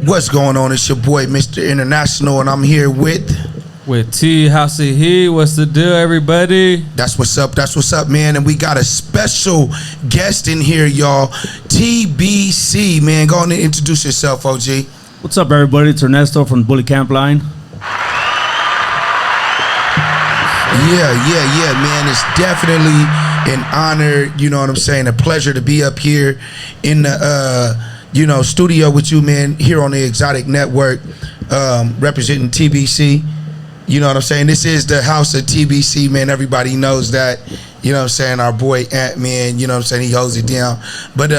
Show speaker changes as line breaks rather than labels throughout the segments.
What's going on? It's your boy, Mr. International, and I'm here with
T. House of Heat. What's the deal, everybody?
That's what's up. That's what's up, man. And we got a special guest in here, y'all. TBC, man. Go on and introduce yourself, OG.
What's up, everybody? It's Ernesto from Bully Campline.
Yeah, man. It's definitely an honor, you know what I'm saying, a pleasure to be up here in the studio with you, man, here on the Exotic Network, representing TBC. You know what I'm saying? This is the house of TBC, man. Everybody knows that. You know what I'm saying? Our boy Ant-Man, you know what I'm saying? He holds it down. But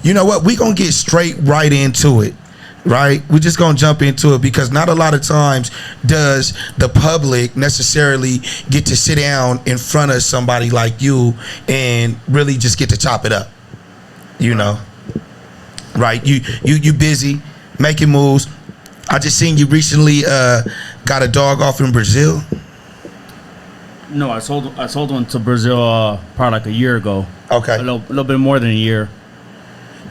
you know what? We're going to get straight right into it. Right? We're just going to jump into it because not a lot of times does the public necessarily get to sit down in front of somebody like you and really just get to chop it up. You know? Right? You busy making moves. I just seen you recently got a dog off in Brazil.
No, I sold one to Brazil probably like a year ago.
Okay.
A little bit more than a year.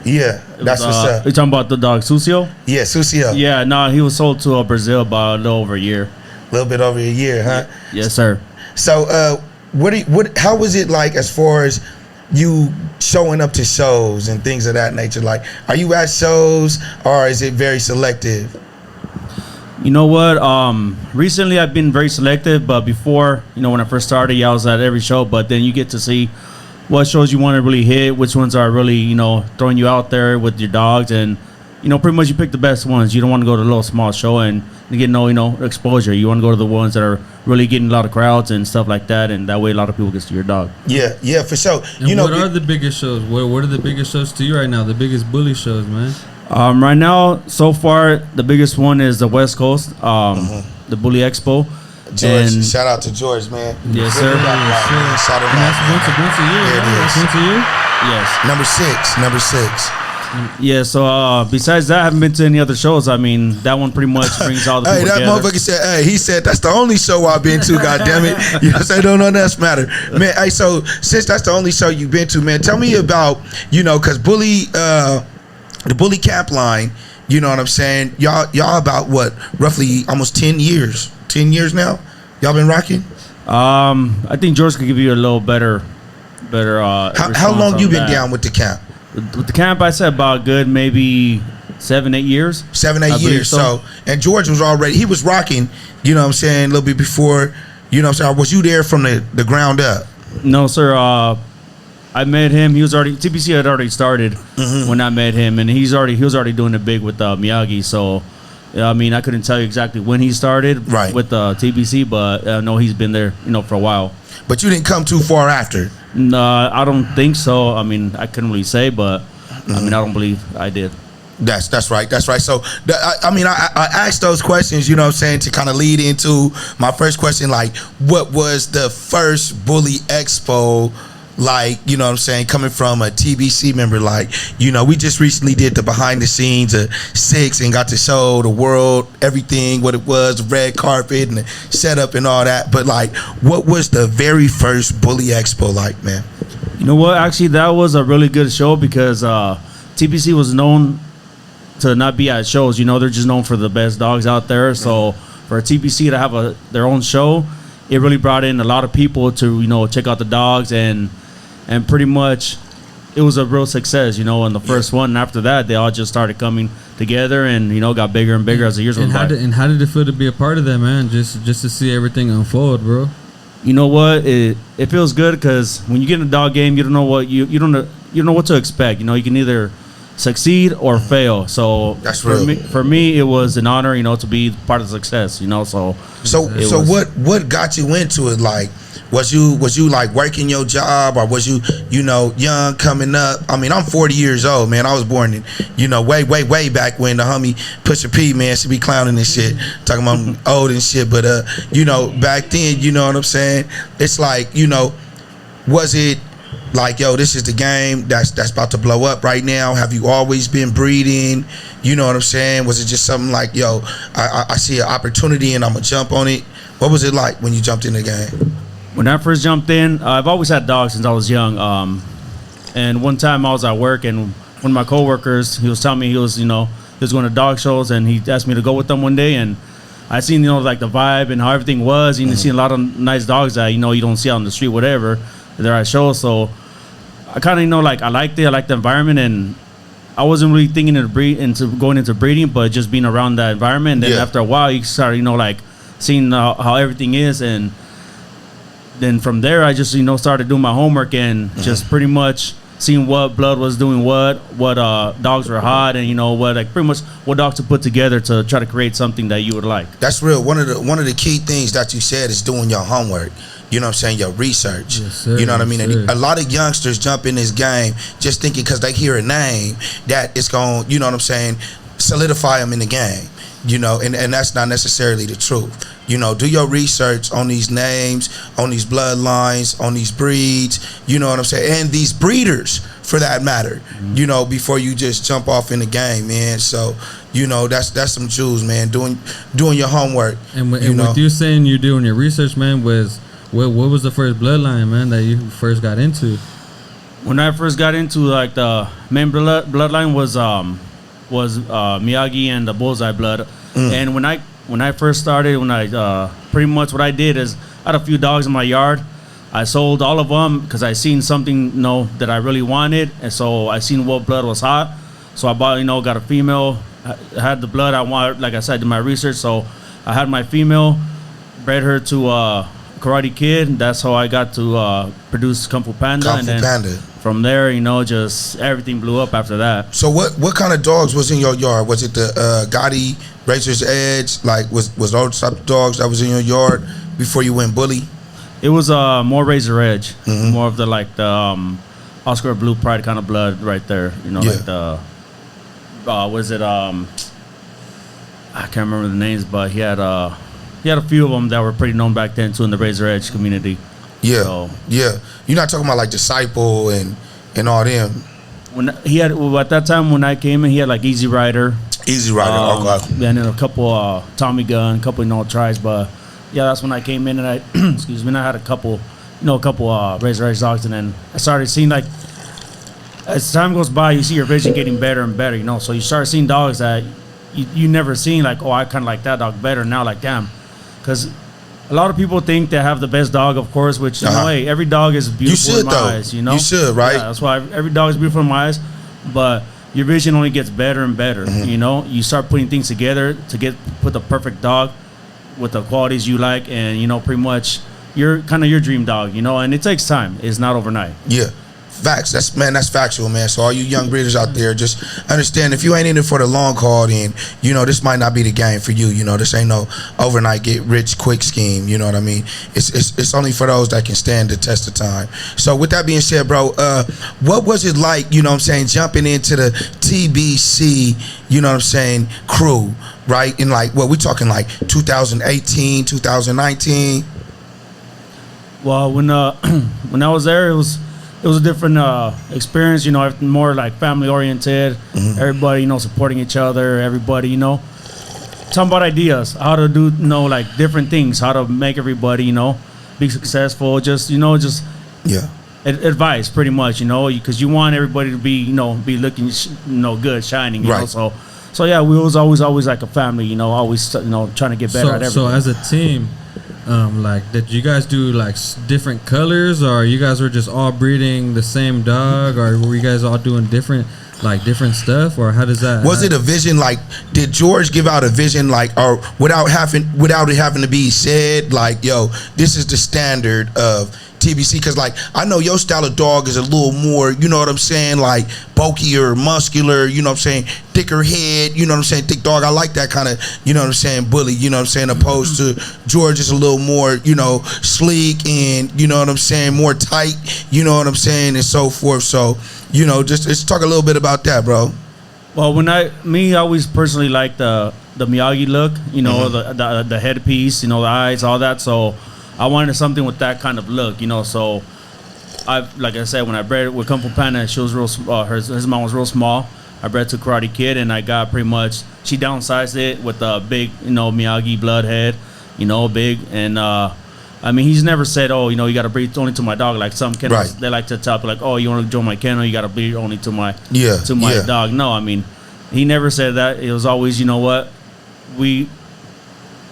Yeah, that's what's up.
You talking about the dog Sucio?
Yeah, Sucio.
Yeah, no, he was sold to Brazil about a little over a year.
A little bit over a year, huh?
Yes, sir.
So, how was it like as far as you showing up to shows and things of that nature? Like, are you at shows or is it very selective?
You know what? Recently I've been very selective, but before, when I first started, I was at every show. But then you get to see what shows you want to really hit, which ones are really, throwing you out there with your dogs, and pretty much you pick the best ones. You don't want to go to a little small show and get no, exposure. You want to go to the ones that are really getting a lot of crowds and stuff like that, and that way a lot of people get to your dog.
Yeah, for sure.
And what are the biggest shows? What are the biggest shows to you right now? The biggest bully shows, man.
Right now, so far, the biggest one is the West Coast, the Bully Expo.
George, shout out to George, man.
Yes, sir.
Shout out.
And that's once a year.
There it is.
Once a year.
Yes.
Number six.
Yeah, so besides that, I haven't been to any other shows. I mean, that one pretty much brings all the people
that
together.
motherfucker said, he said, that's the only show I've been to, goddammit. You know what I'm saying? Don't know that's matter. Man, hey, so since that's the only show you've been to, man, tell me about, because Bully, the Bully Campline, you know what I'm saying? Y'all about what? Roughly almost 10 years. 10 years now? Y'all been rocking?
I think George could give you a little better
how long you been down with the camp?
With the camp, I said about good maybe 7-8 years. 7-8
years. So, and George was already, he was rocking, you know what I'm saying, a little bit before, you know what I'm saying? Was you there from the ground up?
No, sir. I met him. TBC had already started when I met him, and he was already doing it big with Miyagi. So, I mean, I couldn't tell you exactly when he started with TBC, but I know he's been there, for a while.
But you didn't come too far after.
No, I don't think so. I mean, I couldn't really say, but I mean, I don't believe I did.
That's right. So, I asked those questions, you know what I'm saying, to kind of lead into my first question, like, what was the first Bully Expo like, you know what I'm saying, coming from a TBC member? Like, we just recently did the behind the scenes of 6 and got to show the world everything, what it was, the red carpet and the setup and all that. But, like, what was the very first Bully Expo like, man?
You know what? Actually, that was a really good show because TBC was known to not be at shows. They're just known for the best dogs out there. So for a TBC to have their own show, it really brought in a lot of people to, check out the dogs, and pretty much it was a real success, in the first one. And after that, they all just started coming together and, got bigger and bigger as the years went by.
And how did it feel to be a part of that, man? Just to see everything unfold, bro?
You know what? It feels good because when you get in a dog game, you don't know what you don't know what to expect. You can either succeed or fail. So
that's
for me, it was an honor, to be part of the success. So
what got you into it? Like, was you like working your job, or was you young coming up? I mean, I'm 40 years old, man. I was born in way back when the homie Pusha P, man, should be clowning and shit, talking about I'm old and shit. But back then, you know what I'm saying? It's like, was it like, yo, this is the game that's about to blow up right now? Have you always been breeding? You know what I'm saying? Was it just something like, yo, I see an opportunity and I'm gonna jump on it? What was it like when you jumped in the game?
When I first jumped in, I've always had dogs since I was young. And one time I was at work, and one of my coworkers, he was telling me he was going to dog shows, and he asked me to go with them one day, and I seen like the vibe and how everything was. You see a lot of nice dogs that you don't see out on the street, whatever. They're at shows, so I kind of like I liked it. I liked the environment, and I wasn't really thinking into going into breeding, but just being around that environment. And then after a while, you start like seeing how everything is, and then from there, I just started doing my homework and just pretty much seeing what blood was doing, what dogs were hot, and what pretty much what dogs to put together to try to create something that you would like.
That's real. One of the key things that you said is doing your homework. You know what I'm saying? Your research.
Yes, sir,
you know what I mean?
Yes,
And a lot of youngsters jump in this game just thinking because they hear a name that it's going, you know what I'm saying, solidify them in the game. And that's not necessarily the truth. Do your research on these names, on these bloodlines, on these breeds, you know what I'm saying, and these breeders for that matter, before you just jump off in the game, man. So, that's some jewels, man, doing your homework.
And with you saying you're doing your research, man, what was the first bloodline, man, that you first got into?
When I first got into like the main bloodline was Miyagi and the Bullseye blood. And when I first started, pretty much what I did is I had a few dogs in my yard. I sold all of them because I seen something that I really wanted, and so I seen what blood was hot. So I bought got a female. I had the blood I wanted. Like I said, I did my research. So I had my female, bred her to Karate Kid. That's how I got to produce Kung Fu Panda.
Kung Fu Panda.
From there, just everything blew up after that.
So what kind of dogs was in your yard? Was it the Gotti, Razor's Edge? Like was those type of dogs that was in your yard before you went Bully?
It was more Razor Edge, more of the Oscar Blue Pride kind of blood right there. Like the I can't remember the names, but he had a few of them that were pretty known back then too in the Razor Edge community. Yeah, so,
yeah. You're not talking about like Disciple and all them.
When he had at that time when I came in, he had like Easy Rider.
Easy Rider, okay.
And then a couple Tommy Gun, a couple tries, but yeah, that's when I came in and I excuse me, and I had a couple Razor Edge dogs, and then I started seeing like as time goes by, you see your vision getting better and better, so you start seeing dogs that you never seen, like, oh, I kind of like that dog better now, like damn, because a lot of people think they have the best dog, of course, which hey, every dog is beautiful in my eyes,
You should, right?
Yeah, that's why every dog is beautiful in my eyes, but your vision only gets better and better. You start putting things together to put the perfect dog with the qualities you like, and pretty much your dream dog, and it takes time. It's not overnight.
Yeah. Facts. That's factual, man. So all you young breeders out there, just understand if you ain't in it for the long haul, then this might not be the game for you. This ain't no overnight get rich quick scheme. You know what I mean? It's only for those that can stand the test of time. So with that being said, bro, what was it like? Jumping into the TBC, crew, right? In like we talking like 2018, 2019.
Well, when I was there, it was a different experience, more like family oriented. Everybody, supporting each other. Everybody, talking about ideas, how to do, like different things, how to make everybody, be successful. Just advice, pretty much, because you want everybody to be, be looking, good, shining,
right.
So yeah, we was always like a family, always, trying to get better at everything.
So as a team. Did you guys do like different colors, or you guys were just all breeding the same dog, or were you guys all doing different stuff, or how does that?
Was it a vision? Like, did George give out a vision, like, or without it having to be said, like, yo, this is the standard of TBC? Because like I know your style of dog is a little more, you know what I'm saying, like bulkier, muscular, you know what I'm saying, thicker head, you know what I'm saying, thick dog. I like that kind of, you know what I'm saying, bully, you know what I'm saying, opposed to George is a little more, sleek and, you know what I'm saying, more tight, you know what I'm saying, and so forth. So, just let's talk a little bit about that, bro.
Well, I always personally like the Miyagi look, the headpiece, the eyes, all that. So I wanted something with that kind of look, So like I said, when I bred with Kung Fu Panda, she was real. His mom was real small. I bred to Karate Kid, and I got pretty much. She downsized it with a big, Miyagi blood head, big, and I mean, he's never said, "Oh, you got to breed only to my dog." Like some kennels,
Right.
they like to tell people, like, "Oh, you want to join my kennel? You got to breed only to my
Yeah, yeah.
dog." No, I mean, he never said that. It was always, you know what, we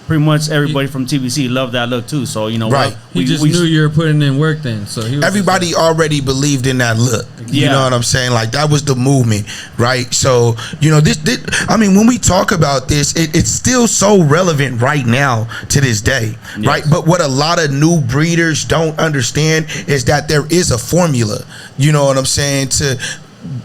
pretty much everybody from TBC loved that look too. So
Right.
what,
He just knew you were putting in work then. So he was
Everybody already believed in that look. You
Yeah.
know what I'm saying? Like that was the movement, right? So, this I mean, when we talk about this, it's still so relevant right now to this day,
Yes.
right? But what a lot of new breeders don't understand is that there is a formula, you know what I'm saying, to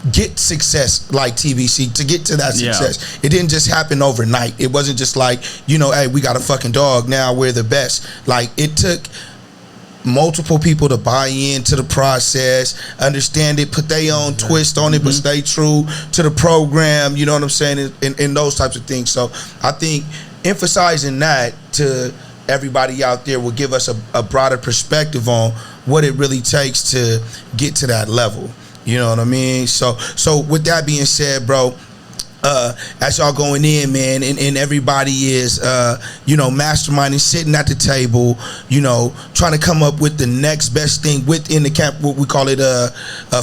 get success like TBC, to get to that
Yeah.
success. It didn't just happen overnight. It wasn't just like, hey, we got a fucking dog, now we're the best. Like, it took multiple people to buy into the process, understand it, put their own twist on it, but stay true to the program, you know what I'm saying, and those types of things. So I think emphasizing that to everybody out there will give us a broader perspective on what it really takes to get to that level. You know what I mean? So with that being said, bro, as y'all going in, man, and everybody is, masterminding, sitting at the table, trying to come up with the next best thing within the camp. What we call it a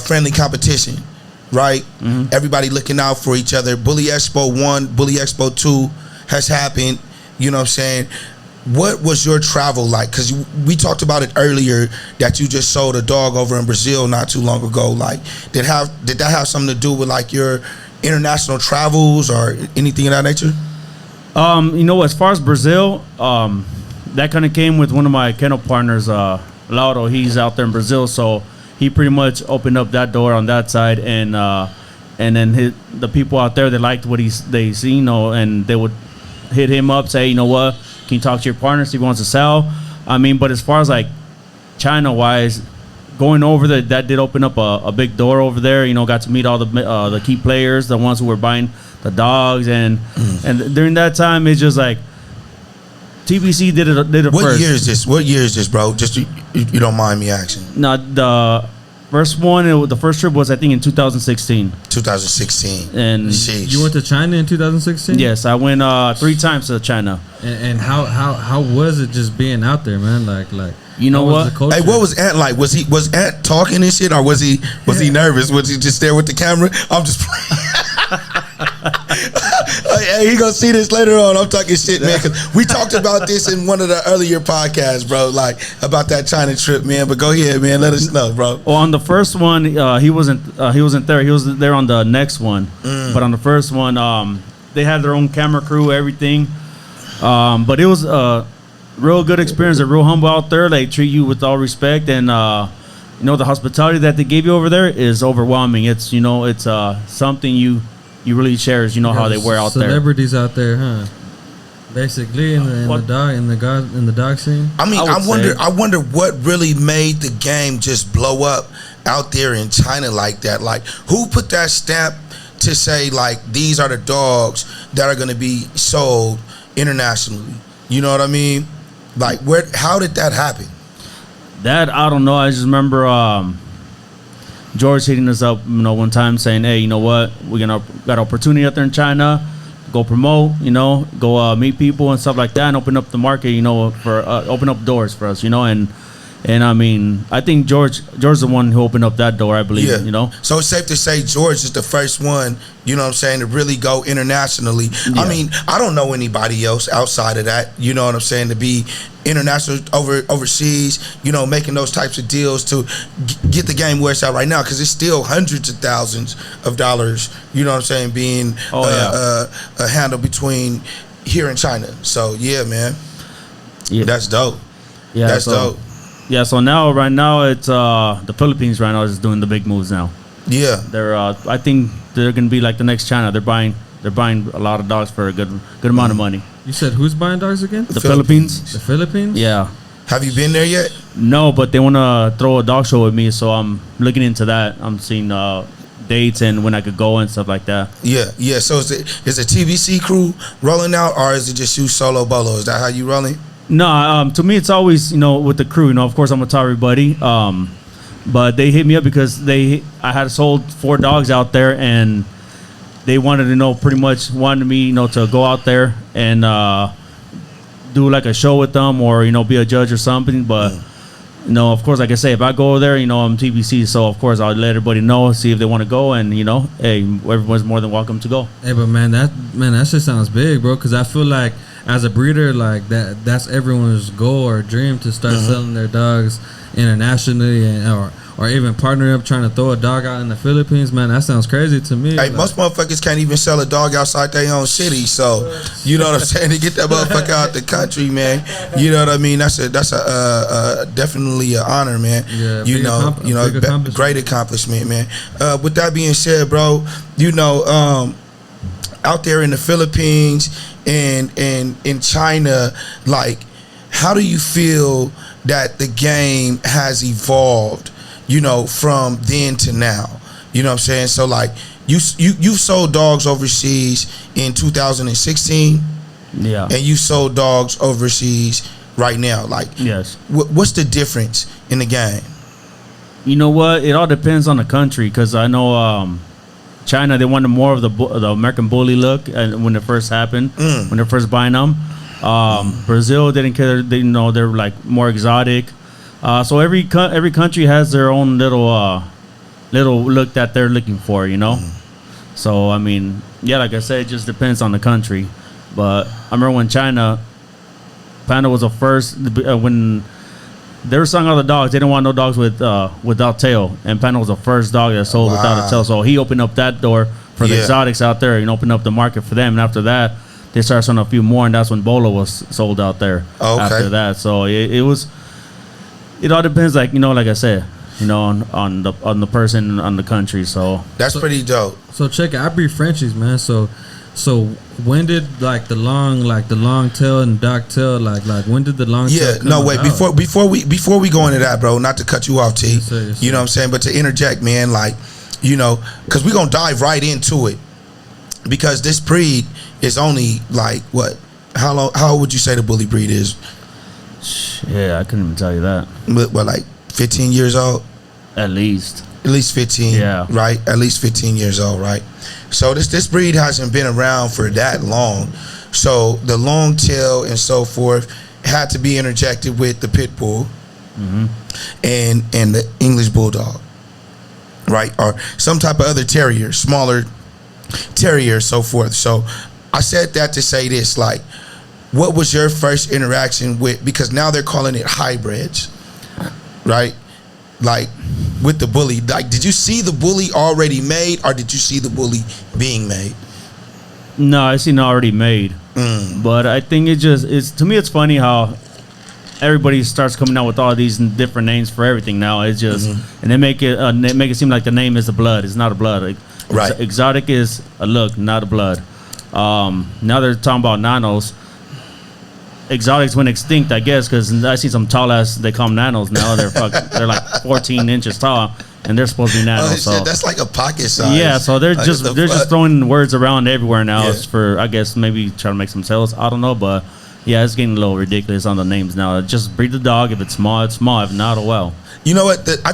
friendly competition, right? Mm-hmm. Everybody looking out for each other. Bully Expo 1, Bully Expo 2 has happened. You know what I'm saying? What was your travel like? Because we talked about it earlier that you just sold a dog over in Brazil not too long ago. Like, did that have something to do with like your international travels or anything of that nature?
As far as Brazil, that kind of came with one of my kennel partners, Lauro. He's out there in Brazil, so he pretty much opened up that door on that side, and then the people out there, they liked what they see, and they would hit him up, say, what, can you talk to your partner, see if he wants to sell? I mean, but as far as like China-wise, going over there, that did open up a big door over there. Got to meet all the key players, the ones who were buying the dogs, and during that time, it's just like TBC did it
What
first.
What year is this, bro? Just you don't mind me asking.
No, the the first trip was, I think, in 2016.
2016.
And
Sheesh.
You went to China in 2016?
Yes, I went 3 times to China.
And how was it just being out there, man? Like
You know
how was
what?
the culture?
Hey, what was Ant like? Was Ant talking and shit, or was he nervous? Was he just there with the camera? I'm just hey, he gonna see this later on. I'm talking shit, man, because we talked about this in one of the earlier podcasts, bro, like about that China trip, man. But go ahead, man, let us know, bro.
Well, on the first one, he wasn't there. He was there on the next one. But on the first one, they had their own camera crew, everything. But it was a real good experience. They're real humble out there. They treat you with all respect, and the hospitality that they gave you over there is overwhelming. It's it's something you really cherish. How they were out there.
Celebrities out there, huh? Basically, in the dog scene.
I mean,
I
I wonder what really made the game just blow up out there in China like that. Like, who put that stamp to say, like, these are the dogs that are going to be sold internationally? You know what I mean? Like, how did that happen?
That, I don't know. I just remember George hitting us up, one time saying, "Hey, you know what? We got an opportunity out there in China. Go promote, go meet people and stuff like that, and open up the market, for open up doors for us, And I mean, I think George's the one who opened up that door, I believe,
So it's safe to say George is the first one, you know what I'm saying, to really go internationally.
Yeah.
I mean, I don't know anybody else outside of that, you know what I'm saying, to be international overseas, making those types of deals to get the game where it's at right now, because it's still hundreds of thousands of dollars, you know what I'm saying, being a handle between here and China. So, yeah, man.
Yeah.
That's dope.
Yeah,
That's dope.
Yeah, so right now it's the Philippines right now is doing the big moves now.
Yeah.
They're I think they're gonna be like the next China. They're buying a lot of dogs for a good amount of money.
You said who's buying dogs again?
The Philippines.
The Philippines?
Yeah.
Have you been there yet?
No, but they want to throw a dog show with me, so I'm looking into that. I'm seeing dates and when I could go and stuff like that.
Yeah. So is a TBC crew rolling out, or is it just you solo bolo? Is that how you rolling?
No, to me it's always with the crew. Of course I'm gonna tell everybody. But they hit me up because I had sold 4 dogs out there, and they wanted to know, pretty much wanted me to go out there and do like a show with them or be a judge or something. But of course, like I say, if I go over there, I'm TBC, so of course I'll let everybody know, see if they want to go, and hey, everyone's more than welcome to go.
Hey, but that shit sounds big, bro. Because I feel like as a breeder, like that's everyone's goal or dream to start selling their dogs internationally, and or even partner up trying to throw a dog out in the Philippines. Man, that sounds crazy to me.
Hey, most motherfuckers can't even sell a dog outside their own city, so you know what I'm saying. To get that motherfucker out the country, man. You know what I mean? That's a definitely an honor, man.
Yeah,
Great accomplishment, man. With that being said, bro, out there in the Philippines and in China, like, how do you feel that the game has evolved? From then to now, you know what I'm saying? So like you sold dogs overseas in 2016,
yeah,
and you sold dogs overseas right now. Like,
yes,
what's the difference in the game?
You know what? It all depends on the country, because I know China, they wanted more of the American Bully look, and when it first happened, when they're first buying them. Brazil didn't care. They're like more exotic. So every country has their own little look that they're looking for, So I mean, yeah, like I said, it just depends on the country. But I remember when China, Panda was the first when they were selling all the dogs. They didn't want no dogs without tail, and Panda was the first dog that sold without a tail. So he opened up that door for the exotics out there, and opened up the market for them. And after that, they started selling a few more, and that's when Bolo was sold out there.
Okay.
After that, so it was. It all depends, like I said, on the person, on the country. So
that's pretty dope.
So check it. I breed Frenchies, man. So when did the long tail and dark tail like when did the long tail come about?
Before we go into that, bro, not to cut you off, T.
Yes, sir, yes, sir.
You know what I'm saying, but to interject, man, because we're gonna dive right into it, because this breed is only like what? How old would you say the Bully breed is?
Yeah, I couldn't even tell you that.
What, like 15 years old?
At least
15.
Yeah.
Right? At least 15 years old, right? So this breed hasn't been around for that long. So the long tail and so forth had to be interjected with the pit bull and the English bulldog, right? Or some type of other terrier, smaller terrier, so forth. So I said that to say this, like, what was your first interaction with, because now they're calling it hybrids, right? Like with the Bully, like, did you see the Bully already made, or did you see the Bully being made?
No, I seen it already made. But I think it's to me, it's funny how everybody starts coming out with all these different names for everything now. It's just, and they make it seem like the name is a blood. It's not a blood. Like,
right.
Exotic is a look, not a blood. Now they're talking about nanos. Exotics went extinct, I guess, because I see some tall ass. They call them nanos now. They're like 14 inches tall, and they're supposed to be nanos.
Oh,
so
shit, that's like a pocket size.
yeah, so they're
like
just throwing words around everywhere now.
Yeah.
It's for, I guess, maybe trying to make some sales. I don't know, but yeah, it's getting a little ridiculous on the names now. Just breed the dog. If it's small, it's small. If not, oh well.
You know what? I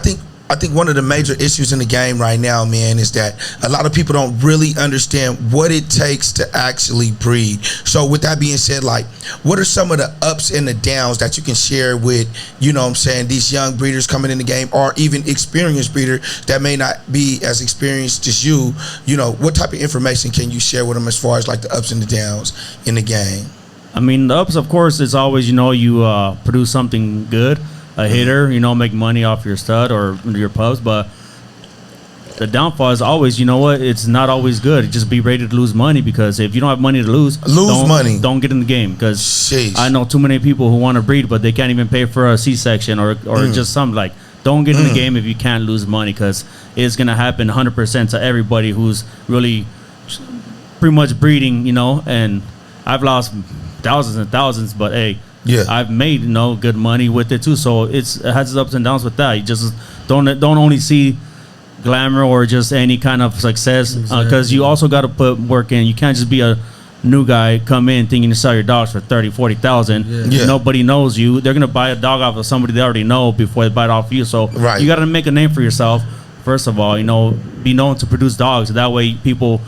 think one of the major issues in the game right now, man, is that a lot of people don't really understand what it takes to actually breed. So with that being said, like, what are some of the ups and the downs that you can share with, these young breeders coming in the game, or even experienced breeders that may not be as experienced as you? What type of information can you share with them as far as like the ups and the downs in the game?
I mean, the ups, of course, is always, you produce something good. A hitter, make money off your stud or your pups, but the downfall is always, it's not always good. Just be ready to lose money, because if you don't have money to lose money. Don't get in the game, because I know too many people who want to breed, but they can't even pay for a C-section or just something. Like, don't get in the game if you can't lose money, because it's going to happen 100% to everybody who's really pretty much breeding, and I've lost thousands and thousands, but hey,
yeah,
I've made good money with it too. So it has its ups and downs with that. You just don't only see glamour or just any kind of success, because you also got to put work in. You can't just be a new guy come in thinking to sell your dogs for 30,000-40,000.
Yeah.
Nobody knows you. They're gonna buy a dog off of somebody they already know before they buy it off you. So you got to make a name for yourself. First of all, be known to produce dogs. That way people,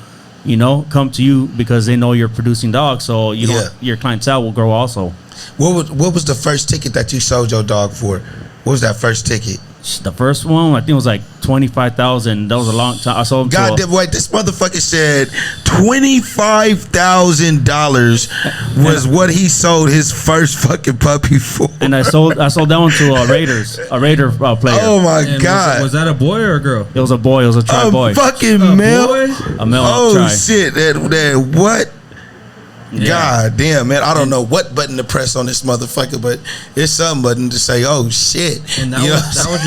come to you because they know you're producing dogs. So your clientele will grow also.
What was the first ticket that you sold your dog for? What was that first ticket?
The first one, I think it was like 25,000. That was a long time. I sold him
God damn, wait, this motherfucker said $25,000 was what he sold his first fucking puppy for.
and I sold that one to a Raider player.
Oh my
And
God.
was that a boy or a girl?
It was a boy. It was a tri boy.
Fucking
A
male.
boy?
A male
Oh
tri.
shit! That what?
Yeah.
God damn, man! I don't know what button to press on this motherfucker, but it's some button to say, "Oh shit!"
And that
You know
was
what I'm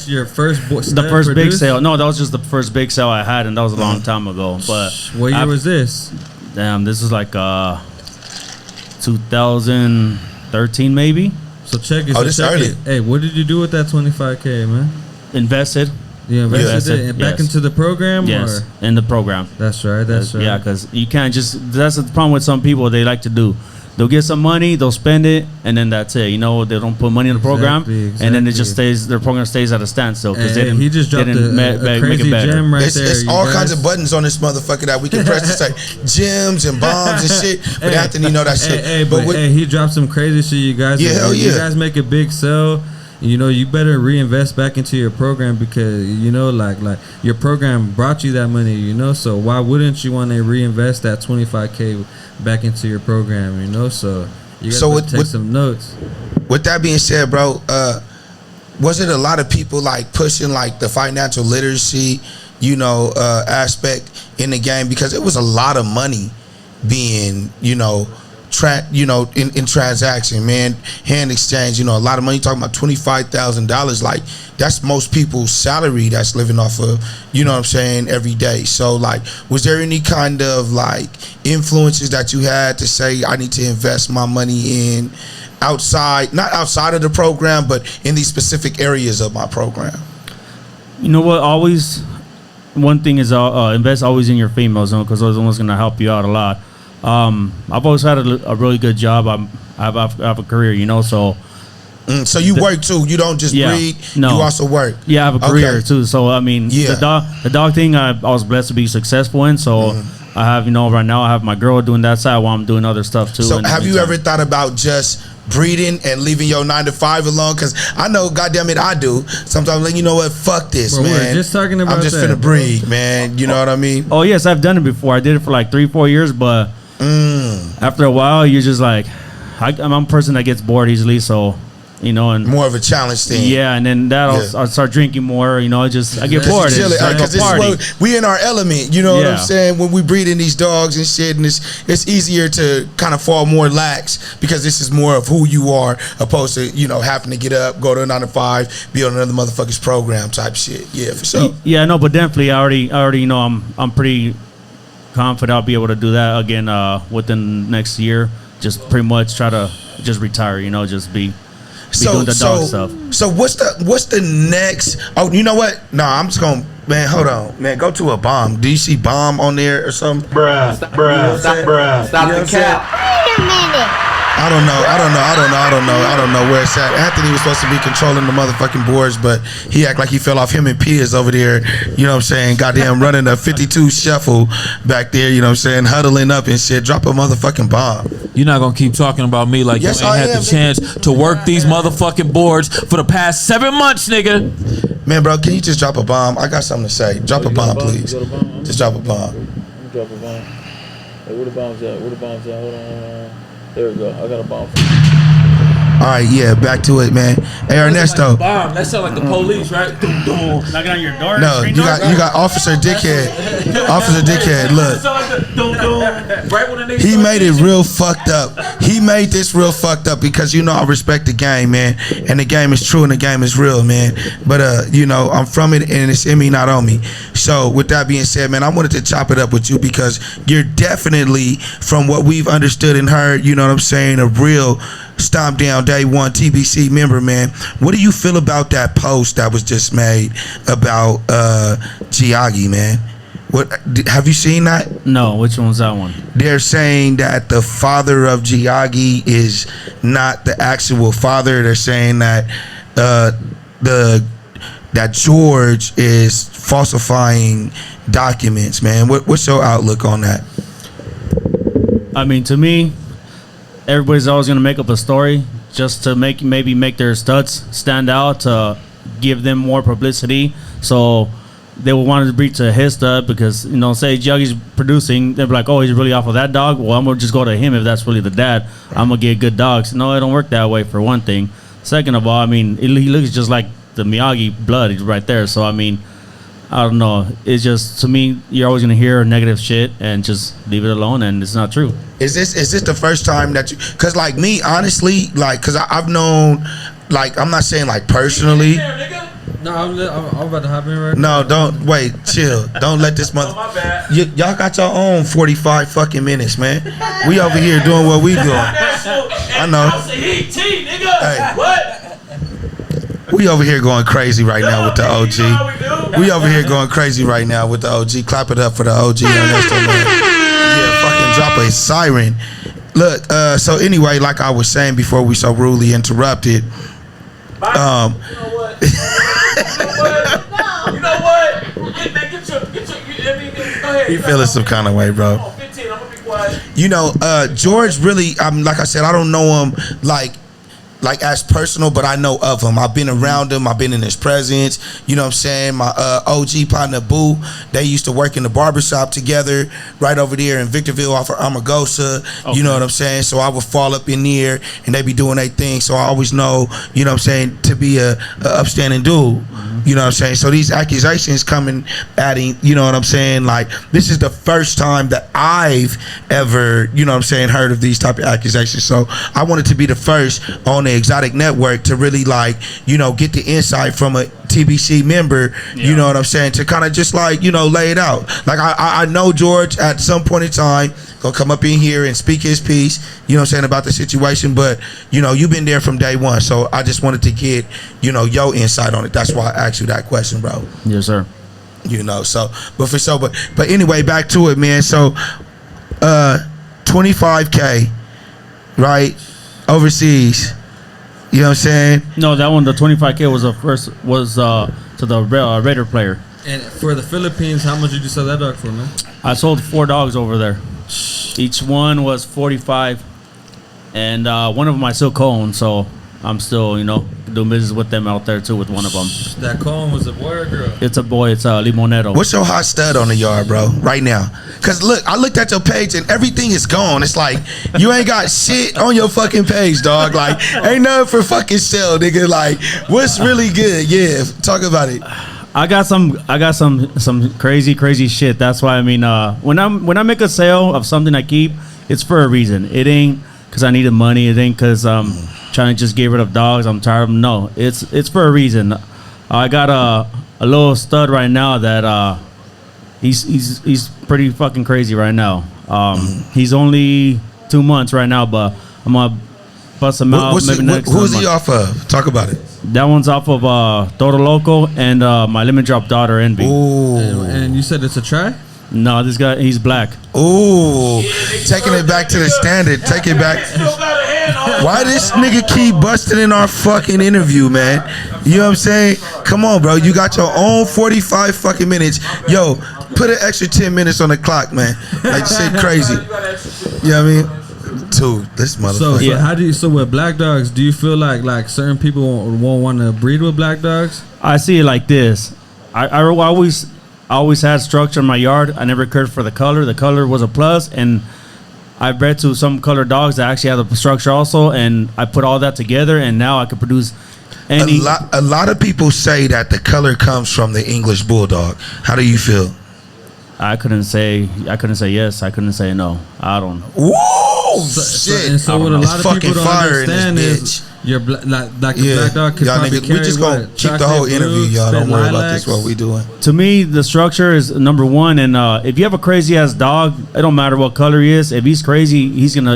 your first
The first big sale. No, that was just the first big sale I had, and that was a long time ago. But
What year was this?
Damn, this was like 2013 maybe.
So check it.
Oh,
so
this
check
early.
it. Hey, what did you do with that 25K, man?
Invested.
You invested it back
yes.
into the program,
Yes,
or
in the program.
that's right. That's right.
Yeah, because you can't just. That's the problem with some people. They like to do. They'll get some money, they'll spend it, and then that's it. You know, they don't put money in the program,
Exactly,
and then it just
exactly.
stays. Their program stays at a standstill because
Hey, he just dropped a crazy gem right
It's,
there.
it's
you
all
guys.
kinds of buttons on this motherfucker that we can press to say gems and bombs and shit. But
Hey,
Anthony know that shit.
Hey, but
with-
he dropped some crazy shit. You guys,
Yeah, hell
you
yeah.
guys make a big sell. You know, you better reinvest back into your program because you know, like your program brought you that money. You know, so why wouldn't you want to reinvest that 25K back into your program? You know, so you got to take some notes.
With that being said, bro, was it a lot of people like pushing like the financial literacy, aspect in the game? Because it was a lot of money being, in transaction, man, hand exchange, a lot of money. Talking about $25,000, like that's most people's salary that's living off of, every day. So like, was there any kind of like influences that you had to say, I need to invest my money in not outside of the program, but in these specific areas of my program?
You know what? One thing is invest always in your females, because those are the ones going to help you out a lot. I've always had a really good job. I have a career, so.
So you work too. You don't just breed.
No.
You also work.
Yeah, I have a career too. So I mean,
Yeah.
the dog thing, I was blessed to be successful in. So I have, right now I have my girl doing that side while I'm doing other stuff too.
So have you ever thought about just breeding and leaving your 9 to 5 alone? Because I know, goddamn it, I do. Sometimes, like, you know what? Fuck this,
Bro,
man.
we're just talking about
I'm just
that,
finna breed, man. You know what I mean?
Oh yes, I've done it before. I did it for like 3-4 years, but after a while, you're just like, I'm a person that gets bored easily. So, and
More of a challenge thing.
yeah, and then I'll start drinking more. I get bored.
Because
It's like a
this is
party.
what we in our element, you know what I'm
Yeah.
saying? When we breeding these dogs and shit, and it's easier to kind of fall more lax because this is more of who you are, opposed to having to get up, go to a 9 to 5, be on another motherfucker's program type shit. Yeah, for sure.
Yeah, no, but definitely, I already know I'm pretty confident I'll be able to do that again within next year. Just pretty much try to just retire. Just be doing the dog stuff.
So what's the next? Oh, you know what? No, I'm just gonna, man. Hold on, man. Go to a bomb. Do you see bomb on there or something?
Stop the cap.
Wait a minute.
I don't know where it's at. Anthony was supposed to be controlling the motherfucking boards, but he act like he fell off. Him and Piers over there, you know what I'm saying? Goddamn running a 52 shuffle back there, you know what I'm saying? Huddling up and shit. Drop a motherfucking bomb.
You're not gonna keep talking about me like
Yes,
you ain't
I
had
am,
the chance to work these motherfucking boards for the past 7 months, nigga.
Man, bro, can you just drop a bomb? I got something to say. Drop a bomb, please. Just drop a bomb.
Drop a bomb. Hey, where the bombs at? Hold on. There we go. I got a bomb.
All right, yeah, back to it, man. Hey, Ernesto.
Bomb. That sound like the police, right?
Knocking on your door.
No, you got Officer Dickhead. Officer Dickhead, look. He made it real fucked up. He made this real fucked up because I respect the game, man. And the game is true and the game is real, man. But I'm from it and it's in me, not on me. So with that being said, man, I wanted to chop it up with you because you're definitely, from what we've understood and heard, you know what I'm saying, a real Stomp Down Day One TBC member, man. What do you feel about that post that was just made about Giagi, man? What have you seen that?
No, which one's that one?
They're saying that the father of Giagi is not the actual father. They're saying that that George is falsifying documents, man. What's your outlook on that?
I mean, to me, everybody's always gonna make up a story just to make their studs stand out, to give them more publicity. So they will want to breed to his stud because, you know, say Juggy's producing, they'll be like, oh, he's really off of that dog. Well, I'm gonna just go to him if that's really the dad. I'm gonna get good dogs. No, it don't work that way, for one thing. Second of all, I mean, he looks just like the Miyagi blood. He's right there. So I mean, I don't know. It's just, to me, you're always gonna hear negative shit and just leave it alone, and it's not true.
Is this the first time that you? Because like me, honestly, like, because I've known, like, I'm not saying like personally.
No, I'm about to hop in right now.
No, don't wait. Chill. Don't let this mother. Y'all got your own 45 fucking minutes, man. We over here doing what we doing. I know. Hey. We over here going crazy right now with the OG. We over here going crazy right now with the OG. Clap it up for the OG Ernesto, man. Yeah, fucking drop a siren. Look, so anyway, like I was saying before we so rudely interrupted.
You know what? Get your,
He feeling some kind of way, bro.
15, I'm gonna be quiet.
You know, George really, like I said, I don't know him like as personal, but I know of him. I've been around him. I've been in his presence. You know what I'm saying? My OG partner, Boo, they used to work in the barbershop together right over there in Victorville off of Armagosa. Okay. You know what I'm saying? So I would fall up in there and they be doing their thing. So I always know, you know what I'm saying, to be a upstanding dude. Mm-hmm. You know what I'm saying? So these accusations coming at him, you know what I'm saying? Like, this is the first time that I've ever, you know what I'm saying, heard of these type of accusations. So I wanted to be the first on the Exotic Network to really, like, you know, get the insight from a TBC member, you know what I'm saying, to kind of just, like, you know, lay it out. Like, I know George at some point in time gonna come up in here and speak his piece, you know what I'm saying, about the situation, but, you know, you've been there from day one, so I just wanted to get, you know, your insight on it. That's why I asked you that question, bro.
Yes, sir.
You know, so, but for sure, but anyway, back to it, man. So, 25K, right, overseas. You know what I'm saying?
No, that one, the 25K was to the Raider player.
And for the Philippines, how much did you sell that dog for, man?
I sold 4 dogs over there. Each one was 45, and one of them I still co-own, so I'm still, you know, doing business with them out there too with one of them.
That cone was a boy or girl?
It's a boy. It's a Limonero.
What's your hot stud on the yard, bro, right now? Because, look, I looked at your page and everything is gone. It's like you ain't got shit on your fucking page, dog. Like, ain't nothing for fucking sale, nigga. Like, what's really good? Yeah, talk about it.
I got some crazy shit. That's why, I mean, when I make a sale of something I keep, it's for a reason. It ain't because I needed money. It ain't because trying to just get rid of dogs. I'm tired of them. No, it's for a reason. I got a little stud right now that he's pretty fucking crazy right now. He's only 2 months right now, but I'm gonna bust him out.
Who's he off of? Talk about it.
That one's off of Todo Loco and my lemon drop daughter Envy.
Ooh.
And you said it's a try?
No, this guy, he's black.
Ooh, taking it back to the standard. Take it back. Why this nigga keep busting in our fucking interview, man? You know what I'm saying? Come on, bro. You got your own 45 fucking minutes. Yo, put an extra 10 minutes on the clock, man. Like, shit crazy. You know what I mean? Dude, this motherfucker.
So how do you? So with black dogs, do you feel like certain people won't want to breed with black dogs?
I see it like this. I always had structure in my yard. I never cared for the color. The color was a plus, and I bred to some colored dogs that actually have the structure also, and I put all that together, and now I can produce any.
A lot of people say that the color comes from the English Bulldog. How do you feel?
I couldn't say yes. I couldn't say no. I don't know.
Whoa, shit!
So what a lot of people don't understand is your
black
dog can probably carry.
We just gonna keep the whole interview, y'all. Don't worry about this. What we doing?
To me, the structure is number one, and if you have a crazy ass dog, it don't matter what color he is. If he's crazy, he's gonna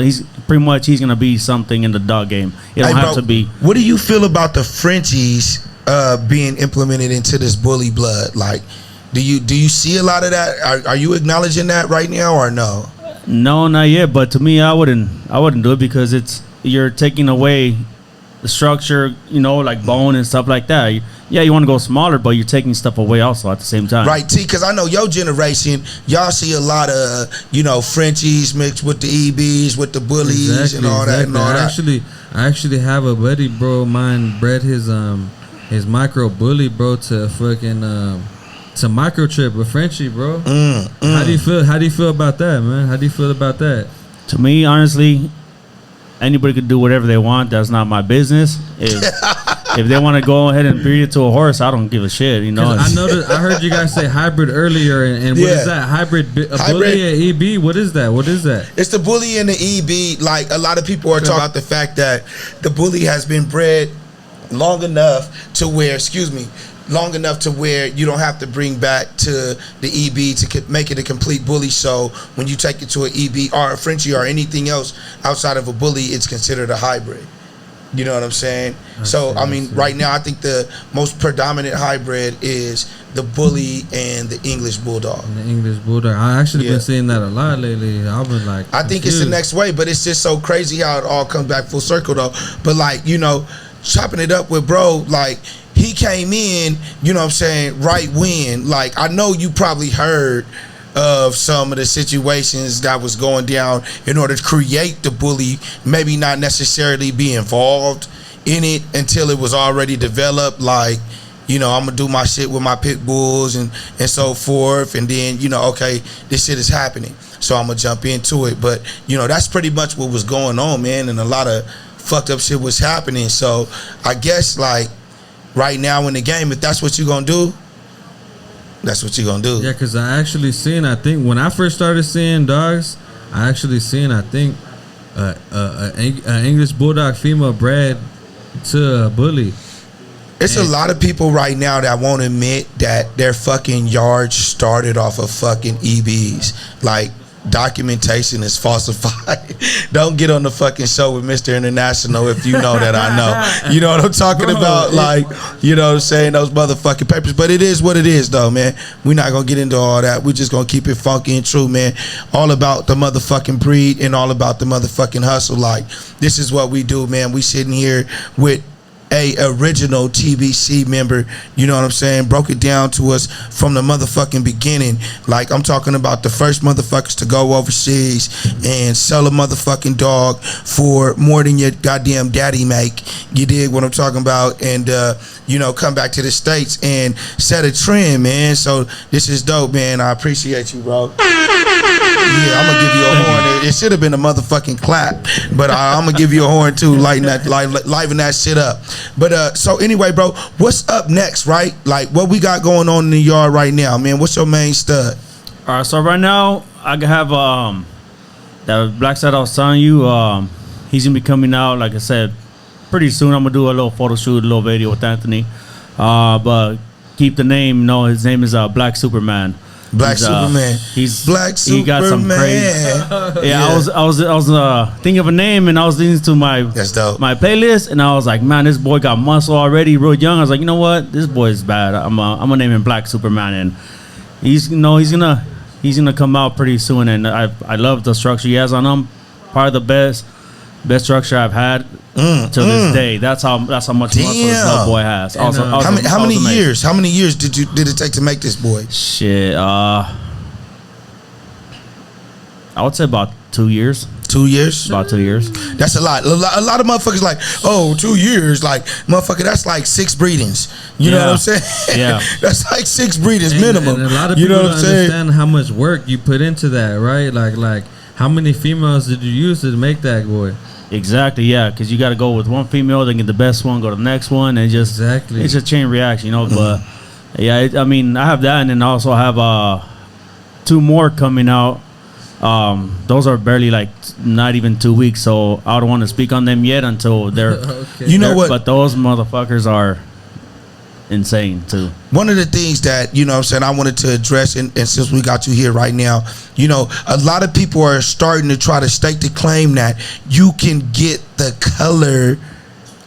be something in the dog game. It don't have to be.
What do you feel about the Frenchies being implemented into this bully blood? Like, do you see a lot of that? Are you acknowledging that right now or no?
No, not yet. But to me, I wouldn't do it because you're taking away the structure, you know, like bone and stuff like that. Yeah, you want to go smaller, but you're taking stuff away also at the same time.
Right, T, because I know your generation, y'all see a lot of, you know, Frenchies mixed with the EBs, with the bullies and all that and all that.
I actually have a buddy, bro, mine bred his micro bully, bro, to fucking to microchip with Frenchie, bro. How do you feel? How do you feel about that, man? How do you feel about that?
To me, honestly, anybody could do whatever they want. That's not my business. If they want to go ahead and breed it to a horse, I don't give a shit. You know.
I heard you guys say hybrid earlier, and what is that? Hybrid bully and EB? What is that? What is that?
It's the bully and the EB. Like, a lot of people are talking about the fact that the bully has been bred long enough to where, you don't have to bring back to the EB to make it a complete bully. So when you take it to an EB or a Frenchie or anything else outside of a bully, it's considered a hybrid. You know what I'm saying? I mean, right now, I think the most predominant hybrid is the bully and the English bulldog.
And the English bulldog. I actually been seeing that a lot lately. I've been like,
I think it's the next way, but it's just so crazy how it all comes back full circle, though. But, like, you know, chopping it up with bro, like, he came in, you know what I'm saying, right when, like, I know you probably heard of some of the situations that was going down in order to create the bully, maybe not necessarily be involved in it until it was already developed. Like, you know, I'm gonna do my shit with my pit bulls and so forth, and then, you know, okay, this shit is happening, so I'm gonna jump into it. But, you know, that's pretty much what was going on, man, and a lot of fucked up shit was happening. So I guess, like, right now in the game, if that's what you're gonna do, that's what you're gonna do.
Yeah, because I actually seen, I think when I first started seeing dogs, I actually seen, I think, an English bulldog female bred to a bully.
It's a lot of people right now that won't admit that their fucking yards started off of fucking EBs. Like, documentation is falsified. Don't get on the fucking show with Mr. International if you know that I know. You know what I'm talking about? Like, you know what I'm saying? Those motherfucking papers. But it is what it is, though, man. We're not going to get into all that. We're just going to keep it funky and true, man. All about the motherfucking breed and all about the motherfucking hustle. Like, this is what we do, man. We sitting here with a original TBC member, you know what I'm saying, broke it down to us from the motherfucking beginning. Like, I'm talking about the first motherfuckers to go overseas and sell a motherfucking dog for more than your goddamn daddy make. You dig what I'm talking about? And you know, come back to the States and set a trend, man. So this is dope, man. I appreciate you, bro. Yeah, I'm gonna give you a horn. It should have been a motherfucking clap, but I'm gonna give you a horn too, liven that shit up. But so anyway, bro, what's up next, right? Like, what we got going on in the yard right now, man? What's your main stud?
All right, so right now I have that black side I was telling you. He's gonna be coming out, like I said, pretty soon. I'm gonna do a little photo shoot, a little video with Anthony. But keep the name. No, his name is Black Superman.
Superman.
He's
Black Superman.
He got some crazy. Yeah, I was thinking of a name, and I was listening to my playlist, and I was like, man, this boy got muscle already, real young. I was like, you know what, this boy is bad. I'm gonna name him Black Superman, and he's gonna come out pretty soon. And I love the structure he has on him. Probably the best structure I've had to this day. That's how much muscle this little boy has.
How many years? How many years did it take to make this boy?
Shit, I would say about 2 years.
2 years?
About 2 years.
That's a lot. A lot of motherfuckers like, oh, 2 years. Like, motherfucker, that's like 6 breedings. You know what I'm saying? Yeah. That's like 6 breedings minimum.
And a lot of people don't understand how much work you put into that, right? Like how many females did you use to make that boy?
Exactly, yeah, because you got to go with one female, then get the best one, go to the next one, and just it's a chain reaction, you know. But yeah, I mean, I have that, and then I also have 2 more coming out. Those are barely like not even 2 weeks, so I don't want to speak on them yet until they're.
Okay. You know what?
But those motherfuckers are insane too.
One of the things that, you know what I'm saying, I wanted to address, and since we got you here right now, you know, a lot of people are starting to try to stake the claim that you can get the color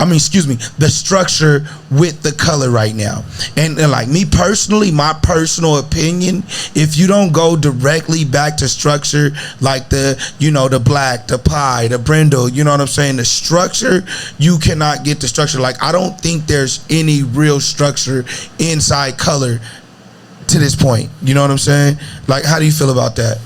the structure with the color right now. And like me personally, my personal opinion, if you don't go directly back to structure, like the black, the pie, the brindle, you know what I'm saying, the structure, you cannot get the structure. Like, I don't think there's any real structure inside color to this point. You know what I'm saying? Like, how do you feel about that?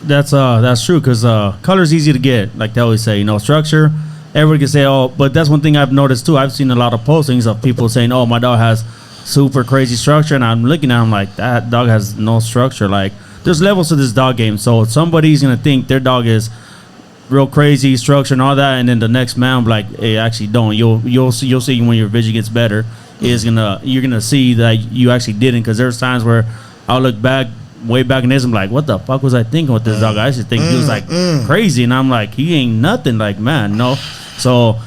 That's true, because color is easy to get, like they always say. Structure, everybody can say, oh, but that's one thing I've noticed too. I've seen a lot of postings of people saying, oh, my dog has super crazy structure, and I'm looking at him like, that dog has no structure. Like, there's levels to this dog game, so somebody's gonna think their dog is real crazy structure and all that, and then the next man like, hey, actually don't. You'll see when your vision gets better, you're gonna see that you actually didn't, because there's times where I'll look back way back in this, I'm like, what the fuck was I thinking with this dog? I actually think he was like crazy, and I'm like, he ain't nothing. Like, man, no. So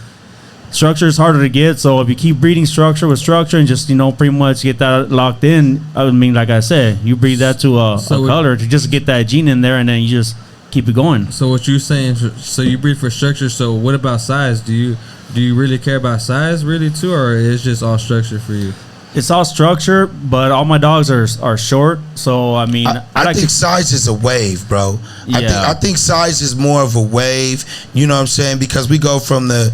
structure is harder to get. So if you keep breeding structure with structure and just pretty much get that locked in, I mean, like I said, you breed that to a color to just get that gene in there, and then you just keep it going.
So what you're saying? So you breed for structure. So what about size? Do you really care about size really too, or is just all structure for you?
It's all structure, but all my dogs are short. So I mean,
I think size is a wave, bro.
Yeah.
I think size is more of a wave. You know what I'm saying? Because we go from the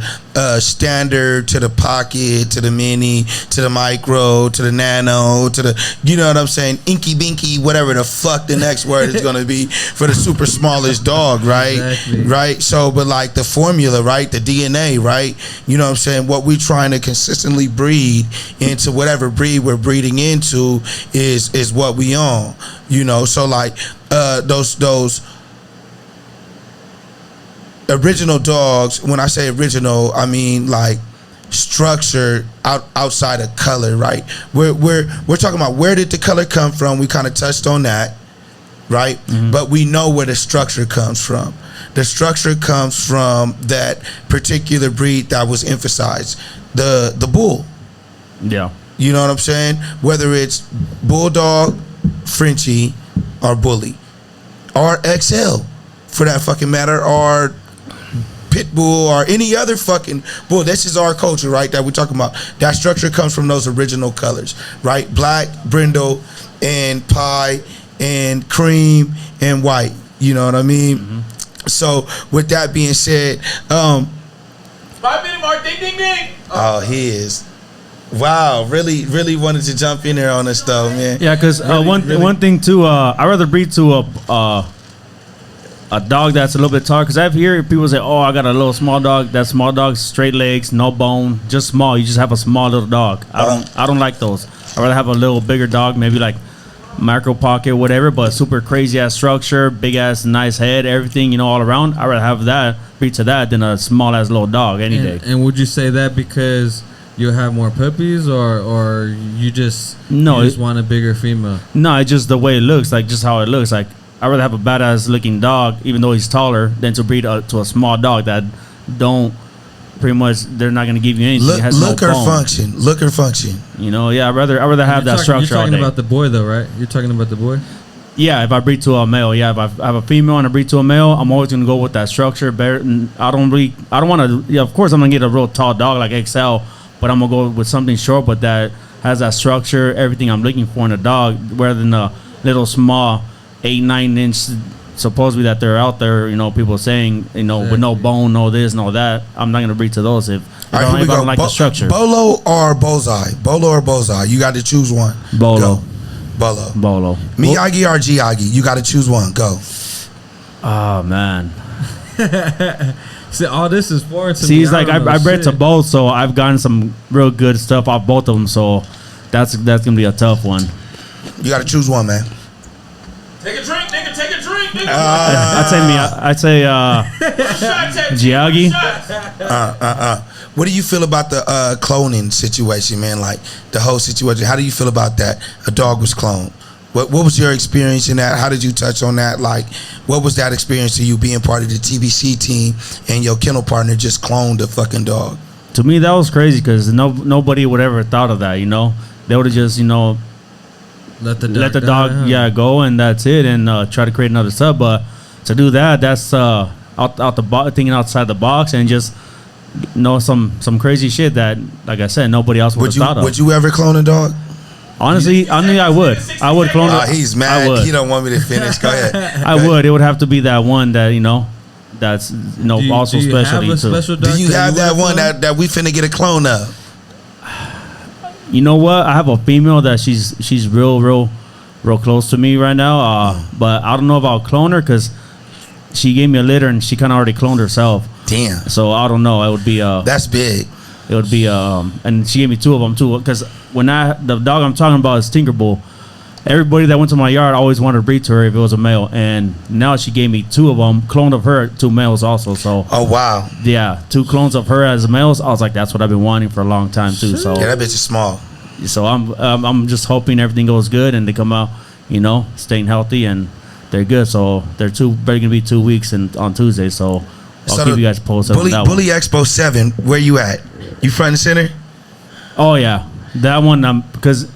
standard to the pocket to the mini to the micro to the nano to the, you know what I'm saying, inky binky, whatever the fuck the next word is gonna be for the super smallest dog, right?
Exactly.
Right. So, but like the formula, right? The DNA, right? You know what I'm saying? What we trying to consistently breed into whatever breed we're breeding into is what we own. So like those original dogs, when I say original, I mean like structure outside of color, right? We're talking about where did the color come from. We kind of touched on that, right? Mm-hmm. But we know where the structure comes from. The structure comes from that particular breed that was emphasized, the bull.
Yeah.
You know what I'm saying? Whether it's bulldog, Frenchie, or bully, or XL for that fucking matter, or pit bull, or any other fucking bull. This is our culture, right? That we're talking about. That structure comes from those original colors, right? Black, brindle, and pie, and cream, and white. You know what I mean? Mm-hmm. So with that being said,
5 minute mark, ding ding ding.
Oh, he is. Wow, really wanted to jump in there on us though, man.
Yeah, because one thing too, I rather breed to a dog that's a little bit taller. Because I hear people say, "Oh, I got a little small dog." That small dog, straight legs, no bone, just small. You just have a small little dog. I don't like those. I rather have a little bigger dog, maybe like micro pocket, whatever, but super crazy ass structure, big ass nice head, everything all around. I rather have that, breed to that, than a small ass little dog any day.
And would you say that because you'll have more puppies, or you just want a bigger female?
No, it's just the way it looks, like just how it looks. Like, I'd rather have a badass looking dog, even though he's taller, than to breed to a small dog that don't, pretty much, they're not going to give you anything.
Look or function.
Yeah, I'd rather have that structure.
You're talking about the boy though, right? You're talking about the boy?
Yeah, if I breed to a male, if I have a female and I breed to a male, I'm always gonna go with that structure. I don't want to. Yeah, of course I'm gonna get a real tall dog like XL, but I'm gonna go with something short, but that has that structure, everything I'm looking for in a dog, rather than a little small 8-9 inch. Supposedly that they're out there, people saying, with no bone, no this, no that. I'm not gonna breed to those if I don't like the structure.
Bolo or Bozai? You got to choose one.
Bolo.
Go. Bolo. Miyagi or Giagi? You got to choose one. Go.
Oh man.
See, all this is foreign to me.
See, it's like I bred to both, so I've gotten some real good stuff off both of them. So that's gonna be a tough one.
You got to choose one, man.
Take a drink, nigga. Take a drink, nigga.
I'd say Giagi.
What do you feel about the cloning situation, man? Like the whole situation. How do you feel about that? A dog was cloned. What was your experience in that? How did you touch on that? Like, what was that experience to you being part of the TBC team and your kennel partner just cloned a fucking dog?
To me, that was crazy because nobody would ever thought of that. They would have just let the dog go, and that's it, and try to create another sub. But to do that, that's thinking outside the box and just know some crazy shit that, like I said, nobody else would have thought of.
Would you ever clone a dog?
Honestly, I mean, I would clone it.
He's mad. He don't want me to finish. Go ahead.
I would. It would have to be that one that, you know, that's, you know, also specialty too.
Do you have that one that we finna get a clone of?
You know what? I have a female that she's real close to me right now. But I don't know if I'll clone her because she gave me a litter and she kind of already cloned herself.
Damn.
So I don't know. It would be
that's big.
It would be and she gave me 2 of them too. Because the dog I'm talking about is Tinkerbull. Everybody that went to my yard always wanted to breed to her if it was a male, and now she gave me 2 of them, clone of her, 2 males also. So
oh wow,
yeah, 2 clones of her as males. I was like, that's what I've been wanting for a long time too. So
yeah, that bitch is small.
So I'm just hoping everything goes good and they come out, you know, staying healthy and they're good. So they're gonna be 2 weeks and on Tuesday. So I'll keep you guys posted.
Bully Expo 7, where you at? You front and center?
Oh yeah, that one. Because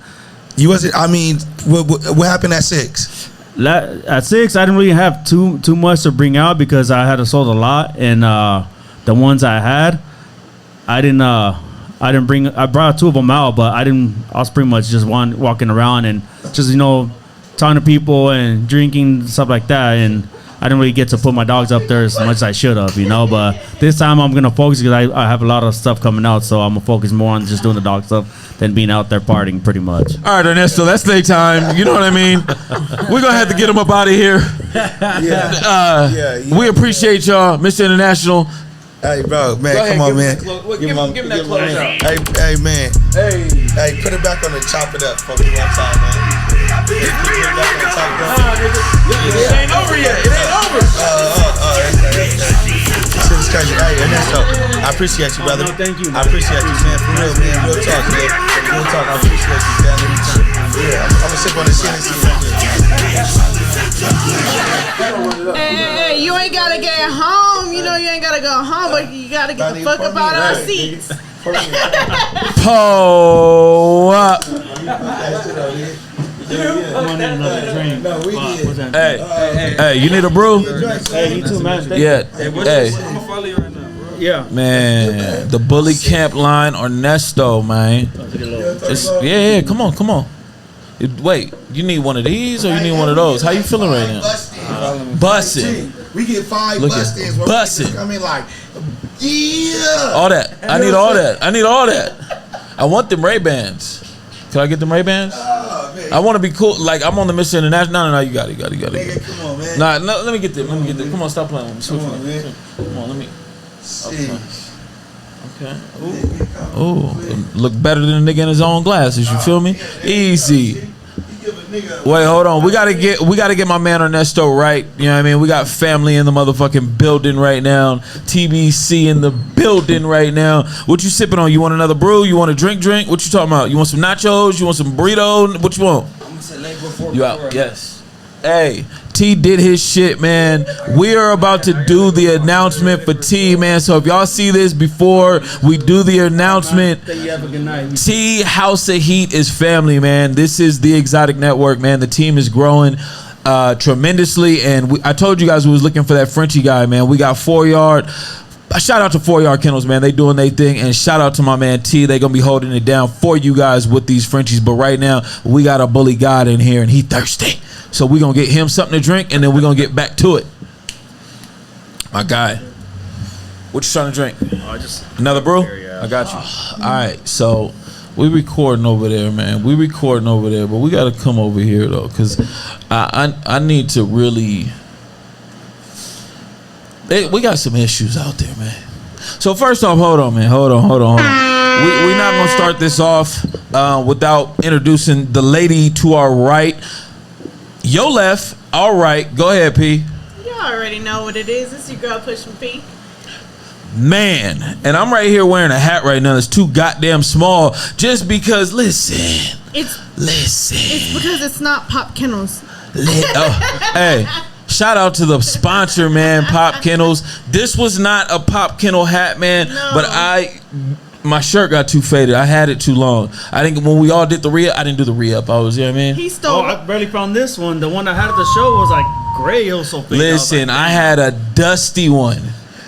you wasn't. I mean, what happened at 6?
At 6, I didn't really have too much to bring out because I had sold a lot, and the ones I had, I didn't bring. I brought 2 of them out, but I was pretty much just walking around and just, you know, talking to people and drinking, stuff like that, and I didn't really get to put my dogs up there as much as I should have, you know. But this time I'm gonna focus because I have a lot of stuff coming out, so I'm gonna focus more on just doing the dog stuff than being out there partying, pretty much.
All right, Ernesto, that's their time. You know what I mean? We're gonna have to get them up out of here. We appreciate y'all, Mr. International.
Hey, bro, man, come on, man.
Give him that close out.
Hey, man. Hey, put it back on the chop it up for me one time, man. It
ain't over yet. It ain't over.
Shit is crazy. Hey, Ernesto, I appreciate you, brother.
Thank you, man.
I appreciate you, man. For real, man. Real talk, man. Real talk. I appreciate you, man. Yeah, I'm gonna sip on this Hennessy.
Hey, you ain't gotta get home. You know you ain't gotta go home, but you gotta get the fuck up out of our seats.
Pull up. Hey, you need a brew?
Hey, you too, man.
Yeah, man, the Bully Campline Ernesto, man. Yeah, come on. Wait, you need one of these or you need one of those? How you feeling right now? Bussin'.
We get 5 bust-ins.
Bussin'.
I mean, like, yeah.
All that. I need all that. I want them Ray-Bans. Can I get them Ray-Bans? I want to be cool. Like, I'm on the Mr. International. No, you got it.
Come on, man.
Nah, no, let me get them. Come on, stop playing with me.
Come on, man.
Come on, let me.
See.
Okay. Oh, look better than a nigga in his own glasses. You feel me? Easy. Wait, hold on. We gotta get my man Ernesto right. You know what I mean? We got family in the motherfucking building right now. TBC in the building right now. What you sipping on? You want another brew? You want a drink? What you talking about? You want some nachos? You want some burrito? What you want? I'm gonna say late before. You out? Yes. Hey, T did his shit, man. We are about to do the announcement for T, man. So if y'all see this before we do the announcement, T House of Heat is family, man. This is the Exotic Network, man. The team is growing tremendously, and I told you guys we was looking for that Frenchie guy, man. We got 4 Yard. Shout out to 4 Yard Kennels, man. They doing their thing, and shout out to my man T. They gonna be holding it down for you guys with these Frenchies. But right now, we got a bully god in here, and he thirsty. So we gonna get him something to drink, and then we gonna get back to it. My guy, what you trying to drink? Another brew? I got you. All right, so we recording over there, man. But we gotta come over here though, cause I need to really. We got some issues out there, man. So first off, hold on, man. Hold on. We're not gonna start this off without introducing the lady to our right. Your left, all right. Go ahead, P.
You already know what it is. It's your girl pushing P.
Man, and I'm right here wearing a hat right now that's too goddamn small just because, listen.
It's because it's not Pop Kennels.
Hey, shout out to the sponsor, man, Pop Kennels. This was not a Pop Kennel hat, man,
no.
But my shirt got too faded. I had it too long. When we all did the re-up, I didn't do the re-up. I was, you know what I mean?
He stole it.
I barely found this one. The one I had at the show was like gray. It was so faded.
Listen, I had a dusty one.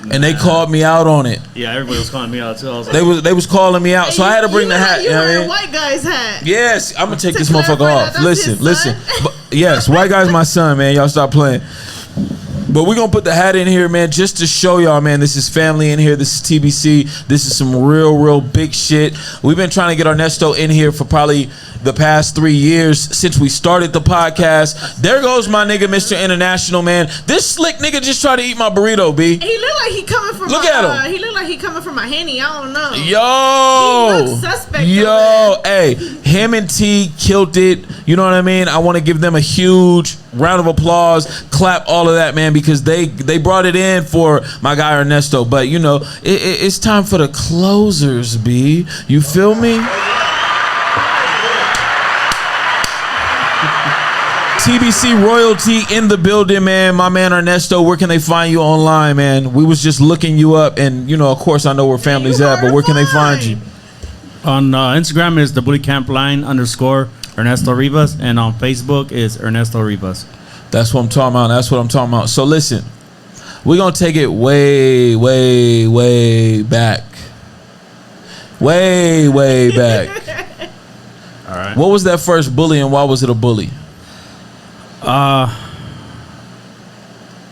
And they called me out on it.
Yeah, everybody was calling me out too. I was like,
They was calling me out, so I had to bring the hat.
You
You know what I
wear a
mean?
white guy's hat.
Yes, I'm gonna take
To
this motherfucker
clarify
off.
that, that's his
Listen.
son?
But, yes, white guy's my son, man. Y'all stop playing. But we're gonna put the hat in here, man, just to show y'all, man, this is family in here. This is TBC. This is some real big shit. We've been trying to get Ernesto in here for probably the past 3 years since we started the podcast. There goes my nigga, Mr. International, man. This slick nigga just tried to eat my burrito, B.
He look like he coming from.
Look at him.
He look like he coming from a henny. I don't know.
Yo,
He looks suspect
yo,
over
hey, him and T killed it. You know what I mean? I want to give them a huge round of applause, clap all of that, man, because they brought it in for my guy Ernesto. But you know, it's time for the closers, B. You feel me? TBC royalty in the building, man. My man Ernesto, where can they find you online, man? We was just looking you up, and you know, of course, I know where family's at, but where can they find you?
on Instagram is the Bully Campline _ Ernesto Rivas, and on Facebook is Ernesto Rivas.
That's what I'm talking about. That's what I'm talking about. So listen, we're gonna take it way back. Way back.
All right.
What was that first bully, and why was it a bully?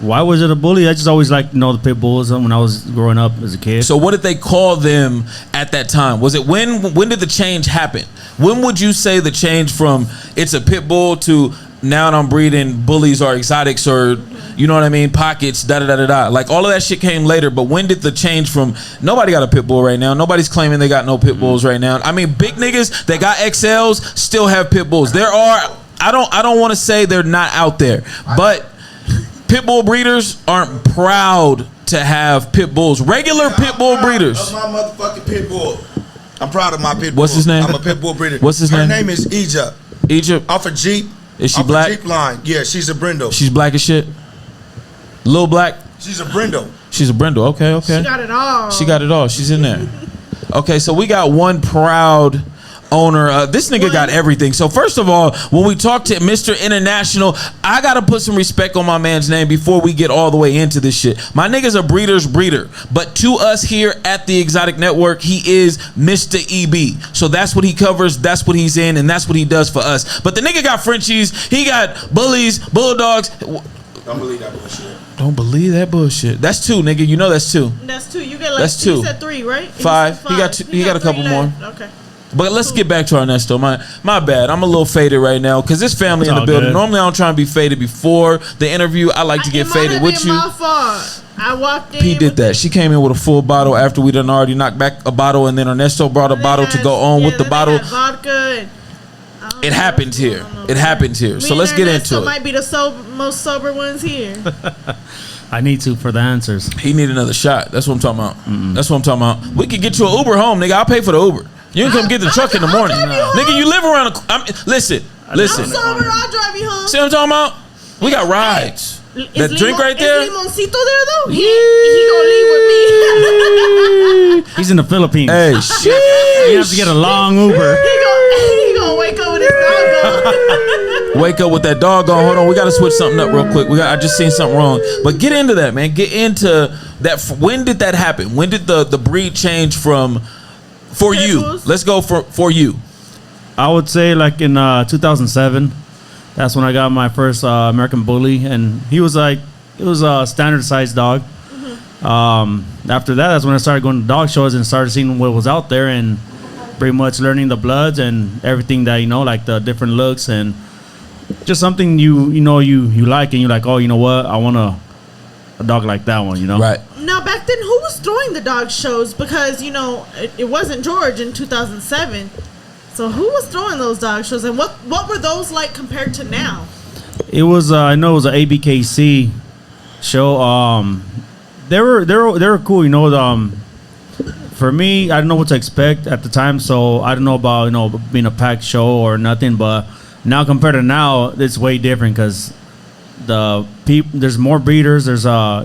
Why was it a bully? I just always liked to know the pit bulls when I was growing up as a kid.
So what did they call them at that time? Was it when did the change happen? When would you say the change from it's a pit bull to now I'm breeding bullies or exotics or, you know what I mean, pockets, da-da-da-da-da. Like, all of that shit came later, but when did the change from, nobody got a pit bull right now. Nobody's claiming they got no pit bulls right now. I mean, big niggas that got XLs still have pit bulls. There are, I don't want to say they're not out there, but pit bull breeders aren't proud to have pit bulls. Regular pit bull breeders.
Of my motherfucking pit bull. I'm proud of my pit bull.
What's his name?
I'm a pit bull breeder.
What's his name?
Her name is Egypt.
Egypt.
Off a Jeep.
Is she
off
black?
A Jeep line. Yeah, she's a brindle.
She's black as shit. Little black.
She's a brindle.
She's a brindle. Okay.
She got it all.
She got it all. She's in there. Okay, so we got one proud owner. This nigga got everything. So first of all, when we talk to Mr. International, I gotta put some respect on my man's name before we get all the way into this shit. My nigga's a breeder's breeder, but to us here at the Exotic Network, he is Mr. EB. So that's what he covers, that's what he's in, and that's what he does for us. But the nigga got Frenchies, he got bullies, bulldogs.
Don't believe that bullshit.
Don't believe that bullshit. That's two, nigga. You know that's two.
That's two. You get like
That's two.
You said three, right?
Five.
He
He got two, he got a couple
three
more.
left. Okay.
But let's get back to Ernesto. My bad. I'm a little faded right now because this family
It's
in the
all
building.
good.
Normally I don't try and be faded before the interview. I like to get faded with you.
My fault. I walked in.
P did that. She came in with a full bottle after we done already knocked back a bottle, and then Ernesto brought a bottle to go on with the bottle.
Vodka. And,
It happens here. It happens here. So let's get into it.
Might be the most sober ones here.
I need to for the answers.
He need another shot. That's what I'm talking about. That's what I'm talking about. We could get you an Uber home, nigga. I'll pay for the Uber. You can come get the truck in the morning. Nigga, you live around listen.
I'm sober. I'll drive you home.
See what I'm talking about? We got rides. That drink right there?
Is Limoncito there though? He gonna leave with me.
He's in the Philippines.
Hey, shit.
You have to get a long Uber.
He gonna wake up with his dog on.
Wake up with that dog on. Hold on, we got to switch something up real quick. I just seen something wrong. But get into that, man. Get into that. When did that happen? When did the breed change from for you?
Pitbulls?
Let's go for you.
I would say like in 2007. That's when I got my first American Bully, and he was like, it was a standard sized dog. After that, that's when I started going to dog shows and started seeing what was out there, and pretty much learning the bloods and everything that like the different looks and just something you like, and you're like, oh, you know what, I want a dog like that one,
Right.
Now back then, who was throwing the dog shows? Because it wasn't George in 2007. So who was throwing those dog shows, and what were those like compared to now?
It was I know it was an ABKC show. They were cool, for me, I didn't know what to expect at the time, so I don't know about being a packed show or nothing. But now compared to now, it's way different because there's more breeders. There's a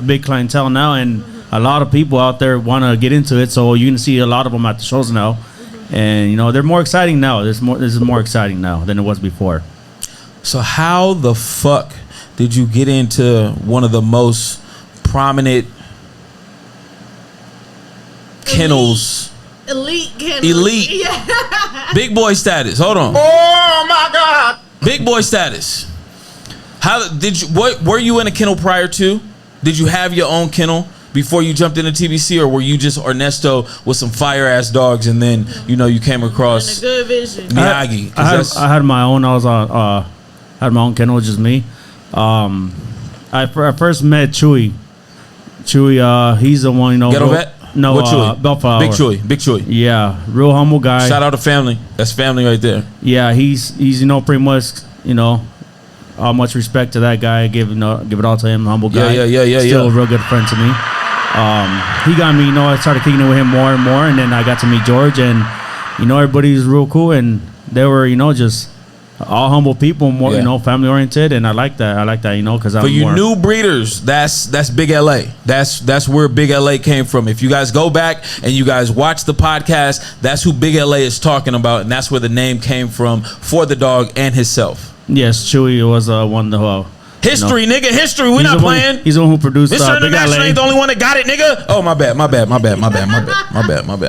big clientele now, and a lot of people out there want to get into it. So you can see a lot of them at the shows now, and they're more exciting now. This is more exciting now than it was before.
So how the fuck did you get into one of the most prominent kennels.
Elite kennels.
Elite.
Yeah.
Big boy status. Hold on.
Oh my God.
Big boy status. How did you? What were you in a kennel prior to? Did you have your own kennel before you jumped into TBC, or were you just Ernesto with some fire ass dogs, and then you came across
And a good vision.
Miyagi?
I had my own. I was on. Had my own kennel, just me. I first met Chewy. Chewy, he's the one,
Ghetto vet?
No,
What Chewy?
Bellflower.
Big Chewy.
Yeah, real humble guy.
Shout out to family. That's family right there.
Yeah, he's pretty much all much respect to that guy. Give it all to him. Humble guy.
Yeah.
Still a real good friend to me. He got me. I started kicking it with him more and more, and then I got to meet George, and everybody's real cool, and they were just all humble people, more family oriented, and I like that. Because I'm
For you
more
new breeders, that's Big LA. That's where Big LA came from. If you guys go back and you guys watch the podcast, that's who Big LA is talking about, and that's where the name came from for the dog and himself.
Yes, Chewy was one who.
History, nigga, history. We're not playing.
He's the one who produced
Mr.
Big
International
LA.
ain't the only one that got it, nigga. Oh, my bad. Okay,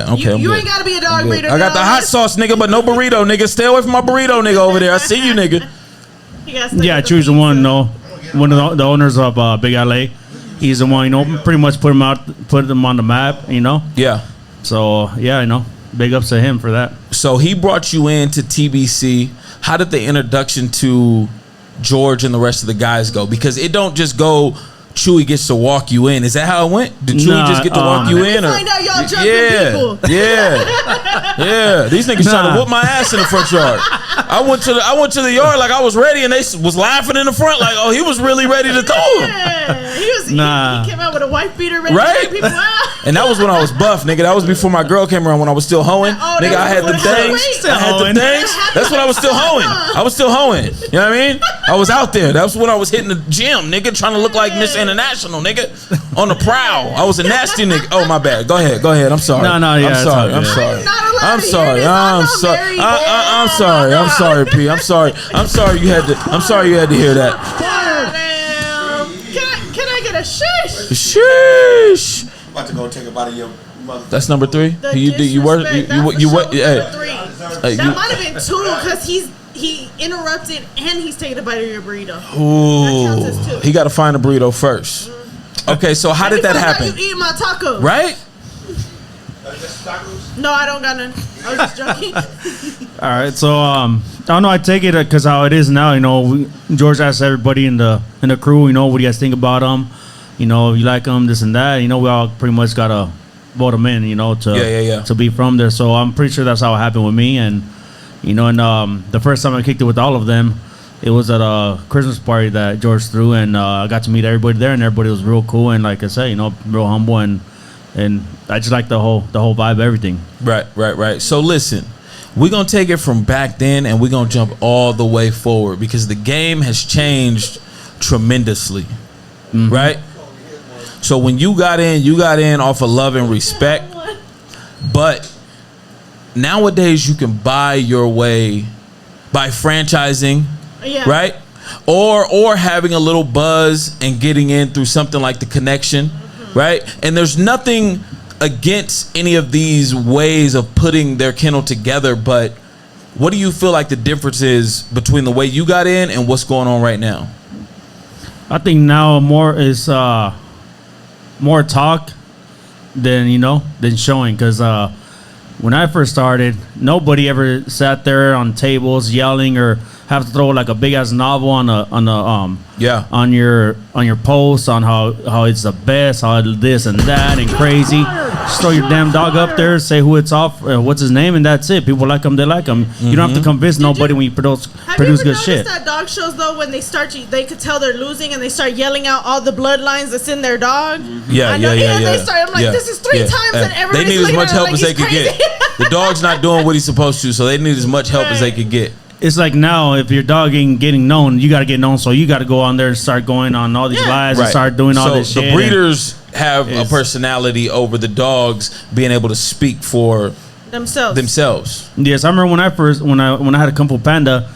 I'm
You
good.
ain't gotta be a dog breeder.
I got the hot sauce, nigga, but no burrito, nigga. Stay away from my burrito, nigga, over there. I see you, nigga.
Yeah, Chewy's the one. One of the owners of Big LA. He's the one. Pretty much put them on the map.
Yeah.
So yeah, big ups to him for that.
So he brought you into TBC. How did the introduction to George and the rest of the guys go? Because it don't just go Chewy gets to walk you in. Is that how it went? Did Chewy just get to walk you in? Or?
Find out y'all jumping people.
Yeah. These niggas trying to whoop my ass in the front yard. I went to the yard like I was ready, and they was laughing in the front like, oh, he was really ready to throw him.
Yeah. He came out with a wife beater ready
Right?
to take people out.
And that was when I was buff, nigga. That was before my girl came around when I was still hoeing.
Oh,
Nigga, I had the things. That's when I was still hoeing. You know what I mean? I was out there. That was when I was hitting the gym, nigga, trying to look like Miss International, nigga. On the prowl. I was a nasty nigga. Oh, my bad. Go ahead. I'm sorry.
Yeah,
I'm sorry. I'm sorry, P. I'm sorry you had to hear that.
Can I get a shush?
Sheesh.
I'm about to go take a bite of your mother.
That's number 3.
The
You were
disrespect,
you
that
hey.
was number 3. That might have been 2 because he interrupted and he's taking a bite of your burrito.
Ooh,
That counts as 2.
he got to find a burrito first. Okay, so how did that happen?
You eating my taco?
Right?
No, I don't got none. I was just joking.
All right, so I don't know. I take it because how it is now. George asks everybody in the crew. What do you guys think about him? You like him, this and that. We all pretty much gotta vote him in. To be from there. So I'm pretty sure that's how it happened with me. And the first time I kicked it with all of them, it was at a Christmas party that George threw, and I got to meet everybody there, and everybody was real cool and like I said, real humble and I just like the whole vibe, everything.
Right. So listen, we're gonna take it from back then, and we're gonna jump all the way forward because the game has changed tremendously. Mm-hmm. Right. So when you got in off of love and respect, but nowadays you can buy your way by franchising, right? Or having a little buzz and getting in through something like the connection, right? And there's nothing against any of these ways of putting their kennel together, but what do you feel like the difference is between the way you got in and what's going on right now?
I think now more is more talk than showing, because when I first started, nobody ever sat there on tables yelling or have to throw like a big ass novel on your post on how it's the best, how this and that and crazy. Just throw your damn dog up there, say who it's off, what's his name, and that's it. People like him, they like him. You don't have to convince nobody when you produce good shit.
That dog shows though, when they could tell they're losing and they start yelling out all the bloodlines that's in their dog.
Yeah.
They start. I'm like, this is 3 times, and everybody's
they need as much help
like
as they could get. The dog's not doing what he's supposed to, so they need as much help as they could get.
It's like now, if your dog ain't getting known, you got to get known. So you got to go on there and start going on all these lies and start doing all this shit.
So the breeders have a personality over the dogs being able to speak for themselves.
Yes, I remember when I had a Kung Fu Panda,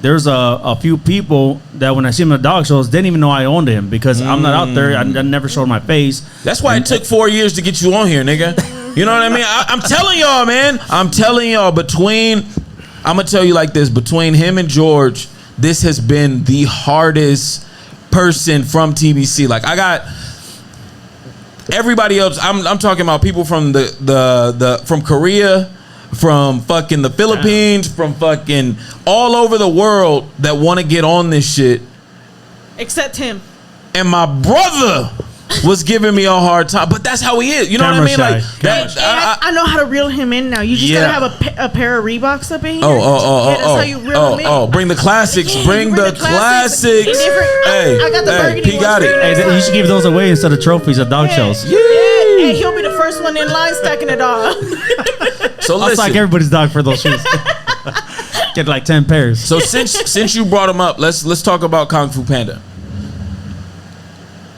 there's a few people that when I see him at dog shows didn't even know I owned him because I'm not out there. I never showed my face.
That's why it took 4 years to get you on here, nigga. You know what I mean? I'm telling y'all, man. I'm telling y'all, I'm gonna tell you like this: between him and George, this has been the hardest person from TBC. Like, I got everybody else. I'm talking about people from the from Korea, from fucking the Philippines, from fucking all over the world that want to get on this shit.
Except him.
And my brother was giving me a hard time, but that's how he is. You know what I mean? Like that.
I know how to reel him in now. You just gotta have a pair of Reeboks up in here.
That's
how you reel him in.
Bring the classics. Bring the classics.
Hey, I got the burgundy
he got
ones.
it.
Hey, you should give those away instead of trophies at dog shows.
Yeah, and he'll be the first one in line stacking it all.
So
I'll stock everybody's dog for those shoes. Get like 10 pairs.
So since you brought him up, let's talk about Kung Fu Panda.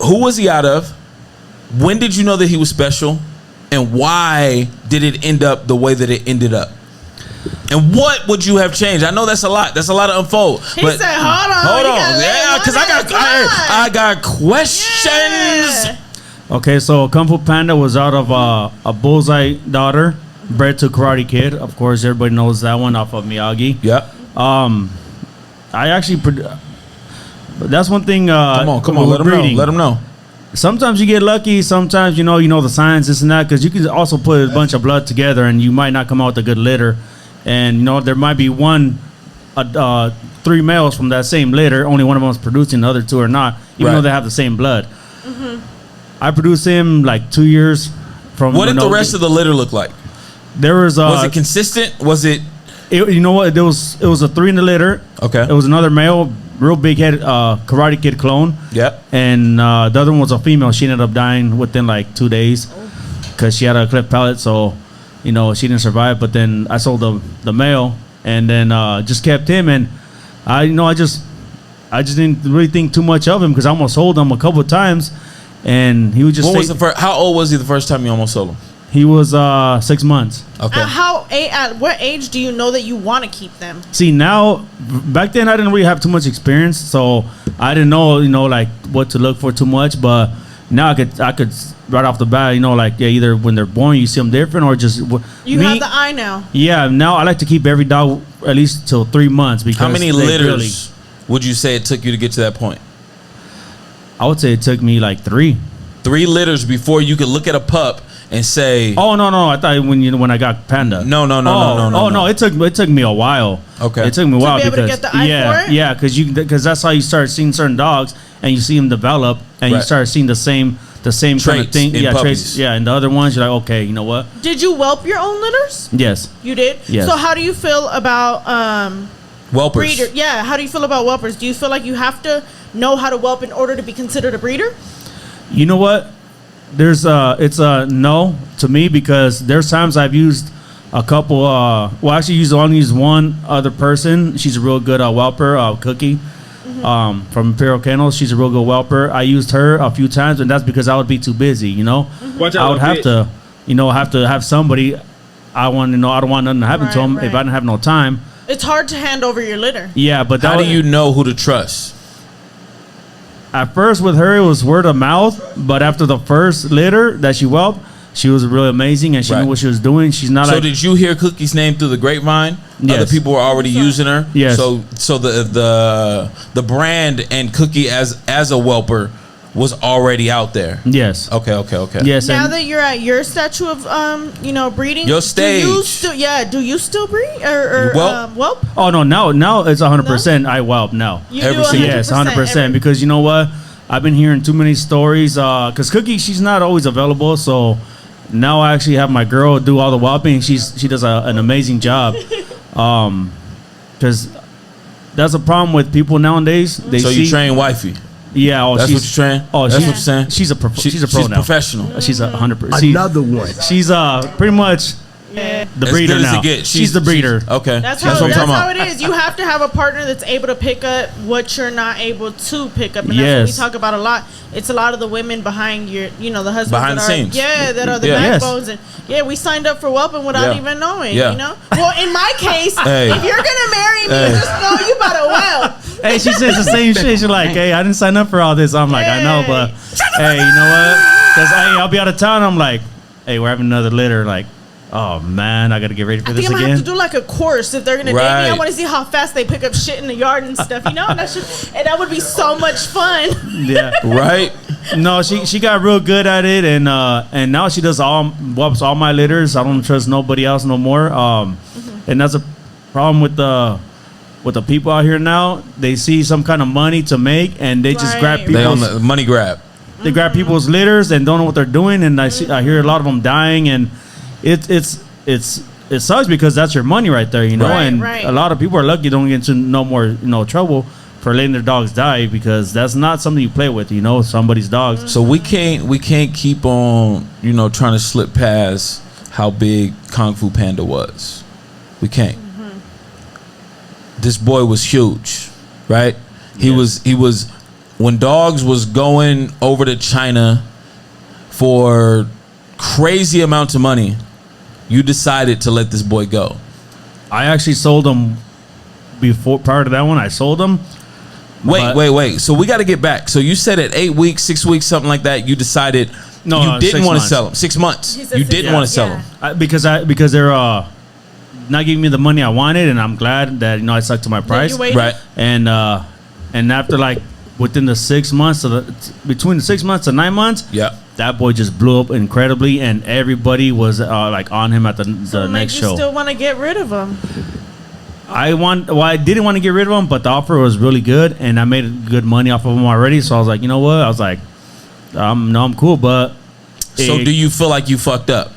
Who was he out of? When did you know that he was special? And why did it end up the way that it ended up? And what would you have changed? I know that's a lot. That's a lot to unfold.
He said, hold on.
Yeah, because I got questions.
Yeah.
Okay, so Kung Fu Panda was out of a Bullseye daughter, bred to Karate Kid. Of course, everybody knows that one off of Miyagi.
Yep.
I actually... that's one thing...
come on. Let them know.
Sometimes you get lucky. Sometimes, you know the signs, this and that, because you can also put a bunch of blood together and you might not come out with a good litter. And, there might be 3 males from that same litter. Only one of them is producing, the other 2 are not, even though they have the same blood. Mm-hmm. I produced him like 2 years from...
What did the rest of the litter look like?
There was...
was it consistent? Was it...
you know what? It was a 3 in the litter.
Okay.
It was another male, real big head Karate Kid clone.
Yep.
And the other one was a female. She ended up dying within like 2 days because she had a cleft palate. So, she didn't survive. But then I sold the male and then just kept him. And I just didn't really think too much of him because I almost sold him a couple of times. And he would just
how old was he the first time you almost sold him?
He was 6 months.
Okay.
At what age do you know that you want to keep them?
See, now, back then I didn't really have too much experience, so I didn't know, like what to look for too much. But now I could right off the bat, either when they're born you see them different or just
you have the eye now.
Yeah, now I like to keep every dog at least till 3 months because
how many litters would you say it took you to get to that point?
I would say it took me like 3.
3 litters before you could look at a pup and say,
"Oh no!" I thought when I got Panda.
No.
It took me a while.
Okay,
it took me a while
to be able to get the eye for it?
because that's how you start seeing certain dogs and you see them develop and you start seeing the same
traits
kind of thing.
in puppies.
Traits. Yeah, and the other ones you're like, okay, you know what?
Did you whelp your own litters?
Yes.
You did.
Yes.
So how do you feel about
whelpers?
breeder? Yeah. How do you feel about whelpers? Do you feel like you have to know how to whelp in order to be considered a breeder?
You know what? It's a no to me because there's times I've used a couple. Only use one other person. She's a real good whelper, Cookie, from Imperial Kennels. She's a real good whelper. I used her a few times, and that's because I would be too busy.
Watch out,
I would have to, have to have somebody. I don't want nothing to happen to them if I didn't have no time.
It's hard to hand over your litter.
Yeah, but
how do you know who to trust?
At first with her, it was word of mouth, but after the first litter that she whelped, she was really amazing and she knew what she was doing. She's not
So did you hear Cookie's name through the grapevine?
Yes.
Other people were already using her?
Yes.
So the brand and Cookie as a whelper was already out there.
Yes.
Okay.
Yes.
Now that you're at your statue of breeding,
your stage.
Do you still breed or whelp?
Oh no, now it's 100%. I whelp now.
You do 100%.
Yes, 100%. Because you know what, I've been hearing too many stories. Because Cookie, she's not always available, so now I actually have my girl do all the whelping. She does an amazing job. Because that's a problem with people nowadays.
You train wifey.
Yeah,
that's what you're train.
Oh,
that's what you're saying.
She's a pro
she's
now.
Professional.
She's 100%.
Another one.
She's pretty much the breeder
as
now.
it gets.
She's the breeder.
Okay,
that's how it is. You have to have a partner that's able to pick up what you're not able to pick up, and that's what we talk about a lot. It's a lot of the women behind the husbands
behind the scenes.
that are the backbones, and we signed up for whelping without even knowing. Well, in my case, if you're gonna marry me, just know you better whelp.
Hey, she says the same shit. She's like, hey, I didn't sign up for all this. I'm like, I know, but hey, you know what? Because I'll be out of town. I'm like, hey, we're having another litter. Like, oh man, I got to get ready for
I
this
think I'm
again.
gonna have to do like a course if they're gonna date me.
Right.
I want to see how fast they pick up shit in the yard and stuff. You know, and that would be so much fun.
Yeah.
Right?
No, she got real good at it, and now she does whelps all my litters. I don't trust nobody else no more. And that's a problem with the people out here now. They see some kind of money to make, and they just grab
Right.
They on
people's
the money grab.
they grab people's litters and don't know what they're doing. And I hear a lot of them dying, and it sucks because that's your money right there, you know.
Right,
and
right.
a lot of people are lucky don't get into no more trouble for letting their dogs die, because that's not something you play with, you know, somebody's dogs.
So we can't keep on, trying to slip past how big Kung Fu Panda was. We can't. This boy was huge, right? He was when dogs was going over to China for crazy amounts of money. You decided to let this boy go.
I actually sold them prior to that one. I sold them.
Wait. So we got to get back. So you said at 8 weeks, 6 weeks, something like that, you decided you didn't
6
want to
months.
sell them. 6 months.
He said
You
6
didn't want to
months,
sell
yeah.
them.
Because they're not giving me the money I wanted, and I'm glad that I stuck to my price.
you waited.
Right.
And after like within the 6 months between the 6 months and 9 months,
Yeah.
that boy just blew up incredibly, and everybody was like on him at the
So
next
you
show.
still want to get rid of them?
I didn't want to get rid of him, but the offer was really good, and I made good money off of him already. So I was like, you know what? I was like, I'm cool, but
So do you feel like you fucked up?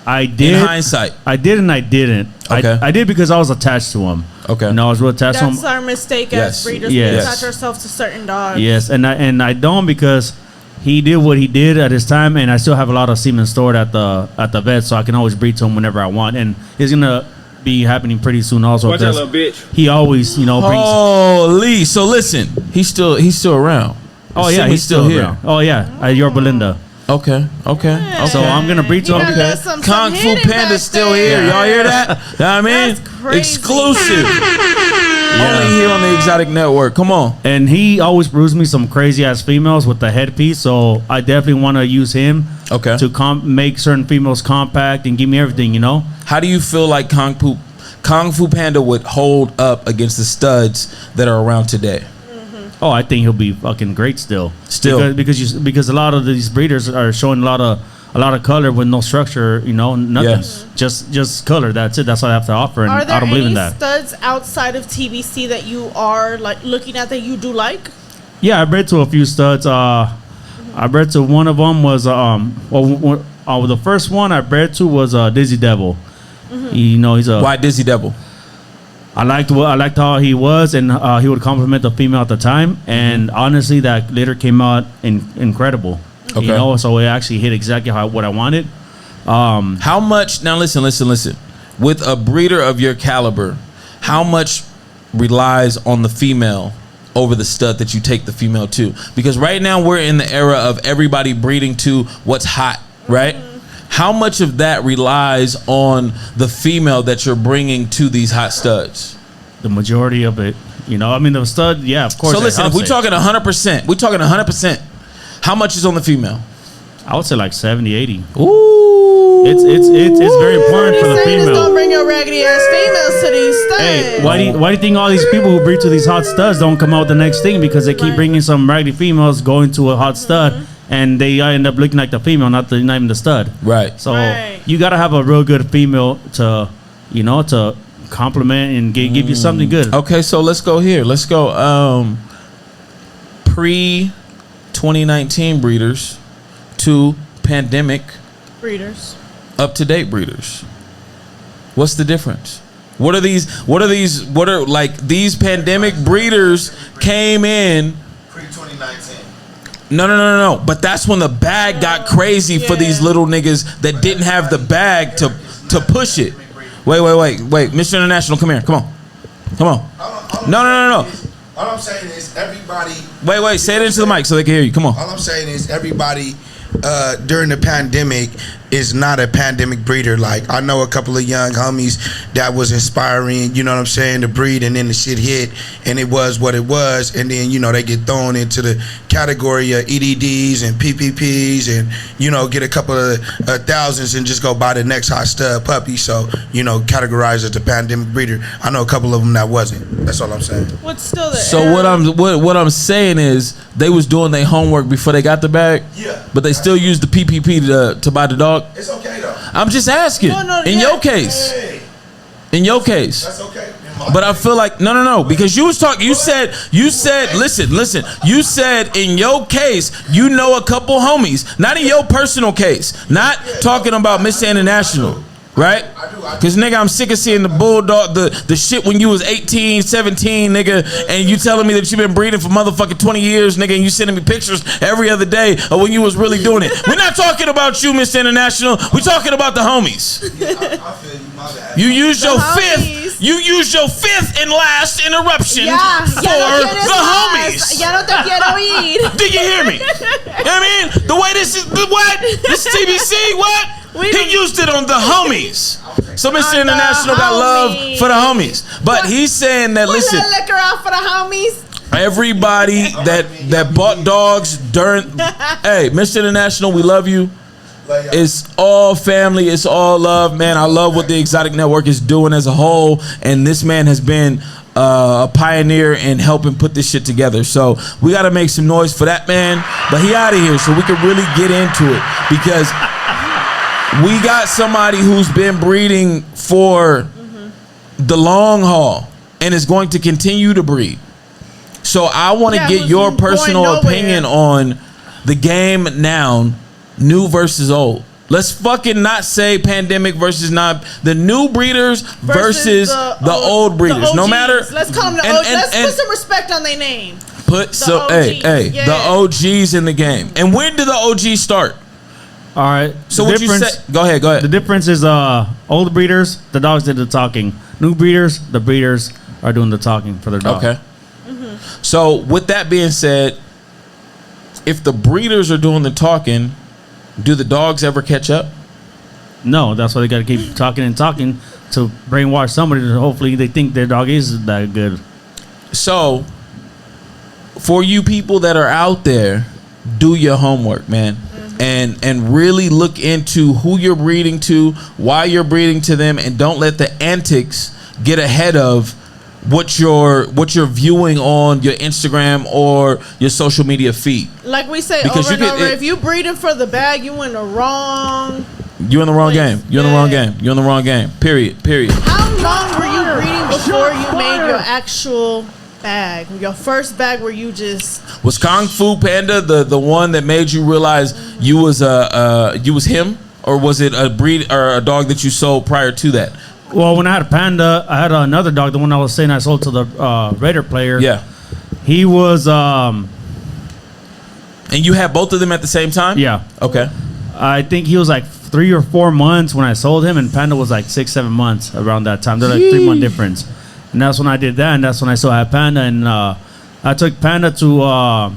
I did.
In hindsight.
I did and I didn't.
Okay.
I did because I was attached to him.
Okay.
I was real attached to him.
That's our mistake
Yes.
as breeders.
Yes.
We attach ourselves to certain dogs.
Yes, and I don't, because he did what he did at his time, and I still have a lot of semen stored at the vet, so I can always breed to him whenever I want, and it's gonna be happening pretty soon also.
Watch that
because
little bitch.
He always brings.
Holy. So listen, he's still around.
Oh yeah, he's still here.
here.
Oh yeah, your Belinda.
Okay.
So I'm gonna breed to
He
him.
got
because
some
Kung Fu
hidden
Panda's
back
still
there.
here. Y'all hear that? Know what I mean?
That's crazy.
Exclusive. Only here on the Exotic Network. Come on.
And he always brews me some crazy ass females with the headpiece, so I definitely want to use him.
Okay.
To make certain females compact and give me everything, you know.
How do you feel like Kung Fu Panda would hold up against the studs that are around today?
Oh, I think he'll be fucking great still.
Still.
because a lot of these breeders are showing a lot of color with no structure, nothing.
Yes.
Just color. That's it. That's what I have to offer, and
Are there
I don't believe in
any
that.
studs outside of TBC that you are like looking at that you do like?
Yeah, I bred to a few studs. I bred to one of them was the first one I bred to was Dizzy Devil. He's a
Why Dizzy Devil?
I liked how he was, and he would compliment the female at the time. And honestly, that litter came out incredible.
Okay.
So it actually hit exactly what I wanted.
How much? Now listen. With a breeder of your caliber, how much relies on the female over the stud that you take the female to? Because right now we're in the era of everybody breeding to what's hot, right? How much of that relies on the female that you're bringing to these hot studs?
The majority of it, I mean, the stud, yeah, of course.
So listen, if
we're
we're talking 100%, we're talking 100%. How much is on the female?
I would say like 70, 80.
Ooh,
It's very important for the
Saying is don't
female.
bring your raggedy ass females to these studs.
Hey, why do you think all these people who breed to these hot studs don't come out with the next thing? Because they keep
Right.
bringing some raggedy females going to a hot stud, and they end up looking like the female, not even the stud.
right.
So
Right.
you got to have a real good female to compliment and give you something good.
Okay, so let's go here. Let's go pre 2019 breeders to pandemic
breeders.
up to date breeders. What's the difference? What are these pandemic breeders came in
Pre 2019.
No. But that's when the bag got crazy for these
Yeah.
little niggas that didn't have the bag to push it. Wait. Mr. International, come here. Come on. No.
All I'm saying is everybody.
Wait. Say it into the mic so they can hear you. Come on.
All I'm saying is everybody during the pandemic, is not a pandemic breeder. Like, I know a couple of young homies that was inspiring, you know what I'm saying, to breed, and then the shit hit, and it was what it was, and then, you know, they get thrown into the category of EDDs and PPPs, and, you know, get a couple of thousands and just go buy the next hot stud puppy. So, you know, categorized as a pandemic breeder. I know a couple of them that wasn't. That's all I'm saying.
What's still the
So what I'm saying is they was doing their homework before they got the bag.
Yeah.
But they still used the PPP to buy the dog.
It's okay though.
I'm just asking. In your case.
Hey,
In your case.
that's okay.
But I feel like no, because you was talking. You said listen. You said in your case, you know a couple homies, not in your personal case, not talking about Mr. International, right? Because nigga, I'm sick of seeing the bulldog, the shit when you was 18, 17, nigga, and you telling me that you been breeding for motherfucking 20 years, nigga, and you sending me pictures every other day of when you was really doing it. We're not talking about you, Mr. International. We're talking about the homies.
I feel you, my bad.
You used your
homies.
fifth and last interruption
Ya
for
no quieres
the
más.
homies.
Ya no te quiero oír.
Did you hear me? You know what I mean? The way this is, what? This TBC, what? He used it on the homies. So Mr. International got love for the homies. But he's saying that, listen,
Put a liquor out for the homies.
everybody that bought dogs during, hey, Mr. International, we love you. It's all family. It's all love, man. I love what the Exotic Network is doing as a whole, and this man has been a pioneer in helping put this shit together. So we got to make some noise for that man. But he out of here, so we can really get into it, because we got somebody who's been breeding for the long haul and is going to continue to breed. So I want to get your personal opinion on the game now. New versus old. Let's fucking not say pandemic versus not the new breeders versus the old breeders. No matter.
Let's call them the OGs. Let's put some respect on their name.
The OGs in the game. And when did the OGs start?
All right.
So what you say? Go ahead.
The difference is old breeders, the dogs did the talking. New breeders, the breeders are doing the talking for their dog.
Okay. So with that being said, if the breeders are doing the talking, do the dogs ever catch up?
No, that's why they got to keep talking and talking to brainwash somebody to hopefully they think their dog is that good.
So, for you people that are out there, do your homework, man. And really look into who you're breeding to, why you're breeding to them, and don't let the antics get ahead of what you're viewing on your Instagram or your social media feed.
Like we say
Because
over and over, if you breeding for the bag, you in the wrong.
You're in the wrong game. You're in the wrong game. You're in the wrong game. Period.
How long were you breeding before you made your actual bag? Your first bag where you just
was Kung Fu Panda the one that made you realize you was him, or was it a breed or a dog that you sold prior to that?
Well, when I had a Panda, I had another dog. The one I was saying I sold to the Raider player.
Yeah.
He was.
And you had both of them at the same time?
Yeah.
Okay.
I think he was like 3 or 4 months when I sold him, and Panda was like 6-7 months around that time. They're like 3 month difference. And that's when I did that, and that's when I still had Panda. And I took Panda to.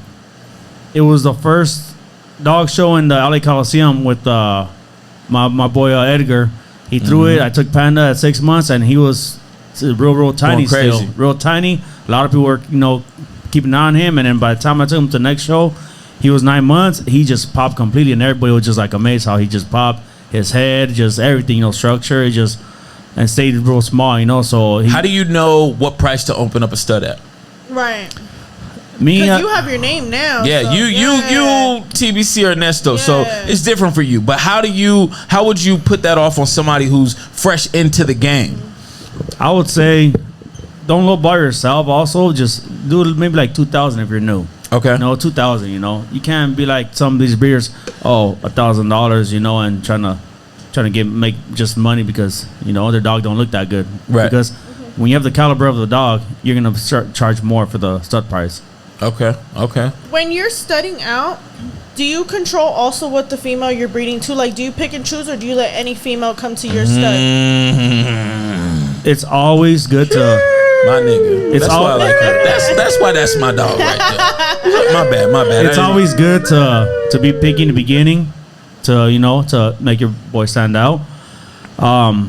It was the first dog show in the LA Coliseum with my boy Edgar. He threw it. I took Panda at 6 months, and he was real tiny still. Real tiny. A lot of people were, keeping an eye on him. And then by the time I took him to the next show, he was 9 months. He just popped completely, and everybody was just like amazed how he just popped. His head, just everything, structure, and stayed real small, So
how do you know what price to open up a stud at?
right.
Me,
Because you have your name now.
Yeah,
so,
you TBC Ernesto, so it's different for you. But how would you put that off on somebody who's fresh into the game?
I would say don't lowball yourself. Also, just do maybe like 2,000 if you're new.
Okay.
2,000. You can't be like some of these breeders. $1,000. And trying to make just money because their dog don't look that good.
Right.
Because when you have the caliber of the dog, you're gonna charge more for the stud price.
Okay.
When you're studying out, do you control also what the female you're breeding to? Like, do you pick and choose, or do you let any female come to your stud?
It's always good to
my nigga. That's why I like her. That's why that's my dog right there. My bad.
It's always good to be picky in the beginning to make your boy stand out.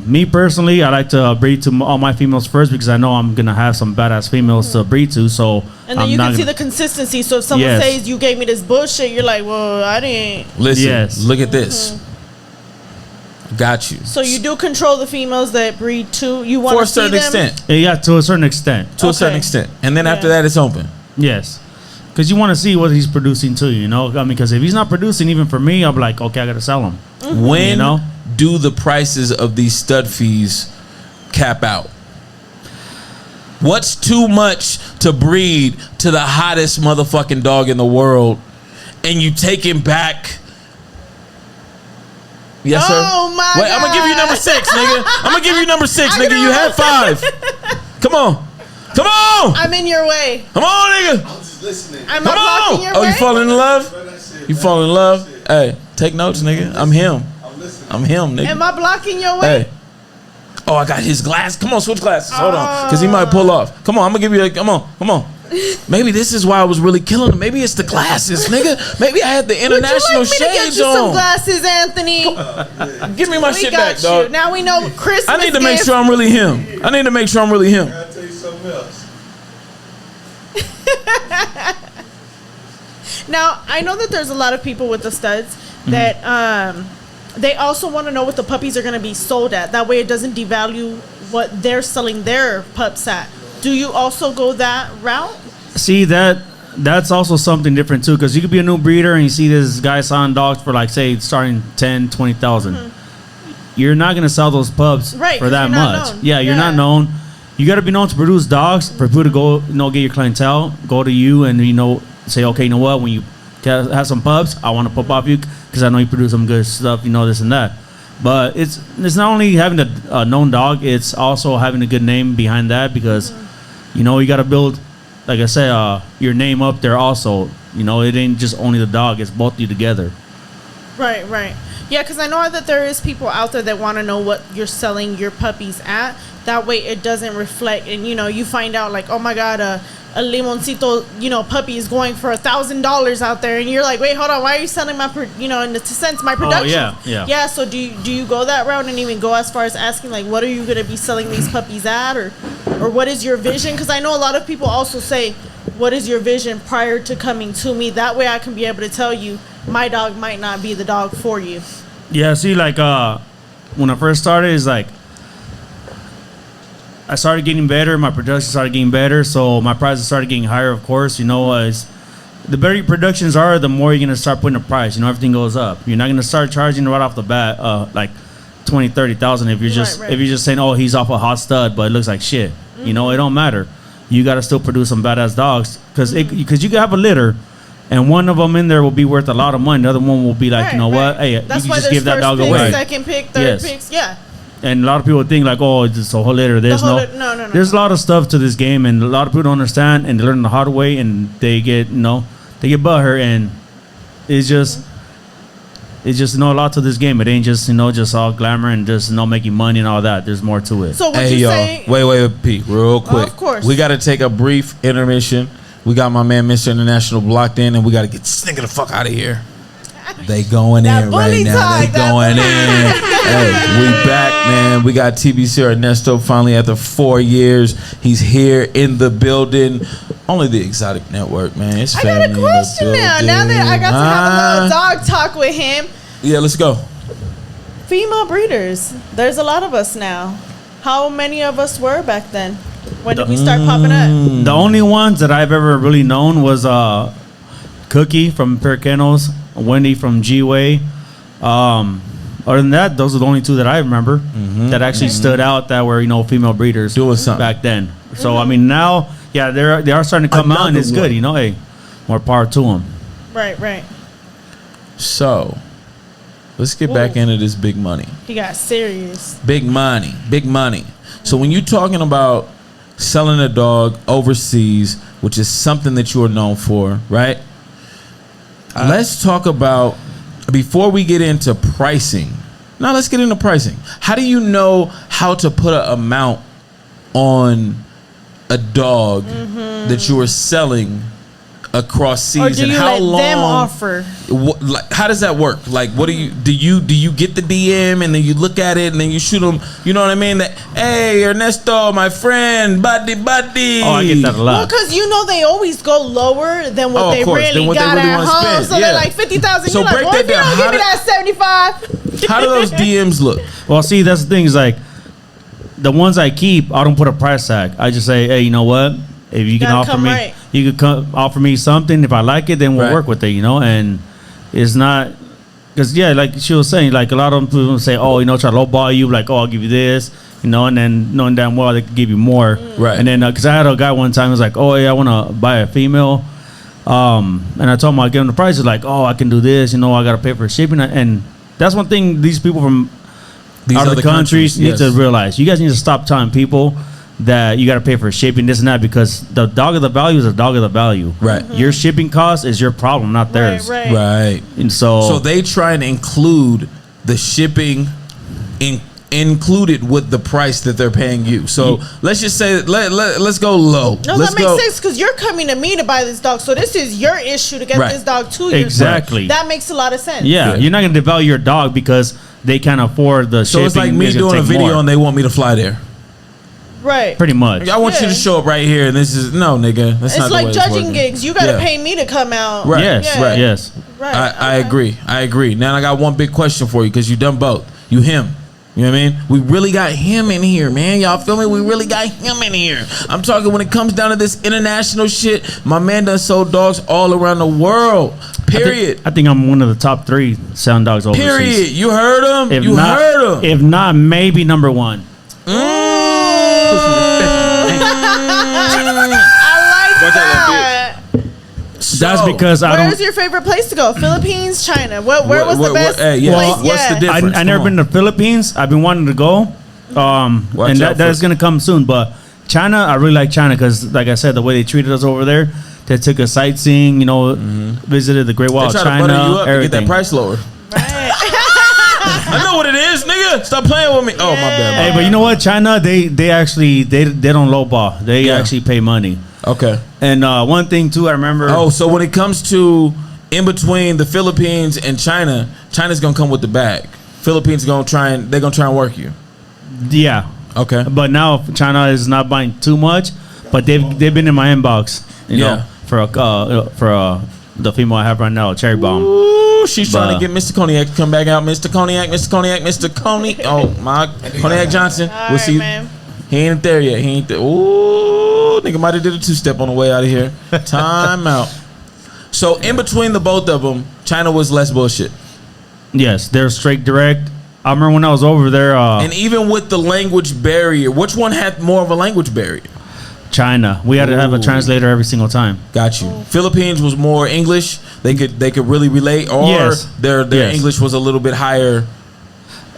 Me personally, I like to breed to all my females first because I know I'm gonna have some badass females to breed to. So
and then you can see the consistency. So if someone says you gave me this bullshit, you're like, well, I didn't.
Listen, look at this. Got you.
So you do control the females that breed too. You want
for
to see them?
a certain extent.
Yeah, to a certain extent.
To a certain extent, and then after that, it's open.
Yes. Because you want to see what he's producing too, I mean, because if he's not producing even for me, I'll be like, okay, I got to sell him.
When do the prices of these stud fees cap out? What's too much to breed to the hottest motherfucking dog in the world, and you take him back? Yes, sir.
Oh my God.
I'm gonna give you number 6, nigga. I'm gonna give you number 6, nigga. You had 5. Come on. Come on.
I'm in your way.
Come on, nigga.
I'm just listening.
I'm not blocking your way.
Oh, you falling in love? You fall in love? Hey, take notes, nigga. I'm him. I'm him, nigga.
Am I blocking your way?
Hey. Oh, I got his glass. Come on, switch glasses. Hold on, because he might pull off. Come on, I'm gonna give you a. Come on. Maybe this is why I was really killing him. Maybe it's the glasses, nigga. Maybe I had the international
Would you like me to get
shades
you
on.
some glasses, Anthony?
Give me my shit back,
you.
dog.
Now we know Christmas.
I need to make sure I'm really him.
I gotta tell you something else.
Now I know that there's a lot of people with the studs that they also want to know what the puppies are going to be sold at. That way, it doesn't devalue what they're selling their pups at. Do you also go that route?
See, that's also something different too, because you could be a new breeder and you see this guy selling dogs for like, say, starting 10, 20,000. You're not gonna sell those pups for that much. Yeah, you're not known. You gotta be known to produce dogs for people to go, get your clientele, go to you and say, okay, you know what? When you have some pups, I want to pup off you because I know you produce some good stuff, this and that. But it's not only having a known dog, it's also having a good name behind that because. You got to build, like I said, your name up there also. It ain't just only the dog. It's both of you together.
Right. Yeah, because I know that there is people out there that want to know what you're selling your puppies at. That way it doesn't reflect. And, you find out like, oh, my God, a limoncito, puppy is going for $1,000 out there. And you're like, wait, hold on. Why are you selling my, in a sense, my production?
Oh, yeah.
Yeah, so do you go that route and even go as far as asking, like, what are you going to be selling these puppies at? Or what is your vision? Because I know a lot of people also say, what is your vision prior to coming to me? That way I can be able to tell you my dog might not be the dog for you.
Yeah, see, like, when I first started, it's like, I started getting better. My production started getting better. So my prices started getting higher, of course. As the better your productions are, the more you're going to start putting a price. Everything goes up. You're not going to start charging right off the bat, like 20, 30,000 if you're just if you're just saying, oh, he's off a hot stud, but it looks like shit. It don't matter. You got to still produce some badass dogs because you can have a litter, and one of them in there will be worth a lot of money. The other one will be like, what? Hey,
that's
you
why
can just give that dog
pick,
away.
Second pick, third picks, yeah.
And a lot of people think like, oh, it's just a whole litter. There's no. There's a lot of stuff to this game, and a lot of people don't understand, and they learn the hard way, and they get butthurt, and it's just a lot to this game. It ain't just just all glamour and just making money and all that. There's more to it.
So would you say?
Wait, Pete, real quick.
Of course.
We got to take a brief intermission. We got my man, Mr. International, blocked in, and we got to get this nigga the fuck out of here. They going in right now. They going in. Hey, we back, man. We got TBC Ernesto finally after 4 years. He's here in the building. Only the Exotic Network, man. It's
I got a question now. Now that I got to have a little dog talk with him.
Yeah, let's go.
Female breeders. There's a lot of us now. How many of us were back then? When did we start popping up?
The only ones that I've ever really known was Cookie from Pure Kennels, Wendy from G-Way. Other than that, those are the only two that I remember that actually stood out that were female breeders
doing something
back then. So I mean now, yeah, they are starting to come out, and it's good. Hey, more power to them.
Right.
So let's get back into this big money.
He got serious.
Big money. So when you're talking about selling a dog overseas, which is something that you are known for, right? Let's talk about, before we get into pricing. Now let's get into pricing. How do you know how to put an amount on a dog that you are selling across
Or
season?
do you
How
let
long?
them offer?
Like, how does that work? Like, what do you get the DM and then you look at it and then you shoot them? You know what I mean? That, hey, Ernesto, my friend, buddy.
Oh, I get that a
Well,
lot.
because they always go lower than what they
course,
really
than what they
got
really
at
wanna
home.
spend,
So
yeah.
they're like 50,000.
So
You're like,
break
well,
that
if you
down.
don't
How
give me that 75.
How do those DMs look?
Well, see, that's the thing is like the ones I keep, I don't put a price tag. I just say, hey, you know what? If you can
Gotta
offer
come
me,
right.
you could offer me something. If I like it, then we'll
Right.
work with it. And it's not because like she was saying, like a lot of people say, oh, try to lowball you, like, oh, I'll give you this, and then knowing damn well they could give you more,
Right.
And then because I had a guy one time, he was like, oh, yeah, I want to buy a female. And I told him I give him the price. He's like, oh, I can do this. I got to pay for shipping. And that's one thing these people from
These
other
other
countries need
yes.
to realize. You guys need to stop telling people that you got to pay for shipping, this and that, because the dog of the value is a dog of the value.
Right.
Your shipping cost is your problem, not theirs.
Right.
Right.
And so
they try and include the shipping included with the price that they're paying you. So let's just say let's go low.
No,
let's
that makes sense because you're coming to me to buy this dog. So this is your issue to get
Right.
this dog to you.
Exactly.
That makes a lot of sense.
yeah, you're not going to devalue your dog because they can't afford the
So
shipping.
it's like me
gonna
doing a
take
video
more.
and they want me to fly there.
Right.
Pretty much.
I want you
Yeah.
to show up right here, and this is no, nigga. That's
It's
not the
like
way it's
judging
working.
gigs. You got to
Yeah.
pay me to come out.
Right.
Yes,
Yeah.
right. Yes.
Right.
I
Okay.
agree. Now I got one big question for you because you done both. You him. You know what I mean? We really got him in here, man. Y'all feel me? We really got him in here. I'm talking when it comes down to this international shit. My man done sold dogs all around the world. Period.
I think I'm one of the top 3 sound dogs overseas.
Period. You heard him?
If
You
not,
heard him?
If not, maybe number 1.
I like that.
That's because I
Where's
don't.
your favorite place to go? Philippines, China. Where was the best
hey, yeah.
place
What's the
yet?
difference?
I never
Come
been to the Philippines. I've been wanting to go, and
Watch out
that is
for-
going to come soon. But China, I really like China because, like I said, the way they treated us over there, they took us sightseeing. Visited the Great Wall
They
of
try to butter you
China.
up to get
Everything.
that price lower.
Right.
I know what it is, nigga. Stop playing with me. Oh, my bad.
Hey, but you know what? China, they actually they don't lowball. They
Yeah.
actually pay money.
Okay.
And one thing too, I remember.
Oh, so when it comes to in between the Philippines and China, China's gonna come with the bag. Philippines they're gonna try and work you.
Yeah.
Okay.
But now China is not buying too much, but they've been in my inbox.
Yeah.
For the female I have right now, Cherry Bomb.
Ooh, she's trying
But-
to get Mr. Cognac to come back out. Mr. Cognac, Mr. Cognac, Mr. Cognac. Oh, my Cognac Johnson.
All
We'll
right,
see.
man.
He ain't there yet. He ain't there. Ooh, nigga might have did a 2-step on the way out of here. Time out. So in between the both of them, China was less bullshit.
Yes, they're straight direct. I remember when I was over there,
And even with the language barrier, which one had more of a language barrier?
China. We had to have a
Ooh.
translator every single time.
Got you. Philippines was more English. They could really relate, or
Yes.
their
Yes.
English was a little bit higher.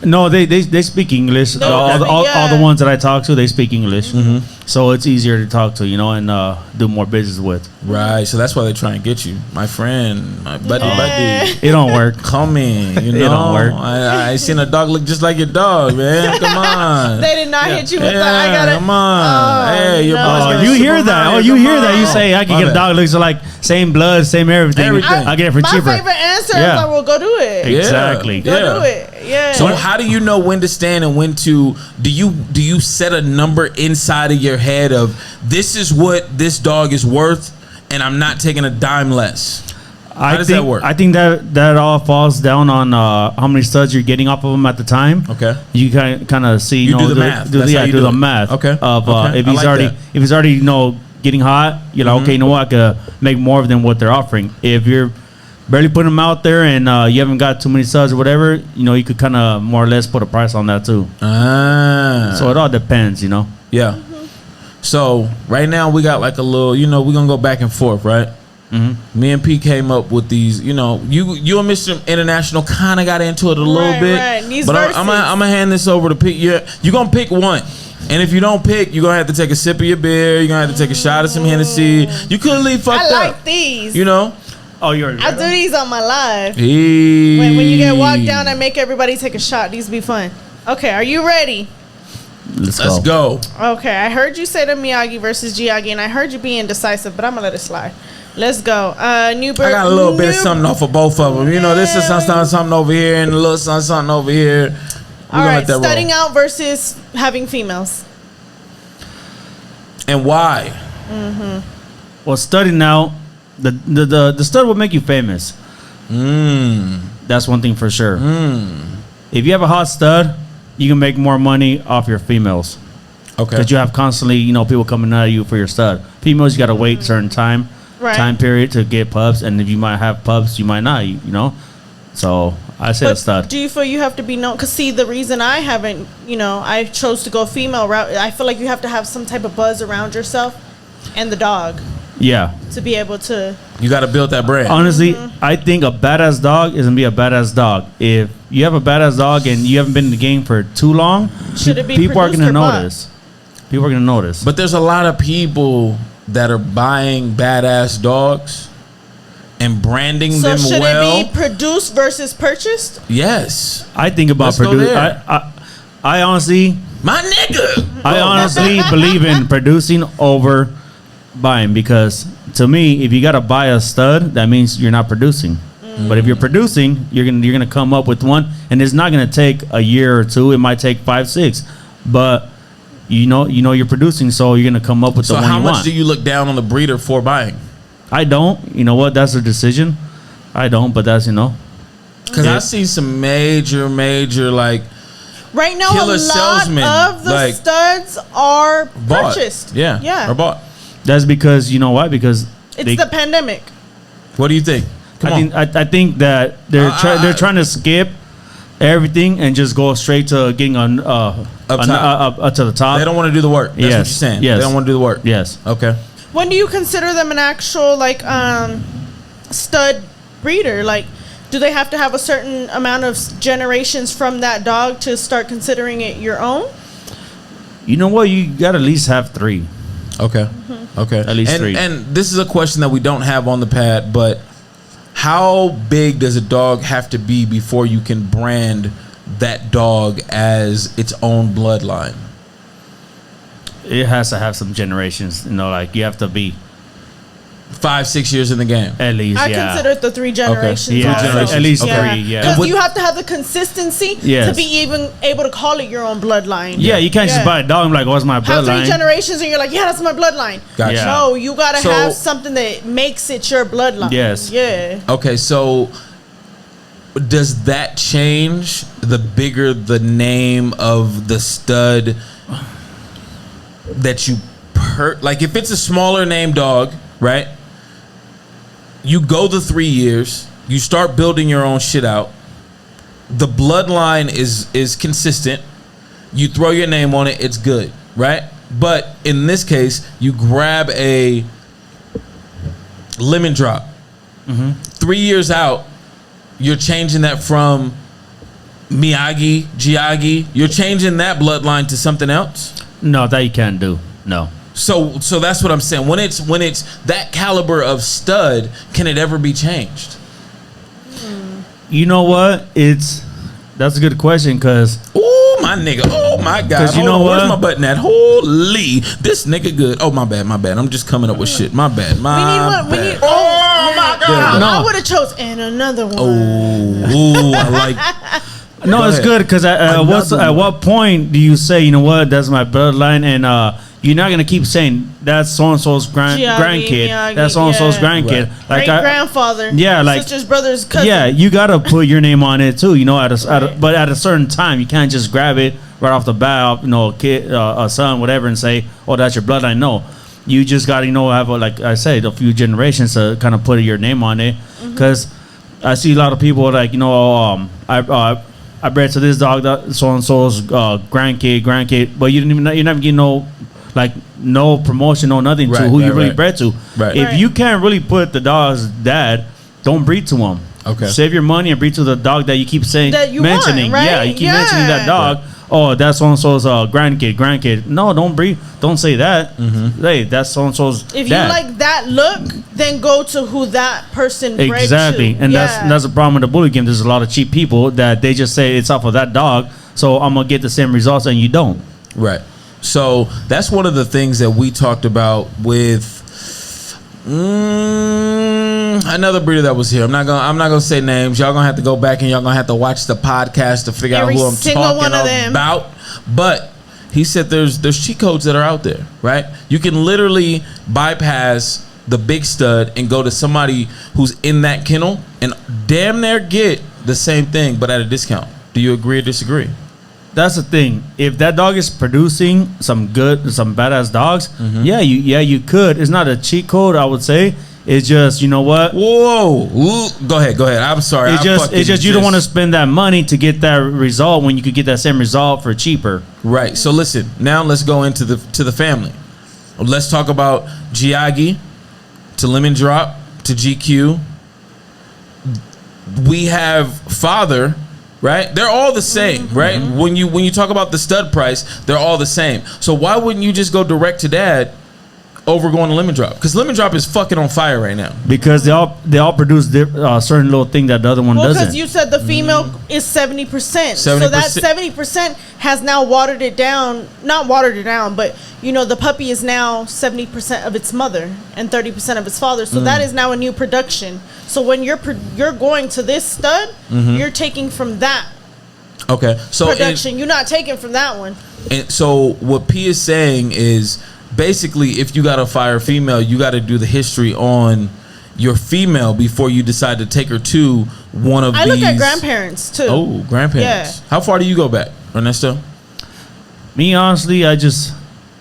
No, they speak English.
No,
all the
yeah.
ones that I talk to, they speak English.
Mm-hmm.
So it's easier to talk to, and do more business with.
Right. So that's why they try and get you, my friend, my buddy, buddy.
It don't work.
Come in, you know.
It don't work.
I seen a dog look just like your dog, man. Come on.
They did not hit you with
Yeah,
that. I got it.
come on. Hey, your boy's
Oh,
got
you
a
hear
Super
that?
Mario.
Oh, you
Come
hear that? You
on.
say I can
My
get a
bad.
dog looks like same blood, same everything.
Everything.
I get it for
My
cheaper.
favorite answer
Yeah.
is like, well, go do it.
Yeah.
Exactly.
Go
Yeah.
do it. Yeah.
So how do you know when to stand and when to do you set a number inside of your head of this is what this dog is worth and I'm not taking a dime less? How does that work?
I think that all falls down on how many studs you're getting off of them at the time.
Okay.
You kind of see.
You do the math.
Do
That's how you
the
do it.
math.
Okay.
Of
Okay.
if
I
he's
like
already
that.
if he's already getting hot, you're like, okay, you know what, I could make more than what they're offering. If you're barely putting them out there and you haven't got too many studs or whatever, you could kind of more or less put a price on that too. So it all depends,
Yeah. So right now we got like a little, we're gonna go back and forth, right? Mm-hmm. Me and P came up with these, you and Mr. International kind of got into it a little
Right,
bit,
right. These
but I'm
verses.
gonna hand this over to P. You're gonna pick one, and if you don't pick, you're gonna have to take a sip of your beer. You're gonna have to take a shot of some Hennessy. You couldn't leave fucked
I like
up,
these.
Oh, you're.
I do these on my live.
Hey.
When you get walked down, I make everybody take a shot. These be fun. Okay, are you ready?
Let's go.
Okay, I heard you say the Miyagi versus Giagi, and I heard you being indecisive, but I'm gonna let it slide. Let's go. Newberg.
I got a little bit of something off of both of them. You know, this is something over here and a little something over here.
All right, studying out versus having females.
And why?
Well, studying out, the stud will make you famous. That's one thing for sure. If you have a hot stud, you can make more money off your females.
Okay.
Because you have constantly, you know, people coming at you for your stud. Females, you got to wait a certain time period to get pups, and if you might have pups, you might not. You know, so I say a stud.
Do you feel you have to be known? Because see, the reason I haven't, you know, I chose to go female route. I feel like you have to have some type of buzz around yourself and the dog.
Yeah.
To be able to.
You got to build that brand.
Honestly, I think a badass dog is gonna be a badass dog. If you have a badass dog and you haven't been in the game for too long, people are gonna notice. People are gonna notice.
But there's a lot of people that are buying badass dogs and branding them well.
So should it be produced versus purchased?
Yes.
I think about producing. I honestly,
my nigga.
I honestly believe in producing over buying, because to me, if you gotta buy a stud, that means you're not producing. But if you're producing, you're gonna come up with one, and it's not gonna take a year or two. It might take 5, 6, but you know you're producing, so you're gonna come up with the one you want.
So how much do you look down on the breeder for buying?
I don't. You know what? That's a decision. I don't, but that's, you know.
Because I see some major like
right now, a lot
salesmen,
of the
like,
studs are
bought.
purchased.
Yeah, or bought.
That's because, you know why? Because
it's the pandemic.
What do you think?
I think that they're trying to skip everything and just go straight to getting up to the top.
They don't want to do the work. That's what you're saying.
Yes.
They don't want to do the work.
Yes.
Okay.
When do you consider them an actual stud breeder? Like, do they have to have a certain amount of generations from that dog to start considering it your own?
You know what? You got to at least have 3.
Okay. Okay.
At least 3.
And this is a question that we don't have on the pad, but how big does a dog have to be before you can brand that dog as its own bloodline?
It has to have some generations. You know, like you have to be
5-6 years in the game.
at least.
I consider it the 3 generations.
Yeah,
also.
at least 3.
Yeah.
Yeah.
Because you have to have the consistency to be even able to call it your own bloodline.
Yeah, you can't just buy a dog and be like, what's my
have 3
bloodline?
generations and you're like, yeah, that's my bloodline.
Gotcha.
Yeah.
No, you gotta have something that makes it your bloodline.
Yes.
Yeah.
Okay, so does that change the bigger the name of the stud that you like if it's a smaller name dog, right? You go the 3 years, you start building your own shit out. The bloodline is consistent. You throw your name on it, it's good, right? But in this case, you grab a lemon drop. 3 years out, you're changing that from Miyagi, Giagi. You're changing that bloodline to something else?
No, that you can't do. No.
So that's what I'm saying. When it's that caliber of stud, can it ever be changed?
You know what? That's a good question, because
Oh my nigga! Oh my god!
'Cause you know what?
Where's my button at? Holy, this nigga good. Oh my bad. I'm just coming up with shit. My bad.
We need one. We need.
Oh my god!
No.
I would have chose and another one.
Oh, I like.
no,
Go
it's
ahead.
good, because at what point do you say, you know what, that's my bloodline, and you're not gonna keep saying that's so and so's grandkid,
Miyagi,
that's so and so's grandkid,
Right.
like
Great grandfather.
Yeah, like
sisters, brothers, cousins.
yeah, you gotta put your name on it too, you know, but at a certain time, you can't just grab it right off the bat, you know, kid, a son, whatever, and say, oh, that's your bloodline. No, you just gotta, you know, have like I said, a few generations to kind of put your name on it, because I see a lot of people like, you know, I bred to this dog, that so and so's grandkid, but you're never getting no promotion or nothing to who you really bred to.
Right.
If you can't really put the dog's dad, don't breed to him.
Okay.
Save your money and breed to the dog that you keep saying,
That you
mentioning.
want, right?
Yeah, you keep mentioning that dog.
Right.
Oh, that's so and so's grandkid. No, don't breed. Don't say that. Hey, that's so and so's
If
dad.
you like that look, then go to who that person bred
Exactly,
to.
and that's the problem with the bully game. There's a lot of cheap people that they just say it's off of that dog, so I'm gonna get the same results, and you don't.
Right. So that's one of the things that we talked about with another breeder that was here. I'm not gonna say names. Y'all gonna have to go back and y'all gonna have to watch the podcast to figure out who I'm talking about. But he said there's cheat codes that are out there, right? You can literally bypass the big stud and go to somebody who's in that kennel and damn near get the same thing, but at a discount. Do you agree or disagree?
That's the thing. If that dog is producing some badass dogs, you could. It's not a cheat code, I would say. It's just, you know what?
Whoa. Ooh. Go ahead. I'm sorry.
It's just you don't want to spend that money to get that result when you could get that same result for cheaper.
Right. So listen, now let's go into the family. Let's talk about Giagi to Lemon Drop to GQ. We have Father, right? They're all the same, right? When you talk about the stud price, they're all the same. So why wouldn't you just go direct to dad over going to Lemon Drop? Because Lemon Drop is fucking on fire right now.
Because they all produce certain little thing that the other one doesn't.
Well, because you said the female is 70%. So that 70% has now watered it down. Not watered it down, but you know the puppy is now 70% of its mother and 30% of its father. So that is now a new production. So when you're going to this stud, you're taking from that.
Okay, so
production. You're not taking from that one.
And so what P is saying is, basically, if you got a fire female, you got to do the history on your female before you decide to take her to one of these.
I look at grandparents too.
Oh, grandparents. Yeah. How far do you go back, Ernesto?
Me, honestly, I just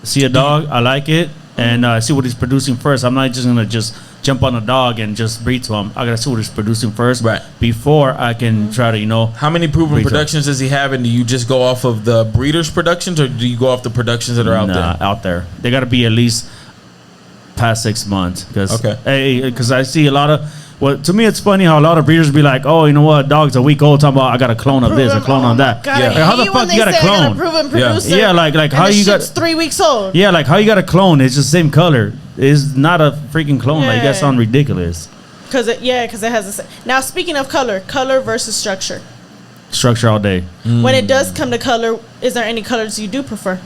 see a dog, I like it, and I see what he's producing first. I'm not just gonna just jump on a dog and just breed to him. I gotta see what he's producing first,
right,
before I can try to,
How many proven productions does he have, and do you just go off of the breeder's productions, or do you go off the productions that are out there?
Out there. They gotta be at least past 6 months, because I see a lot of. Well, to me, it's funny how a lot of breeders be like, "Oh, you know what? Dog's a week old. Talking about I got a clone of this, a clone of that."
God, yeah.
How the fuck you got a clone? Yeah, like how you got
3 weeks old.
Yeah, like how you got a clone? It's the same color. It's not a freaking clone. Like that sound ridiculous.
Because it has a. Now speaking of color versus structure.
Structure all day.
When it does come to color, is there any colors you do prefer?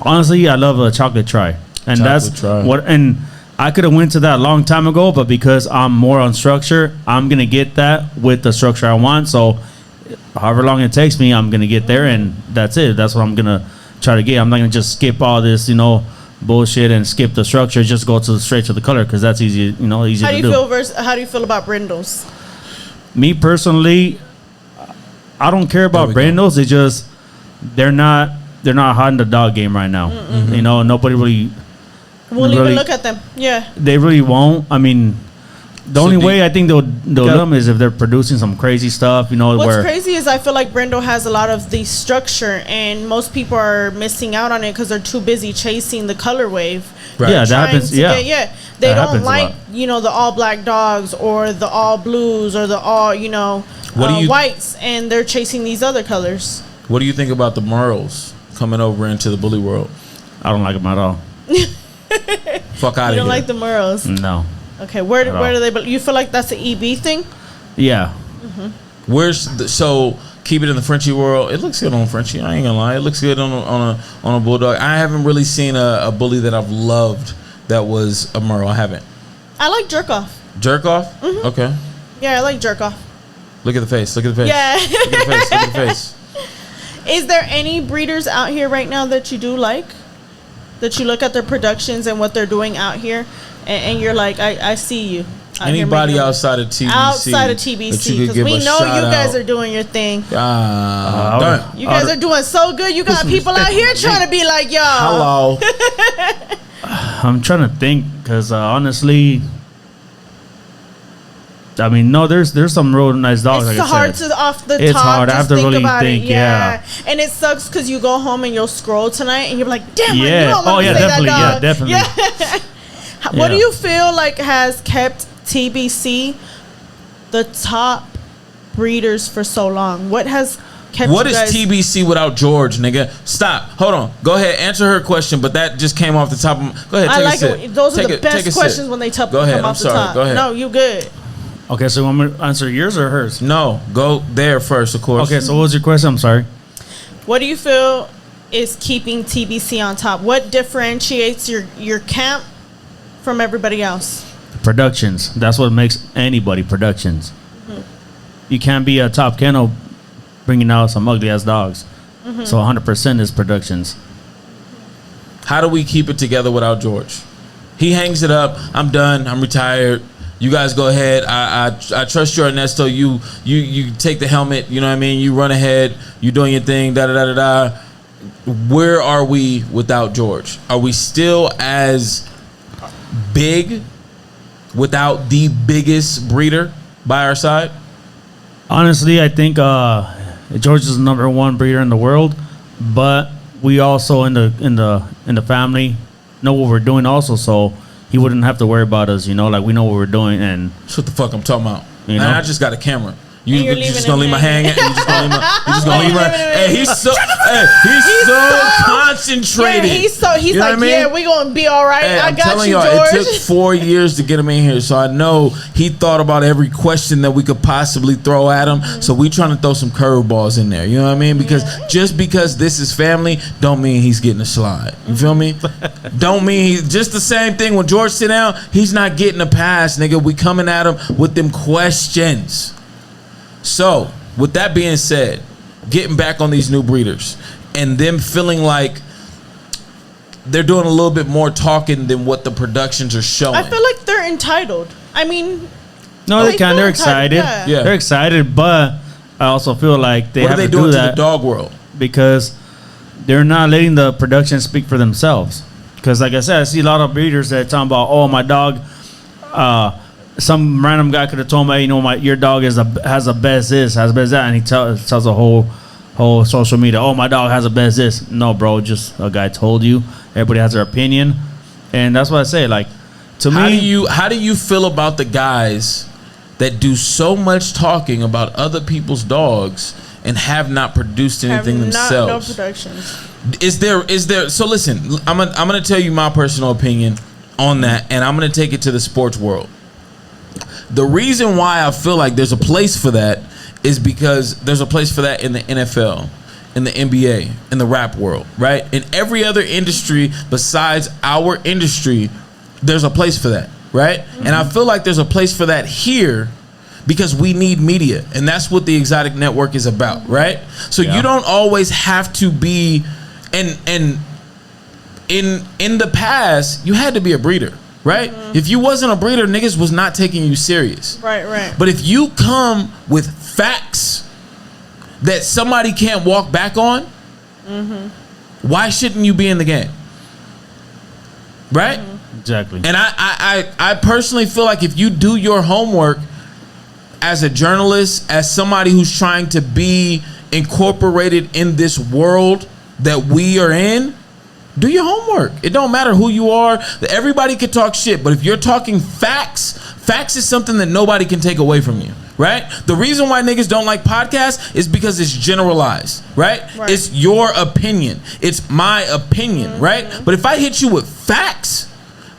Honestly, I love a chocolate tri, and and I could have went to that a long time ago, but because I'm more on structure, I'm gonna get that with the structure I want. So, however long it takes me, I'm gonna get there, and that's it. That's what I'm gonna try to get. I'm not gonna just skip all this, bullshit and skip the structure. Just go straight to the color because that's easy, easy to do.
How do you feel about brindles?
Me personally, I don't care about brindles. It's just they're not hot in the dog game right now. Nobody really.
Won't even look at them. Yeah.
They really won't. I mean, the only way I think they'll do them is if they're producing some crazy stuff,
What's crazy is I feel like brindle has a lot of the structure, and most people are missing out on it because they're too busy chasing the color wave.
Right. Yeah, that happens.
They don't like, the all black dogs or the all blues or the all, whites, and they're chasing these other colors.
What do you think about the Merles coming over into the bully world?
I don't like them at all.
Fuck out of here.
You don't like the Merles?
No.
Okay, where do they? You feel like that's an EB thing?
Yeah.
So keep it in the Frenchie world. It looks good on Frenchie. I ain't gonna lie. It looks good on a bulldog. I haven't really seen a bully that I've loved that was a Merle. I haven't.
I like jerk off.
Jerk off? Mm-hmm. Okay.
Yeah, I like jerk off.
Look at the face. Look at the face.
Yeah.
Look at the face. Look at the face.
Is there any breeders out here right now that you do like? That you look at their productions and what they're doing out here, and you're like, I see you.
Anybody outside of TBC?
Outside of TBC, because we know you guys are doing your thing. You guys are doing so good. You got people out here trying to be like y'all.
Hello.
I'm trying to think, because honestly, I mean, no, there's some real nice dogs.
It's
like
hard to off the top.
It's hard. I have to really think. Yeah.
And it sucks because you go home and you'll scroll tonight and you're like, damn,
yeah.
You don't want to say
definitely.
That dog.
Yeah, definitely.
What do you feel like has kept TBC the top breeders for so long? What has kept
What
you
is
guys
TBC without George, nigga? Stop. Hold on. Go ahead. Answer her question, but that just came off the top of my... Go ahead.
I like it. Those are the best questions when they come off the top.
Go ahead.
No, you good.
Okay, so you want me to answer yours or hers?
No, go there first, of course.
Okay, so what was your question? I'm sorry.
What do you feel is keeping TBC on top? What differentiates your camp from everybody else?
Productions. That's what makes anybody productions. You can't be a top kennel bringing out some ugly ass dogs. So 100% is productions.
How do we keep it together without George? He hangs it up. I'm done. I'm retired. You guys go ahead. I trust you, Ernesto. You take the helmet. You know what I mean? You run ahead. You doing your thing. Da da da da da. Where are we without George? Are we still as big without the biggest breeder by our side?
Honestly, I think George is the number one breeder in the world, but we also in the family know what we're doing also, so he wouldn't have to worry about us, you know, like we know what we're doing. And
That's what the fuck I'm talking about.
You know?
And I just got a camera.
You're
You
leaving
just gonna
him
leave my
hanging.
hanging? You just gonna leave my? Hey, he's so concentrated.
Yeah, he's
You know
like,
what I mean?
yeah, we gonna be all right.
Hey,
I
I'm
got
telling
you,
y'all,
George.
it took 4 years to get him in here, so I know he thought about every question that we could possibly throw at him. So we trying to throw some curveballs in there. You know what I mean? Because just because this is family, don't mean he's getting a slide. You feel me? Don't mean he's just the same thing. When George sit down, he's not getting a pass, nigga. We coming at him with them questions. So, with that being said, getting back on these new breeders and them feeling like they're doing a little bit more talking than what the productions are showing.
I feel like they're entitled. I mean,
no, they can.
feel
They're
entitled,
excited.
Yeah.
They're excited, but I also feel like they
what are
have
they
to
doing
do
to
that
the dog world?
because they're not letting the production speak for themselves. Because, like I said, I see a lot of breeders that talking about, oh, my dog. Some random guy could have told me, hey, you know, your dog has a best this, has a best that, and he tells the whole social media, oh, my dog has a best this. No, bro, just a guy told you. Everybody has their opinion, and that's what I say. Like, to me,
How do you feel about the guys that do so much talking about other people's dogs and have not produced anything
no
themselves?
productions.
Is there? So listen, I'm gonna tell you my personal opinion on that, and I'm gonna take it to the sports world. The reason why I feel like there's a place for that is because there's a place for that in the NFL, in the NBA, in the rap world, right? In every other industry besides our industry, there's a place for that, right? And I feel like there's a place for that here because we need media, and that's what the Exotic Network is about, right? So you don't always have to be, and in the past, you had to be a breeder. Right? If you wasn't a breeder, niggas was not taking you serious.
Right.
But if you come with facts that somebody can't walk back on, why shouldn't you be in the game? Right?
exactly.
And I personally feel like if you do your homework as a journalist, as somebody who's trying to be incorporated in this world that we are in, do your homework. It don't matter who you are. Everybody can talk shit, but if you're talking facts is something that nobody can take away from you, right? The reason why niggas don't like podcasts is because it's generalized, right? It's your opinion. It's my opinion, right? But if I hit you with facts,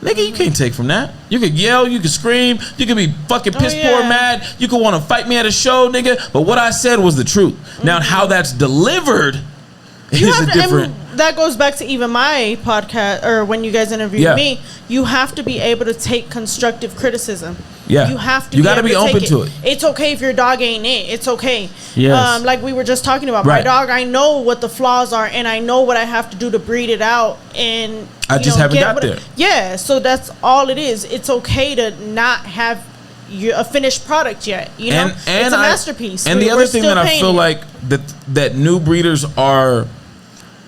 nigga, you can't take from that. You could yell, you could scream, you could be fucking piss poor mad, you could want to fight me at a show, nigga, but what I said was the truth. Now, how that's delivered is a different...
That goes back to even my podcast, or when you guys interviewed me. You have to be able to take constructive criticism.
Yeah,
you have to.
You got to be open to it.
It's okay if your dog ain't it. It's okay.
Yes.
Like we were just talking about, my dog. I know what the flaws are, and I know what I have to do to breed it out. And
I just haven't got there.
Yeah, so that's all it is. It's okay to not have a finished product yet. You know, it's a masterpiece.
And the other thing that I feel like that new breeders are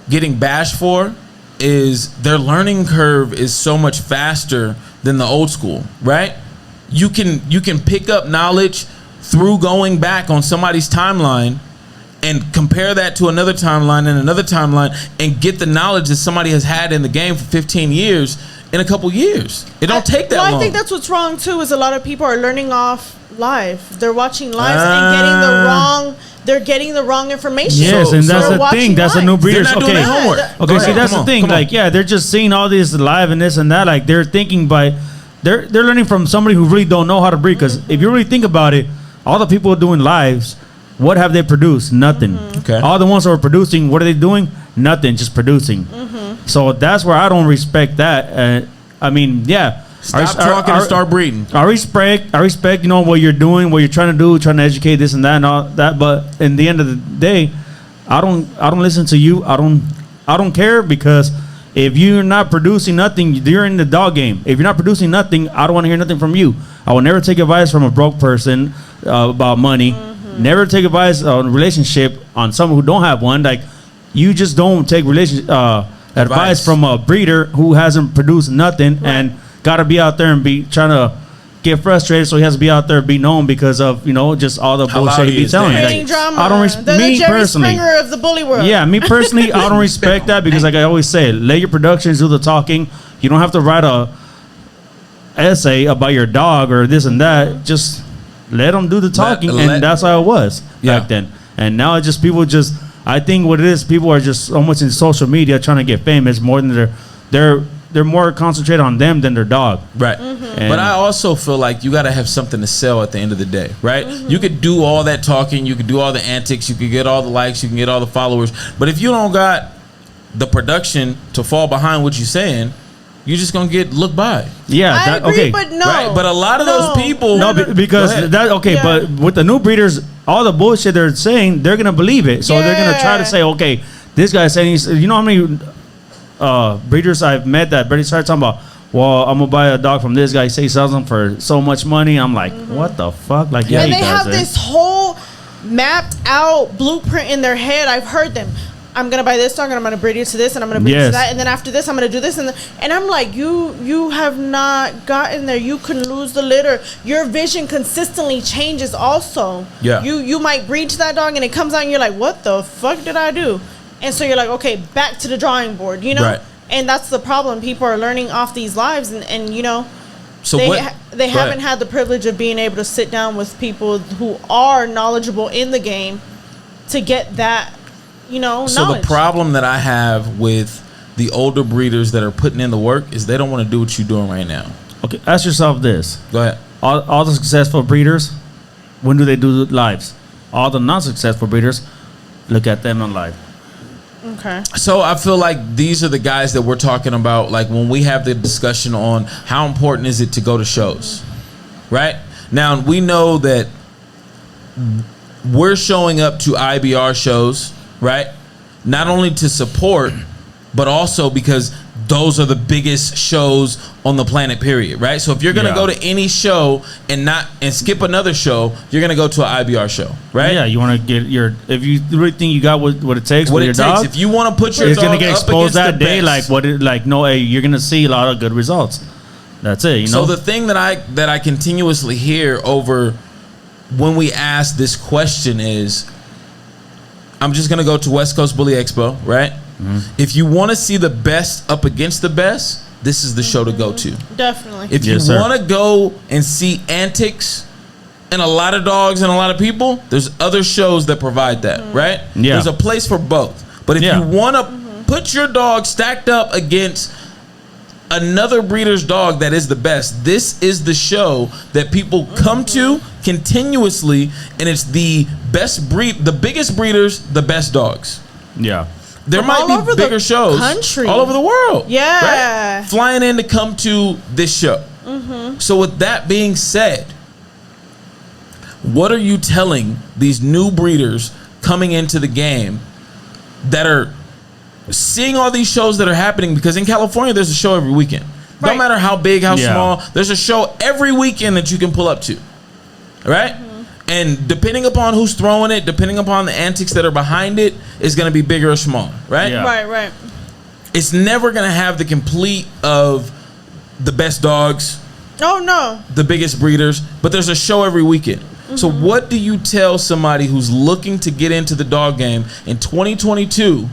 getting bashed for is their learning curve is so much faster than the old school, right? You can pick up knowledge through going back on somebody's timeline and compare that to another timeline and another timeline and get the knowledge that somebody has had in the game for 15 years in a couple years. It don't take that long.
I think that's what's wrong too, is a lot of people are learning off live. They're watching lives and getting the wrong. They're getting the wrong information.
Yes, and that's the thing. That's a new breeder.
They're not doing their homework.
Okay, see, that's the thing. Like, yeah, they're just seeing all this live and this and that. Like, they're thinking they're learning from somebody who really don't know how to breed. Because if you really think about it, all the people doing lives, what have they produced? Nothing.
Okay.
All the ones that are producing, what are they doing? nothing, just producing. So that's where I don't respect that. I mean, yeah.
Stop talking and start breeding.
I respect, you know, what you're doing, what you're trying to do, trying to educate this and that and all that. But in the end of the day, I don't listen to you. I don't care, because if you're not producing nothing, you're in the dog game. If you're not producing nothing, I don't want to hear nothing from you. I will never take advice from a broke person about money. Never take advice on a relationship on someone who don't have one. Like, you just don't take advice from a breeder who hasn't produced nothing and got to be out there and be trying to get frustrated, so he has to be out there and be known because of, you know, just all the bullshit he be telling.
Like, drama.
I don't respect me
Jerry
personally.
Springer of the bully world.
Yeah, me personally, I don't respect that, because like I always say, let your productions do the talking. You don't have to write a essay about your dog or this and that. Just let them do the talking, and that's how it was back then. And now it's just people just. I think what it is, people are just so much in social media trying to get famous more than they're more concentrated on them than their dog.
Right. But I also feel like you got to have something to sell at the end of the day, right? You could do all that talking, you could do all the antics, you could get all the likes, you can get all the followers, but if you don't got the production to fall behind what you're saying, you're just gonna get looked by.
Yeah,
I agree,
okay.
but no.
Right? But a lot of those people,
because that okay. But with the new breeders, all the bullshit they're saying, they're gonna believe it. So they're gonna try to say, okay, this guy's saying, you know how many breeders I've met that barely started talking about, well, I'm gonna buy a dog from this guy. He says he sells them for so much money. I'm like, what the fuck? Like, yeah,
and they have this whole mapped out blueprint in their head. I've heard them. I'm gonna buy this dog, and I'm gonna breed it to this, and I'm gonna breed it to that, and then after this, I'm gonna do this, and I'm like, you have not gotten there. You can lose the litter. Your vision consistently changes. Also, you might breed to that dog, and it comes out, and you're like, what the fuck did I do? And so you're like, okay, back to the drawing board, you know. Right. And that's the problem. People are learning off these lives, and you know, so they haven't had the privilege of being able to sit down with people who are knowledgeable in the game to get that. You know,
so
knowledge.
The problem that I have with the older breeders that are putting in the work is they don't want to do what you're doing right now.
Okay, ask yourself this.
Go ahead.
All the successful breeders, when do they do lives? All the non-successful breeders, look at them on live.
Okay.
So I feel like these are the guys that we're talking about, like when we have the discussion on how important is it to go to shows, right? Now, we know that we're showing up to IBR shows, right? Not only to support, but also because those are the biggest shows on the planet, period, right? So if you're gonna go to any show and skip another show, you're gonna go to an IBR show, right?
Yeah, you want to get if you really think you got what it takes with your dog,
if you want to put your
it's
dog
gonna get exposed that day,
best.
You're gonna see a lot of good results. That's it, you know.
So the thing that I continuously hear over when we ask this question is, I'm just going to go to West Coast Bully Expo, right? If you want to see the best up against the best, this is the show to go to.
Definitely.
If you want to go and see antics and a lot of dogs and a lot of people, there's other shows that provide that, right?
Yeah.
There's a place for both. But if you want to put your dog stacked up against another breeder's dog that is the best, this is the show that people come to continuously, and it's the best the biggest breeders, the best dogs.
Yeah.
There might be bigger shows all over the world.
Yeah.
Right? Flying in to come to this show. So with that being said, what are you telling these new breeders coming into the game that are seeing all these shows that are happening? Because in California, there's a show every weekend. Right. No matter how big, how small, there's a show every weekend that you can pull up to. Right? And depending upon who's throwing it, depending upon the antics that are behind it, is going to be bigger or smaller. Right?
Yeah.
Right.
It's never going to have the complete of the best dogs.
Oh, no.
The biggest breeders. But there's a show every weekend. So what do you tell somebody who's looking to get into the dog game in 2022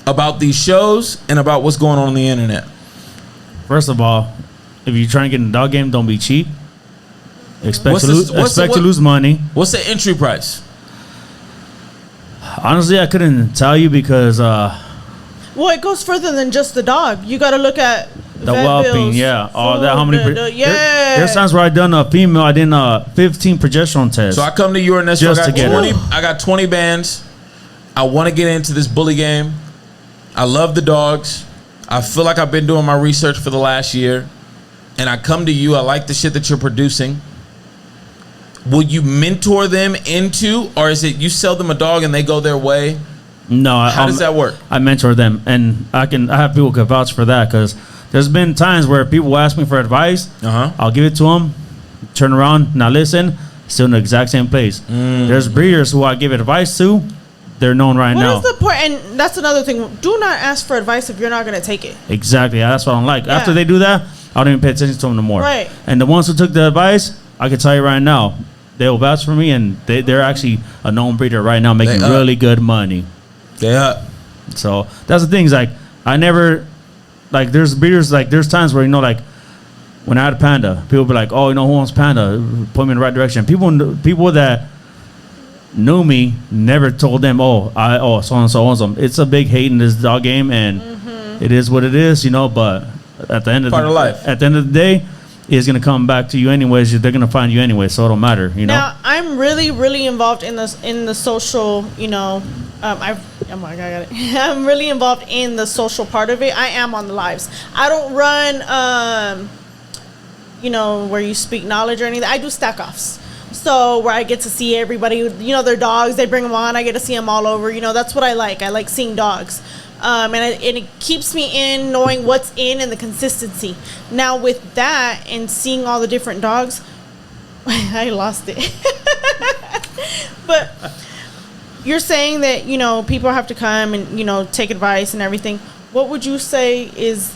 about these shows and about what's going on the internet?
First of all, if you're trying to get in the dog game, don't be cheap. Expect to lose money.
What's the entry price?
Honestly, I couldn't tell you because
well, it goes further than just the dog. You got to look at
the whelping, all that. How many? There's times where I done a female. I did 15 progesterone tests.
So I come to you, Ernesto. I got 20 bands. I want to get into this bully game. I love the dogs. I feel like I've been doing my research for the last year. And I come to you. I like the shit that you're producing. Will you mentor them into, or is it you sell them a dog and they go their way?
No.
How does that work?
I mentor them, and I have people who can vouch for that, because there's been times where people ask me for advice. I'll give it to them, turn around, now listen, still in the exact same place. There's breeders who I give advice to. They're known right now.
What is the point? And that's another thing. Do not ask for advice if you're not going to take it.
Exactly. That's what I don't like.
Yeah.
After they do that, I don't even pay attention to them no more.
Right.
And the ones who took the advice, I can tell you right now, they'll vouch for me, and they're actually a known breeder right now, making really good money.
Yeah.
So that's the thing. Is like, I never, like, there's breeders, like, there's times where, you know, like, when I had a Panda, people be like, oh, you know, who wants Panda? Put me in the right direction. People that knew me never told them, so and so owns them. It's a big hate in this dog game, and it is what it is, you know. But at the end of life, at the end of the day, it's gonna come back to you anyways. They're gonna find you anyway, so it don't matter, you know.
Now I'm really, really involved in the social, you know. I'm really involved in the social part of it. I am on the lives. I don't run, you know, where you speak knowledge or anything. I do stack offs. So where I get to see everybody, you know, their dogs, they bring them on. I get to see them all over. You know, that's what I like. I like seeing dogs. And it keeps me in knowing what's in and the consistency. Now with that and seeing all the different dogs, I lost it. But you're saying that, you know, people have to come and, you know, take advice and everything. What would you say is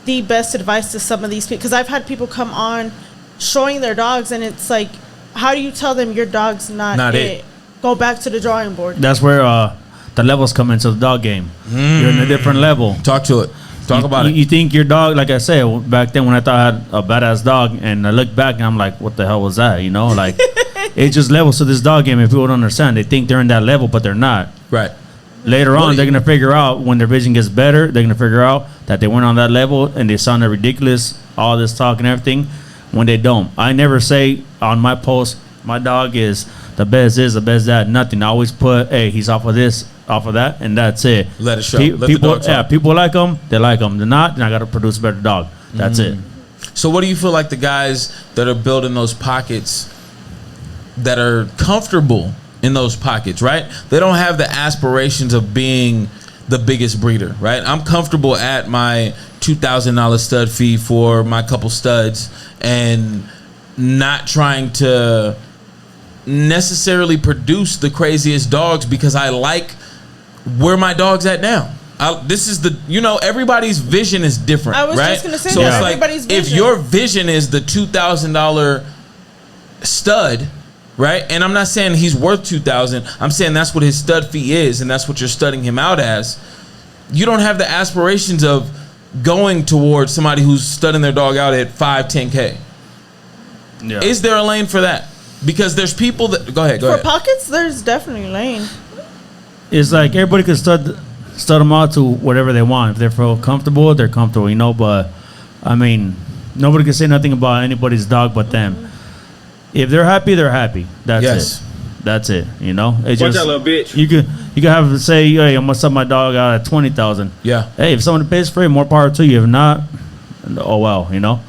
the best advice to some of these people? Because I've had people come on showing their dogs, and it's like, how do you tell them your dog's not it? Go back to the drawing board.
That's where the levels come into the dog game. You're in a different level.
Talk to it. Talk about it.
You think your dog, like I said, back then when I thought I had a badass dog, and I look back and I'm like, what the hell was that? You know, like, it just levels to this dog game, and people don't understand. They think they're in that level, but they're not.
Right.
Later on, they're going to figure out, when their vision gets better, they're going to figure out that they weren't on that level, and they sounded ridiculous, all this talk and everything, when they don't. I never say on my post, my dog is the best this, the best that, nothing. I always put, hey, he's off of this, off of that, and that's it.
Let it show.
People like them, they like them. They're not, then I got to produce a better dog. That's it.
So what do you feel like the guys that are building those pockets, that are comfortable in those pockets, right? They don't have the aspirations of being the biggest breeder, right? I'm comfortable at my $2,000 stud fee for my couple studs, and not trying to necessarily produce the craziest dogs, because I like where my dog's at now. This is the, you know, everybody's vision is different,
I was
right?
just gonna say
so
that.
it's
Everybody's
like, if
vision.
your vision is the $2,000 stud, right? And I'm not saying he's worth $2,000. I'm saying that's what his stud fee is, and that's what you're studying him out as. You don't have the aspirations of going towards somebody who's studying their dog out at 5-10K.
Yeah.
Is there a lane for that? Because there's people that go ahead.
For pockets, there's definitely a lane.
It's like everybody can stud them out to whatever they want. If they feel comfortable, they're comfortable, you know. But I mean, nobody can say nothing about anybody's dog but them. If they're happy, they're happy. That's it. That's it. You know. It's
Watch
just,
that little bitch.
You can have to say, hey, I'm gonna sell my dog out at 20,000.
Yeah.
Hey, if someone pays for it, more power to you. If not, oh well, you know.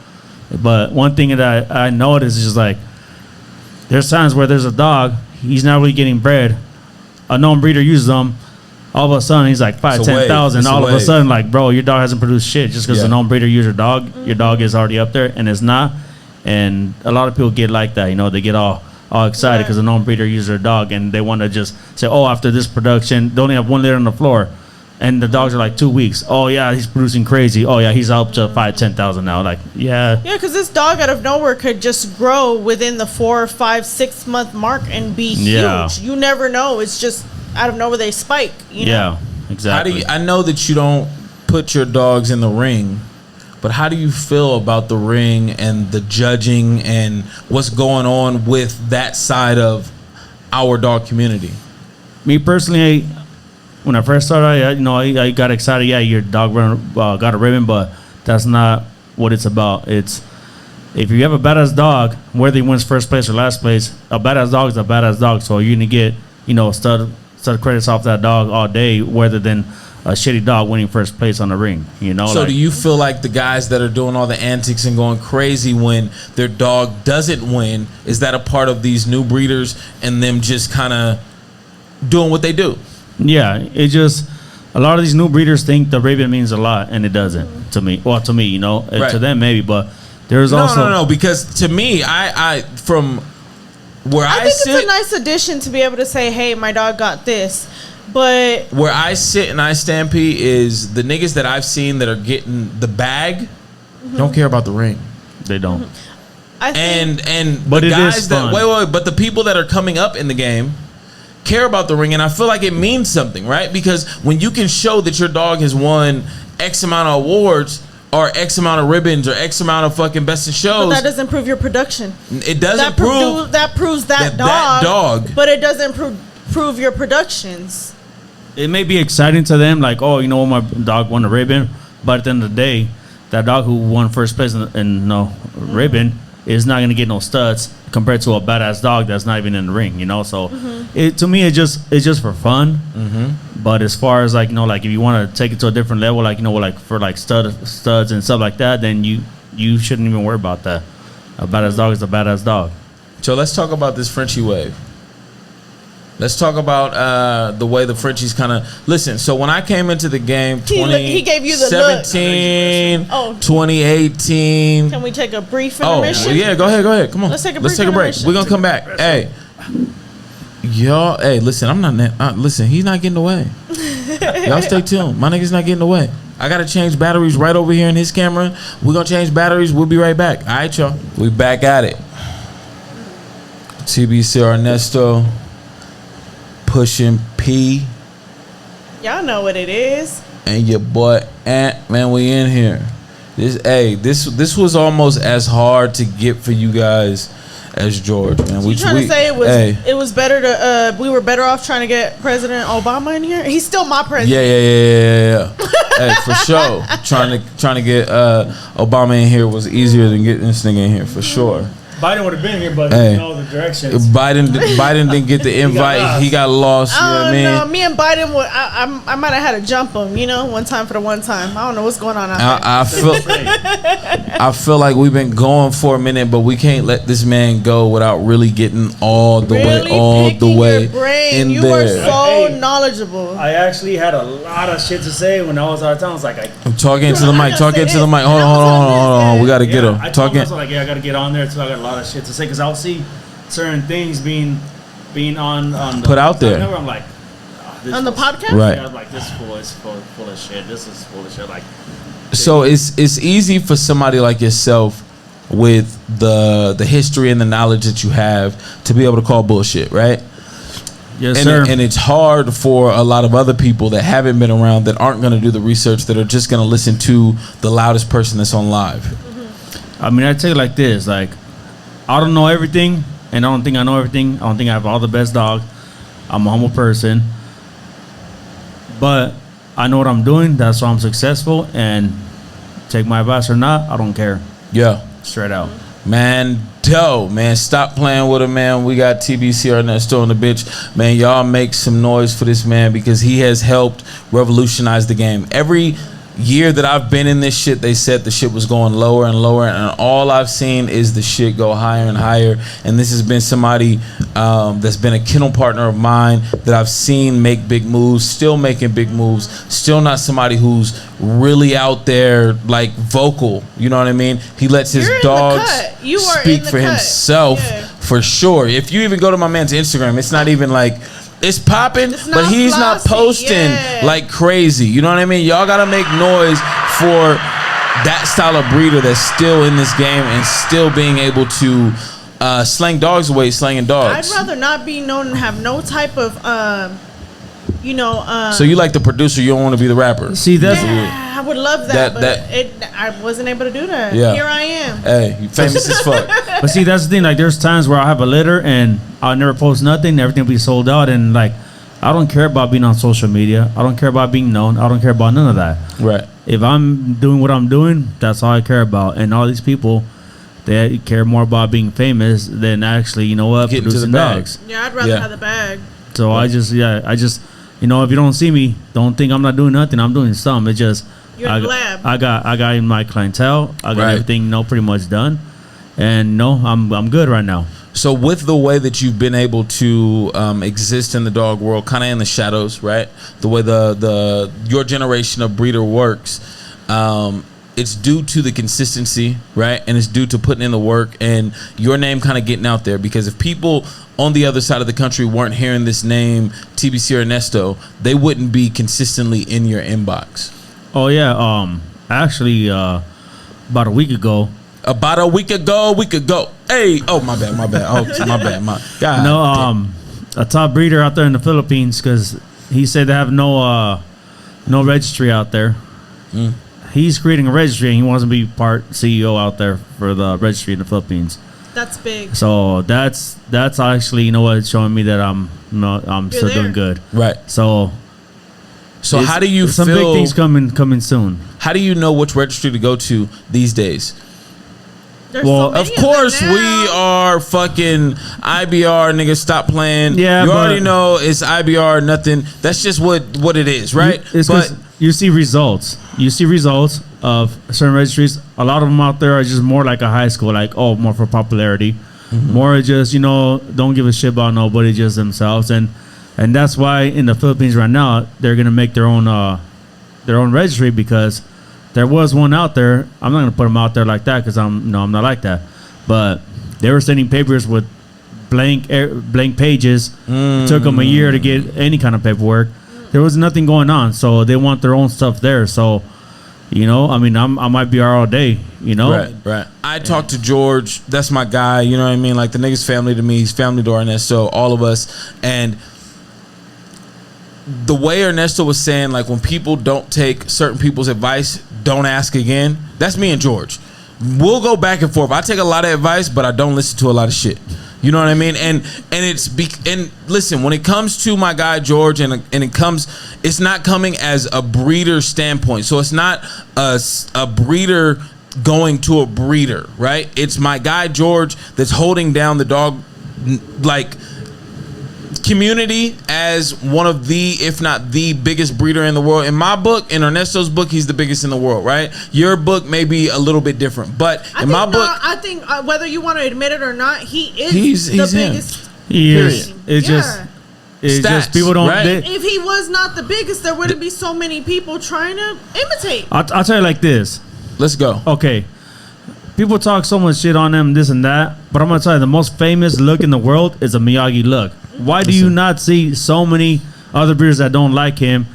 But one thing that I noticed is just like, there's times where there's a dog, he's not really getting bred. A known breeder uses them. All of a sudden, he's like 5,000-10,000. All of a sudden, like, bro, your dog hasn't produced shit just because a known breeder uses your dog. Your dog is already up there, and it's not. And a lot of people get like that, you know. They get all excited because a known breeder uses their dog, and they want to just say, oh, after this production, they only have 1 litter on the floor. And the dogs are like 2 weeks. Oh, yeah, he's producing crazy. Oh, yeah, he's up to 5,000-10,000 now. Like, yeah.
Yeah, because this dog out of nowhere could just grow within the 4, 5, 6 month mark and be huge. You never know. It's just out of nowhere they spike. You know?
Yeah, exactly.
I know that you don't put your dogs in the ring, but how do you feel about the ring and the judging and what's going on with that side of our dog community? Me
personally, when I first started, I got excited. Yeah, your dog got a ribbon, but that's not what it's about. It's, if you have a badass dog, whether he wins first place or last place, a badass dog is a badass dog. So you're gonna get, stud set credits off that dog all day, rather than a shitty dog winning first place on the ring. You know.
So do you feel like the guys that are doing all the antics and going crazy when their dog doesn't win, is that a part of these new breeders and them just kind of doing what they do?
Yeah, it just, a lot of these new breeders think the ribbon means a lot, and it doesn't to me. Well, to me, you know,
Right.
to them maybe, but there's
No,
also
no, because to me, I from where
I
I
think
sit,
it's a nice addition to be able to say, "Hey, my dog got this," but
where I sit and I stampede is the niggas that I've seen that are getting the bag don't care about the ring.
they don't.
I think
And
But
the
it is
guys that
fun.
but the people that are coming up in the game care about the ring, and I feel like it means something, right? Because when you can show that your dog has won X amount of awards or X amount of ribbons or X amount of fucking best in
but
shows,
that doesn't prove your production.
it doesn't
That
prove
that proves
that
that
dog-
but it doesn't prove your productions.
It may be exciting to them, like, oh, you know, my dog won a ribbon, but at the end of the day, that dog who won first place in no ribbon is not going to get no studs compared to a badass dog that's not even in the ring, you know. So, it, to me, it's just for fun. But as far as, like, you know, like if you want to take it to a different level, like, you know, like for like studs and stuff like that, then you shouldn't even worry about that. A badass dog is a badass dog.
So let's talk about this Frenchie wave. Let's talk about the way the Frenchies kind of listen. So when I came into the game,
He gave you the look.
2017,
Oh.
2018.
Can we take a brief
Oh
intermission?
yeah, go ahead. Come on,
Let's take a
break.
brief intermission.
We're gonna come back. Hey, y'all. Hey, listen, I'm not. Listen, he's not getting away. Y'all stay tuned. My nigga's not getting away. I gotta change batteries right over here in his camera. We're gonna change batteries. We'll be right back. All right, y'all. We back at it. TBC Ernesto. Pushing P
Y'all know what it is.
and your boy Ant, man, we in here. This was almost as hard to get for you guys as George, man.
You trying to say it was better to we were better off trying to get President Obama in here? He's still my president.
Yeah. Hey, for sure. Trying to get Obama in here was easier than getting this nigga in here for sure.
Biden would have been here, but
Hey.
he knows the directions.
Biden didn't get the invite. He got lost. You know what I mean?
No, me and Biden would. I might have had to jump him. You know, one time for the one time. I don't know what's going on out there.
I feel like we've been going for a minute, but we can't let this man go without really getting all the way
your brain.
in
you
there.
are so knowledgeable.
I actually had a lot of shit to say when I was out of town. I was like,
I'm talking to the mic. Talking to the mic. Hold on. We gotta get him.
I told
Talking.
myself, like, I gotta get on there too. I got a lot of shit to say because I'll see certain things being on the
Put out there.
I'm like, this
On the
was-
podcast?
Right.
Yeah, I'm like, this fool is full of shit. This is full of shit. Like,
So it's easy for somebody like yourself with the history and the knowledge that you have to be able to call bullshit, right?
yes,
And,
sir.
and it's hard for a lot of other people that haven't been around, that aren't going to do the research, that are just going to listen to the loudest person that's on live.
I mean, I tell you like this, like, I don't know everything, and I don't think I know everything. I don't think I have all the best dogs. I'm a humble person, but I know what I'm doing. That's why I'm successful, and take my advice or not, I don't care.
Yeah.
Straight out.
Man, man, stop playing with him, man. We got TBC Ernesto on the bitch. Man, y'all make some noise for this man because he has helped revolutionize the game. Every year that I've been in this shit, they said the shit was going lower and lower, and all I've seen is the shit go higher and higher. And this has been somebody that's been a kennel partner of mine that I've seen make big moves, still making big moves, still not somebody who's really out there like vocal. You know what I mean? He lets his
You're in the
dogs
cut. You are
speak
in the
for
cut.
himself,
Yeah.
for sure. If you even go to my man's Instagram, it's not even like it's popping,
It's
but
not
he's not
flossy,
posting
yeah.
like crazy. You know what I mean? Y'all gotta make noise for that style of breeder that's still in this game and still being able to slang dogs away, slanging dogs.
I'd rather not be known and have no type of
So you like the producer, you don't want to be the rapper.
See, that's
yeah, I would love that,
That-
but I wasn't able to do that.
Yeah.
Here I am.
Hey, you famous as fuck.
but see, that's the thing. Like, there's times where I have a litter and I'll never post nothing. Everything will be sold out, and like, I don't care about being on social media. I don't care about being known. I don't care about none of that.
Right.
If I'm doing what I'm doing, that's all I care about. And all these people, they care more about being famous than actually, you know what,
Getting to the
producing
bag.
dogs.
Yeah, I'd rather
Yeah.
have the bag.
So I just, you know, if you don't see me, don't think I'm not doing nothing. I'm doing something. It's just
You're in the lab.
I got in my clientele. I got
Right.
everything, you know, pretty much done, and no, I'm good right now.
So with the way that you've been able to exist in the dog world, kind of in the shadows, right? The way the your generation of breeder works, it's due to the consistency, right? And it's due to putting in the work and your name kind of getting out there. Because if people on the other side of the country weren't hearing this name, TBC or Ernesto, they wouldn't be consistently in your inbox.
Oh yeah, actually, about a week ago.
About a week ago. Hey, oh my bad. Oh my bad. My God.
No, a top breeder out there in the Philippines, because he said they have no registry out there. He's creating a registry, and he wants to be part CEO out there for the registry in the Philippines.
That's big.
So that's actually, you know what, it's showing me that I'm still doing good.
Right.
So
how do you feel?
Some big things coming soon.
How do you know which registry to go to these days?
There's
Well,
so many
Of course,
them now.
we are fucking IBR, nigga. Stop playing.
Yeah,
you
but-
already know it's IBR. Nothing. That's just what it is, right?
It's
But
'cause you see results. You see results of certain registries. A lot of them out there are just more like a high school, like, oh, more for popularity. More just, you know, don't give a shit about nobody, just themselves. And that's why in the Philippines right now, they're going to make their own registry, because there was one out there. I'm not going to put them out there like that, because I'm not like that. But they were sending papers with blank pages. Took them a year to get any kind of paperwork. There was nothing going on, so they want their own stuff there. So, you know, I mean, I might be all day, you know.
Right. I talked to George. That's my guy. You know what I mean? Like, the nigga's family to me. He's family to Ernesto. All of us. And the way Ernesto was saying, like, when people don't take certain people's advice, don't ask again. That's me and George. We'll go back and forth. I take a lot of advice, but I don't listen to a lot of shit. You know what I mean? And listen, when it comes to my guy George, it's not coming as a breeder standpoint. So it's not a breeder going to a breeder, right? It's my guy George that's holding down the dog like community as one of the, if not the biggest breeder in the world. In my book, in Ernesto's book, he's the biggest in the world, right? Your book may be a little bit different, but in my book,
I think whether you want to admit it or not, he is
He's
the
him.
biggest.
He is.
Period.
It's
Yeah.
just
Stats,
people don't.
right?
If he was not the biggest, there wouldn't be so many people trying to imitate.
I'll tell you like this.
let's go.
Okay, people talk so much shit on him, this and that, but I'm gonna tell you, the most famous look in the world is a Miyagi look. Why do you not see so many other breeders that don't like him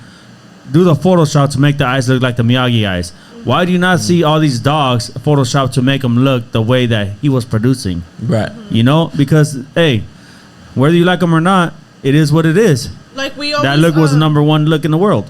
do the Photoshop to make the eyes look like the Miyagi eyes? Why do you not see all these dogs Photoshop to make them look the way that he was producing?
Right.
You know, because hey, whether you like him or not, it is what it is.
Like we always,
That look was the number one look in the world.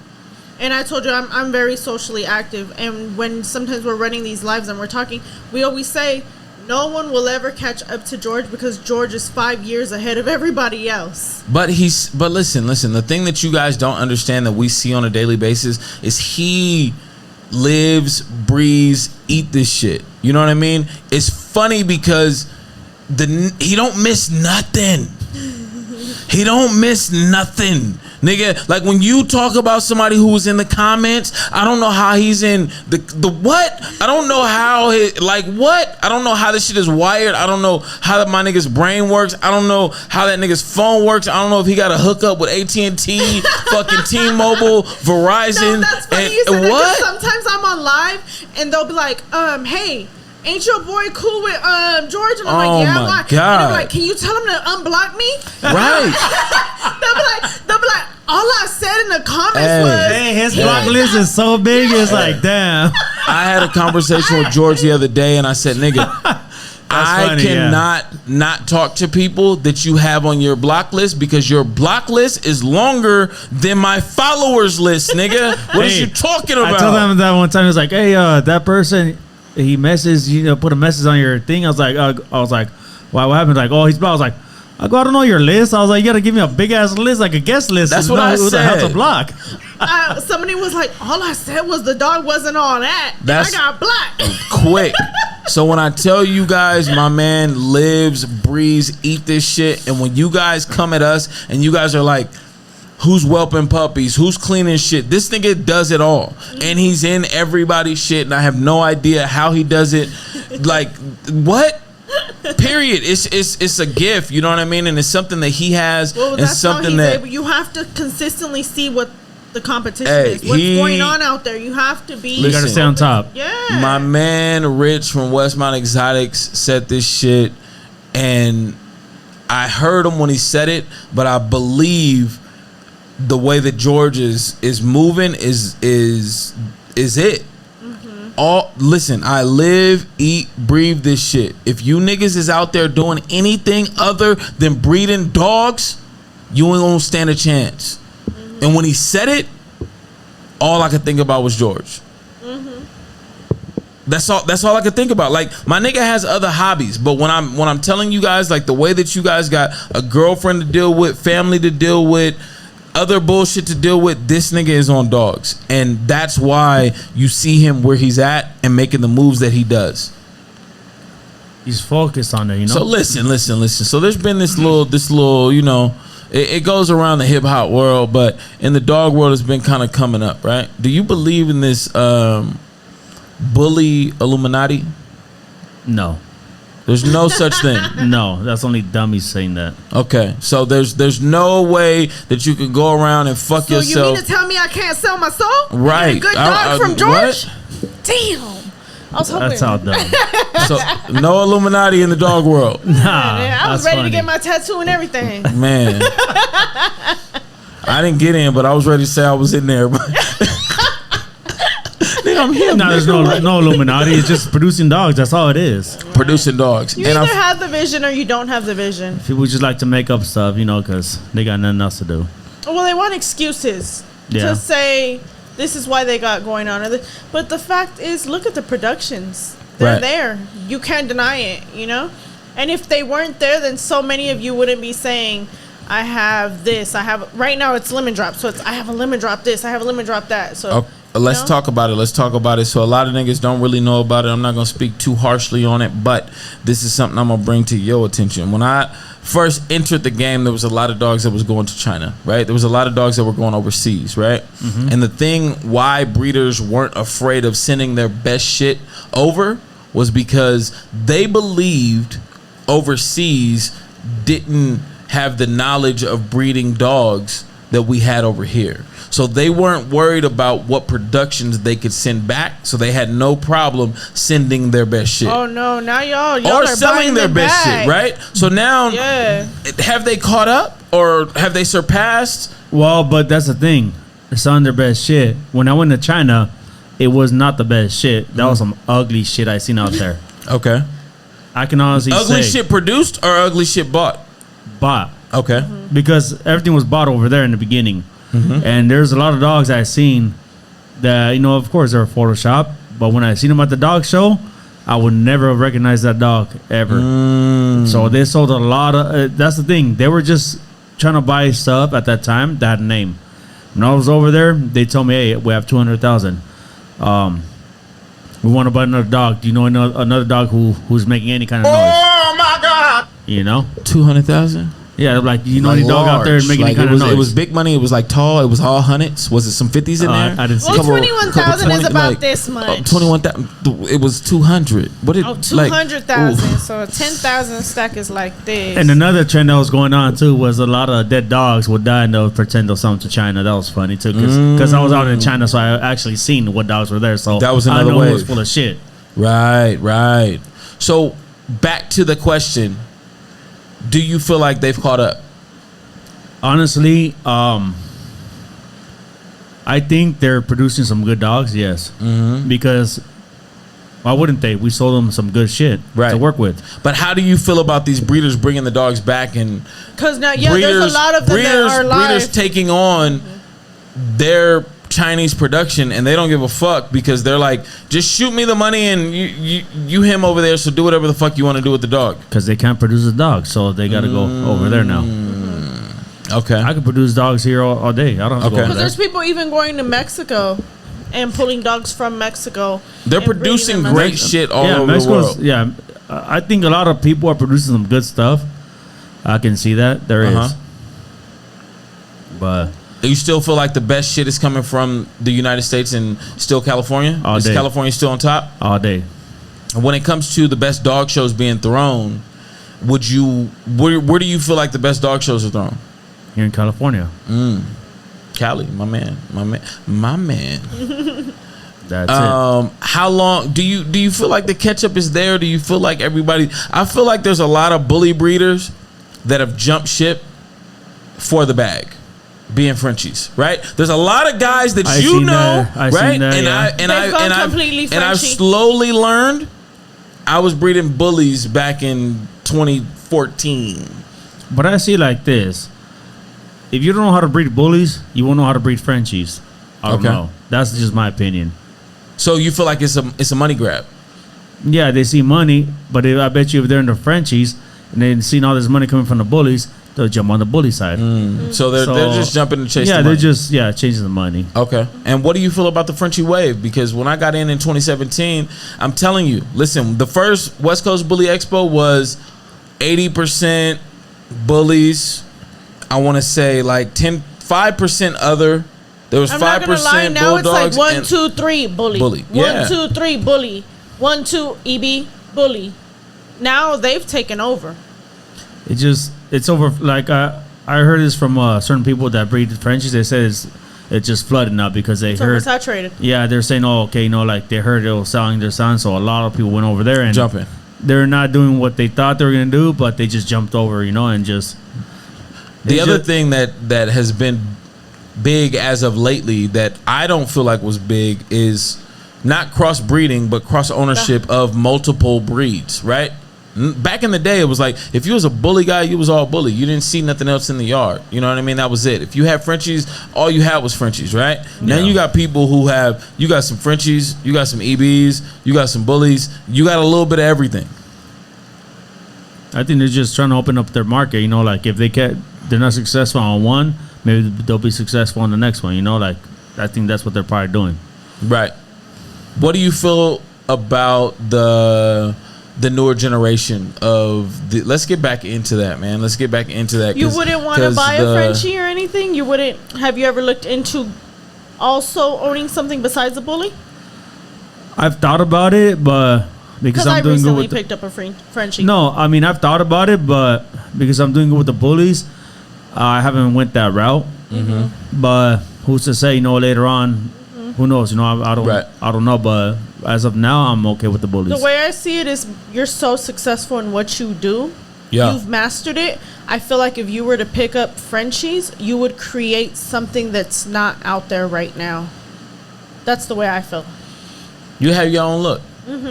And I told you I'm very socially active, and when sometimes we're running these lives and we're talking, we always say no one will ever catch up to George because George is 5 years ahead of everybody else.
But listen, the thing that you guys don't understand that we see on a daily basis is he lives, breathes, eat this shit. You know what I mean? It's funny because he don't miss nothing. He don't miss nothing. Nigga, like when you talk about somebody who was in the comments, I don't know how he's in the what? I don't know how what? I don't know how this shit is wired. I don't know how my nigga's brain works. I don't know how that nigga's phone works. I don't know if he got a hookup with AT&T, fucking T-Mobile, Verizon.
No, that's funny you said that, 'cause
what?
sometimes I'm on live and they'll be like, hey, ain't your boy cool with George? And I'm
Oh
like, yeah,
my
why? And
God.
they're like, can you tell him to unblock me?
Right.
they'll be like, all I said in the comments
Hey.
was,
Hey, his block list is so big, it's like, damn.
I had a conversation with George the other day, and I said, "Nigga, I
funny,
cannot not talk to people that you have on your block list because your block list is longer than my followers list, nigga. What is
Hey,
you talking about?"
I told him that one time. He was like, "Hey, that person, he messaged, put a message on your thing." I was like, "Why? What happened?" Like, "Oh, he's blocked." I was like, I don't know your list. I was like, "You gotta give me a big ass list, like a guest list."
That's
to
what
know
I
who the hell
said.
to block.
somebody was like, all I said was the dog wasn't all that.
That's-
I got blocked.
Quick. So when I tell you guys, my man lives, breathes, eat this shit, and when you guys come at us and you guys are like, who's whelping puppies, who's cleaning shit, this nigga does it all, and he's in everybody's shit, and I have no idea how he does it. Like, what? Period. It's a gift, you know what I mean, and it's something that he has.
Well,
and
that's
something
how he's
that
able. You have to consistently see what the competition is, what's going on out there. You have to be.
You gotta stay on top.
Yeah.
My man Rich from Westmount Exotics said this shit, and I heard him when he said it, but I believe the way that George is moving is it. Listen, I live, eat, breathe this shit. If you niggas is out there doing anything other than breeding dogs, you ain't gonna stand a chance. And when he said it, all I could think about was George. That's all I could think about. Like, my nigga has other hobbies, but when I'm telling you guys, like, the way that you guys got a girlfriend to deal with, family to deal with, other bullshit to deal with, this nigga is on dogs, and that's why you see him where he's at and making the moves that he does.
He's focused on it, you know.
So listen. So there's been this little, you know, it goes around the hip hop world, but in the dog world, it's been kind of coming up, right? Do you believe in this bully illuminati?
No.
There's no such thing.
No, that's only dummies saying that.
Okay, so there's no way that you could go around and fuck yourself.
So you mean to tell me I can't sell my soul?
Right.
A good dog from George?
What?
Damn. I was hoping.
That's all dumb.
So no Illuminati in the dog world.
Nah,
I was
that's
ready
funny.
to get my tattoo and everything.
Man, I didn't get in, but I was ready to say I was in there. Nigga, I'm here.
No, there's no Illuminati. It's just producing dogs. That's all it is.
Producing dogs.
You either have the vision or you don't have the vision.
People just like to make up stuff, you know, because they got nothing else to do.
Well, they want excuses to say this is why they got going on. But the fact is, look at the productions. They're there. You can't deny it, you know? And if they weren't there, then so many of you wouldn't be saying, I have this. Right now it's lemon drop. So I have a lemon drop this. I have a lemon drop that. So
let's talk about it. So a lot of niggas don't really know about it. I'm not going to speak too harshly on it, but this is something I'm going to bring to your attention. When I first entered the game, there was a lot of dogs that was going to China, right? There was a lot of dogs that were going overseas, right? Mm-hmm. And the thing why breeders weren't afraid of sending their best shit over was because they believed overseas didn't have the knowledge of breeding dogs that we had over here. So they weren't worried about what productions they could send back. So they had no problem sending their best shit.
Oh no, now y'all
or
are
selling their best shit, right? So now, have they caught up or have they surpassed?
Well, but that's the thing. They're selling their best shit. When I went to China, it was not the best shit. That was some ugly shit I seen out there.
Okay.
I can honestly say.
Ugly shit produced or ugly shit bought?
Bought.
Okay.
Mm-hmm.
Because everything was bought over there in the beginning. Mm-hmm. And there's a lot of dogs I seen that, you know, of course they're Photoshop, but when I seen them at the dog show, I would never recognize that dog ever. So they sold a lot of, that's the thing. They were just trying to buy stuff at that time that had a name. When I was over there, they told me, hey, we have 200,000. We want to buy another dog. Do you know another dog who's making any kind of noise?
Oh my God.
You know?
200,000?
Yeah, like, you know, any dog out there making any kind of noise.
It was big money. It was like tall. It was all hundreds. Was it some 50s in there?
I didn't see.
Well, 21,000 is about this much.
21,000. It was 200. What did?
200,000. So a 10,000 stack is like this.
And another trend that was going on too was a lot of dead dogs would die and they'll pretend they'll sell them to China. That was funny too, because I was out in China, so I actually seen what dogs were there. So
that was another
I know
wave.
it was full of shit.
Right. So back to the question: do you feel like they've caught up?
Honestly, I think they're producing some good dogs, yes. Mm-hmm. Because why wouldn't they? We sold them some good shit to work with.
But how do you feel about these breeders bringing the dogs back? And
because now, there's a lot of them that are live.
Breeders taking on their Chinese production, and they don't give a fuck because they're like, just shoot me the money and you him over there, so do whatever the fuck you want to do with the dog.
Because they can't produce a dog, so they got to go over there now.
Okay.
I could produce dogs here all day. I don't have to go over
Because
there.
there's people even going to Mexico and pulling dogs from Mexico.
They're
and breeding
producing
them.
great shit all over the
Mexico's,
world.
yeah. I think a lot of people are producing some good stuff. I can see that there is, but
You still feel like the best shit is coming from the United States and still California?
All
Is
day.
California still on top?
all day.
When it comes to the best dog shows being thrown, would you where do you feel like the best dog shows are thrown?
Here in California,
Cali, my man.
that's it.
How long do you feel like the catch-up is there? Do you feel like everybody? I feel like there's a lot of bully breeders that have jumped ship for the bag, being Frenchies, right? There's a lot of guys that
I
you
seen
know,
that. I
right?
seen that,
and
yeah.
I've slowly learned. I was breeding bullies back in 2014.
But I see like this: if you don't know how to breed bullies, you won't know how to breed Frenchies. I don't
Okay.
know. That's just my opinion.
So you feel like it's a money grab?
Yeah, they see money, but I bet you if they're in the Frenchies and they see all this money coming from the bullies, they'll jump on the bully side.
So they're just jumping to chase.
Yeah,
the
they're
money.
just chasing the money.
Okay. And what do you feel about the Frenchie wave? Because when I got in 2017, I'm telling you, listen, the first West Coast Bully Expo was 80% bullies. I want to say like 5% other. There was
I'm
5%
not gonna lie. Now it's like
bulldogs
1,
and-
2, 3 bully.
Bully, yeah.
1, 2, 3 bully. 1, 2 EB bully. Now they've taken over.
It's over. Like I heard this from certain people that breed Frenchies. They said it's just flooded now because they
It's
heard.
oversaturated.
Yeah, they're saying, oh, okay, like they heard it was selling their son, so a lot of people went over there and
Jumping.
They're not doing what they thought they were gonna do, but they just jumped over, and just.
The
it's
other
just-
thing that has been big as of lately that I don't feel like was big is not crossbreeding, but cross ownership of multiple breeds, right? Back in the day, it was like if you was a bully guy, you was all bully. You didn't see nothing else in the yard. You know what I mean? That was it. If you had Frenchies, all you had was Frenchies, right? Now you got people who you got some Frenchies, you got some EBs, you got some bullies, you got a little bit of everything.
I think they're just trying to open up their market. Like if they're not successful on one, maybe they'll be successful on the next one. Like I think that's what they're probably doing.
Right. What do you feel about the newer generation of let's get back into that, man. Let's get back into that.
You wouldn't want to buy a Frenchie or anything? You wouldn't? Have you ever looked into also owning something besides a bully?
I've thought about it, but because
I
I'm doing good
recently
with
picked up a Frenchie.
No, I mean I've thought about it, but because I'm doing good with the bullies, I haven't went that route. Mm-hmm. But who's to say? Later on, who knows? I don't.
Right.
I don't know. But as of now, I'm okay with the bullies.
The way I see it is, you're so successful in what you do.
Yeah.
You've mastered it. I feel like if you were to pick up Frenchies, you would create something that's not out there right now. That's the way I feel.
You have your own look.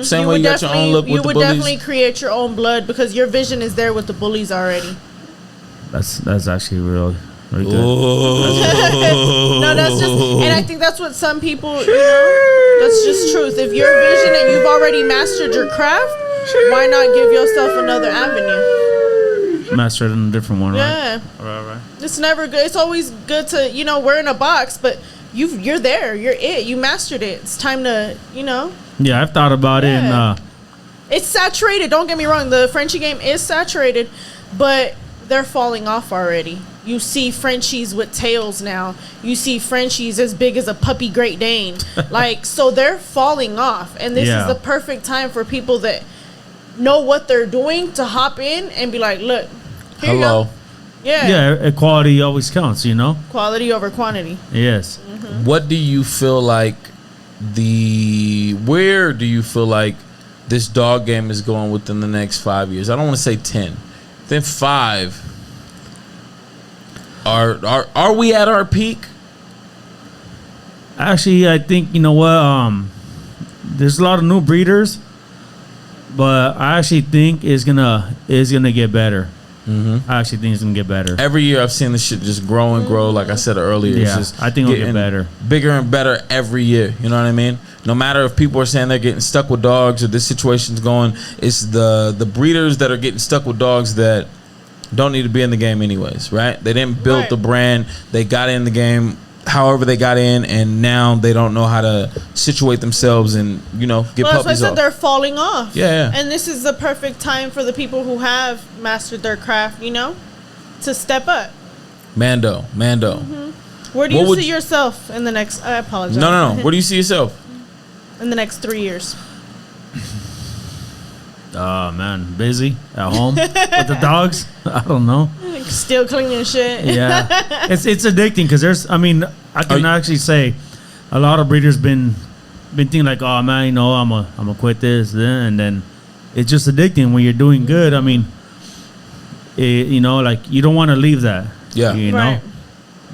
Same
You
way
would
you got your own look with
You
the
would
bullies.
definitely create your own blood because your vision is there with the bullies already.
That's actually really good.
No, that's just, and I think that's what some people, that's just truth. If your vision and you've already mastered your craft, why not give yourself another avenue?
Master it in a different one, right?
Yeah.
Right.
It's never good. It's always good to, we're in a box, but you're there. You're it. You mastered it. It's time to,
Yeah, I've thought about it, and
it's saturated. Don't get me wrong. The Frenchie game is saturated, but they're falling off already. You see Frenchies with tails now. You see Frenchies as big as a puppy Great Dane. So they're falling off. And this is the perfect time for people that know what they're doing to hop in and be like, look, here you go. Yeah.
Equality always counts,
Quality over quantity.
Yes.
What do you feel like where do you feel like this dog game is going within the next 5 years? I don't want to say 10. Then 5. Are we at our peak?
Actually, I think there's a lot of new breeders, but I actually think it's gonna get better. Mm-hmm. I actually think it's gonna get better.
Every year I've seen this shit just grow and grow. Like I said earlier,
Yeah,
it's just
I think it'll get
getting
better.
bigger and better every year. You know what I mean? No matter if people are saying they're getting stuck with dogs or this situation's going, it's the breeders that are getting stuck with dogs that don't need to be in the game anyways, right? They didn't build
Right.
the brand. They got in the game however they got in, and now they don't know how to situate themselves and get
Well, that's why I
puppies
said
off.
they're falling off.
Yeah.
And this is the perfect time for the people who have mastered their craft, to step up.
Mando.
Where do
What
you
would
see
you-
yourself in the next? I apologize.
No. Where do you see yourself?
In the next 3 years.
Man, busy at home with the dogs. I don't know.
Still cleaning shit.
Yeah, it's addicting because I can actually say a lot of breeders been thinking like, oh man, I'm gonna quit this, and then it's just addicting when you're doing good. Like you don't want to leave that.
Yeah.
Right.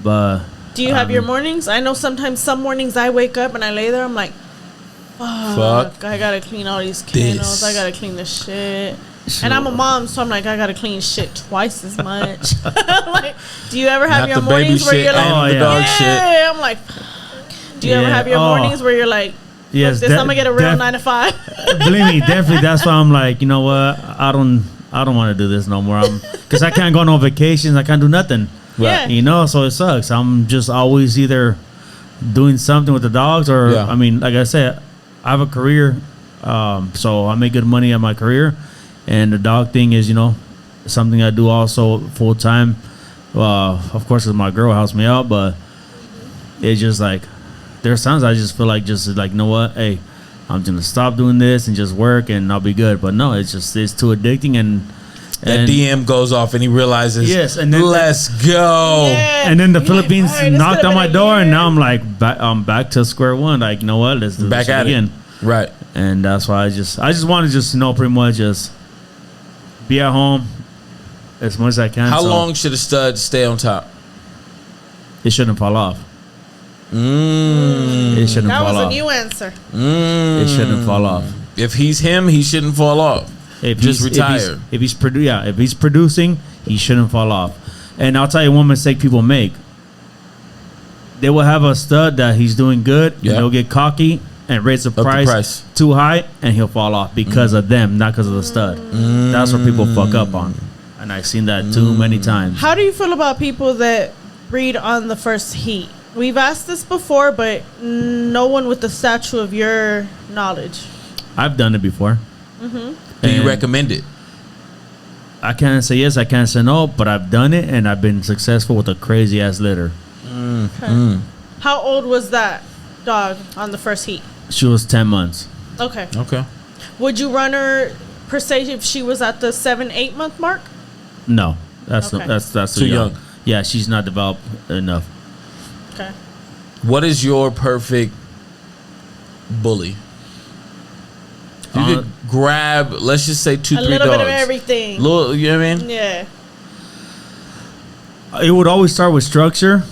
But
Do you have your mornings? I know sometimes some mornings I wake up and I lay there. I'm like, fuck. I gotta clean all these kennels. I gotta clean this shit. And I'm a mom, so I'm like, I gotta clean shit twice as much. Like, do you ever have
Not
your
the baby
mornings where
shit
you're like,
and the dog shit.
yeah, I'm like, do you ever have your mornings where you're like,
yes,
this, I'm gonna get a real 9 to 5.
believe me, definitely. That's why I'm like, you know what? I don't want to do this no more. Because I can't go on no vacations. I can't do nothing.
Yeah.
So it sucks. I'm just always either doing something with the dogs or,
Yeah.
like I said, I have a career, so I make good money at my career, and the dog thing is, something I do also full time. Of course, 'cause my girl helps me out, but it's just like there's times I just feel like you know what, hey, I'm gonna stop doing this and just work and I'll be good. But no, it's too addicting and
That DM goes off and he realizes,
yes, and then
let's go.
Yeah.
And then the
You're like,
Philippines
"Alright, this
knocked
could've
on my
been a
door, and
year."
now I'm like, I'm back to square one. Like, you know what? Let's do
Back
this
at
again.
it. Right.
And that's why I just want to pretty much just be at home as much as I can.
How
so
long should a stud stay on top?
it shouldn't fall off.
Mm.
It shouldn't
That
fall
was a
off.
new answer.
It shouldn't fall off.
If he's him, he shouldn't fall off.
If
Just
he's-
retire.
If he's producing, he shouldn't fall off. And I'll tell you one mistake people make. They will have a stud that he's doing good,
Yeah.
and they'll get cocky and raise the
the
price,
price.
too high, and he'll fall off because of them, not because of the stud. That's what people fuck up on. And I've seen that too many times.
How do you feel about people that breed on the first heat? We've asked this before, but no one with the stature of your knowledge.
I've done it before.
Do you
And
recommend it?
I can't say yes, I can't say no, but I've done it, and I've been successful with a crazy ass litter.
Okay. How old was that dog on the first heat?
She was 10 months.
Okay.
Okay.
Would you run her per se if she was at the 7-8 month mark?
No, that's
Okay.
that's
Too young.
Yeah, she's not developed enough.
Okay.
What is your perfect bully? You could grab, let's just say 2-3
A little
dogs.
bit of everything.
Little, you know what I mean?
Yeah.
It would always start with structure.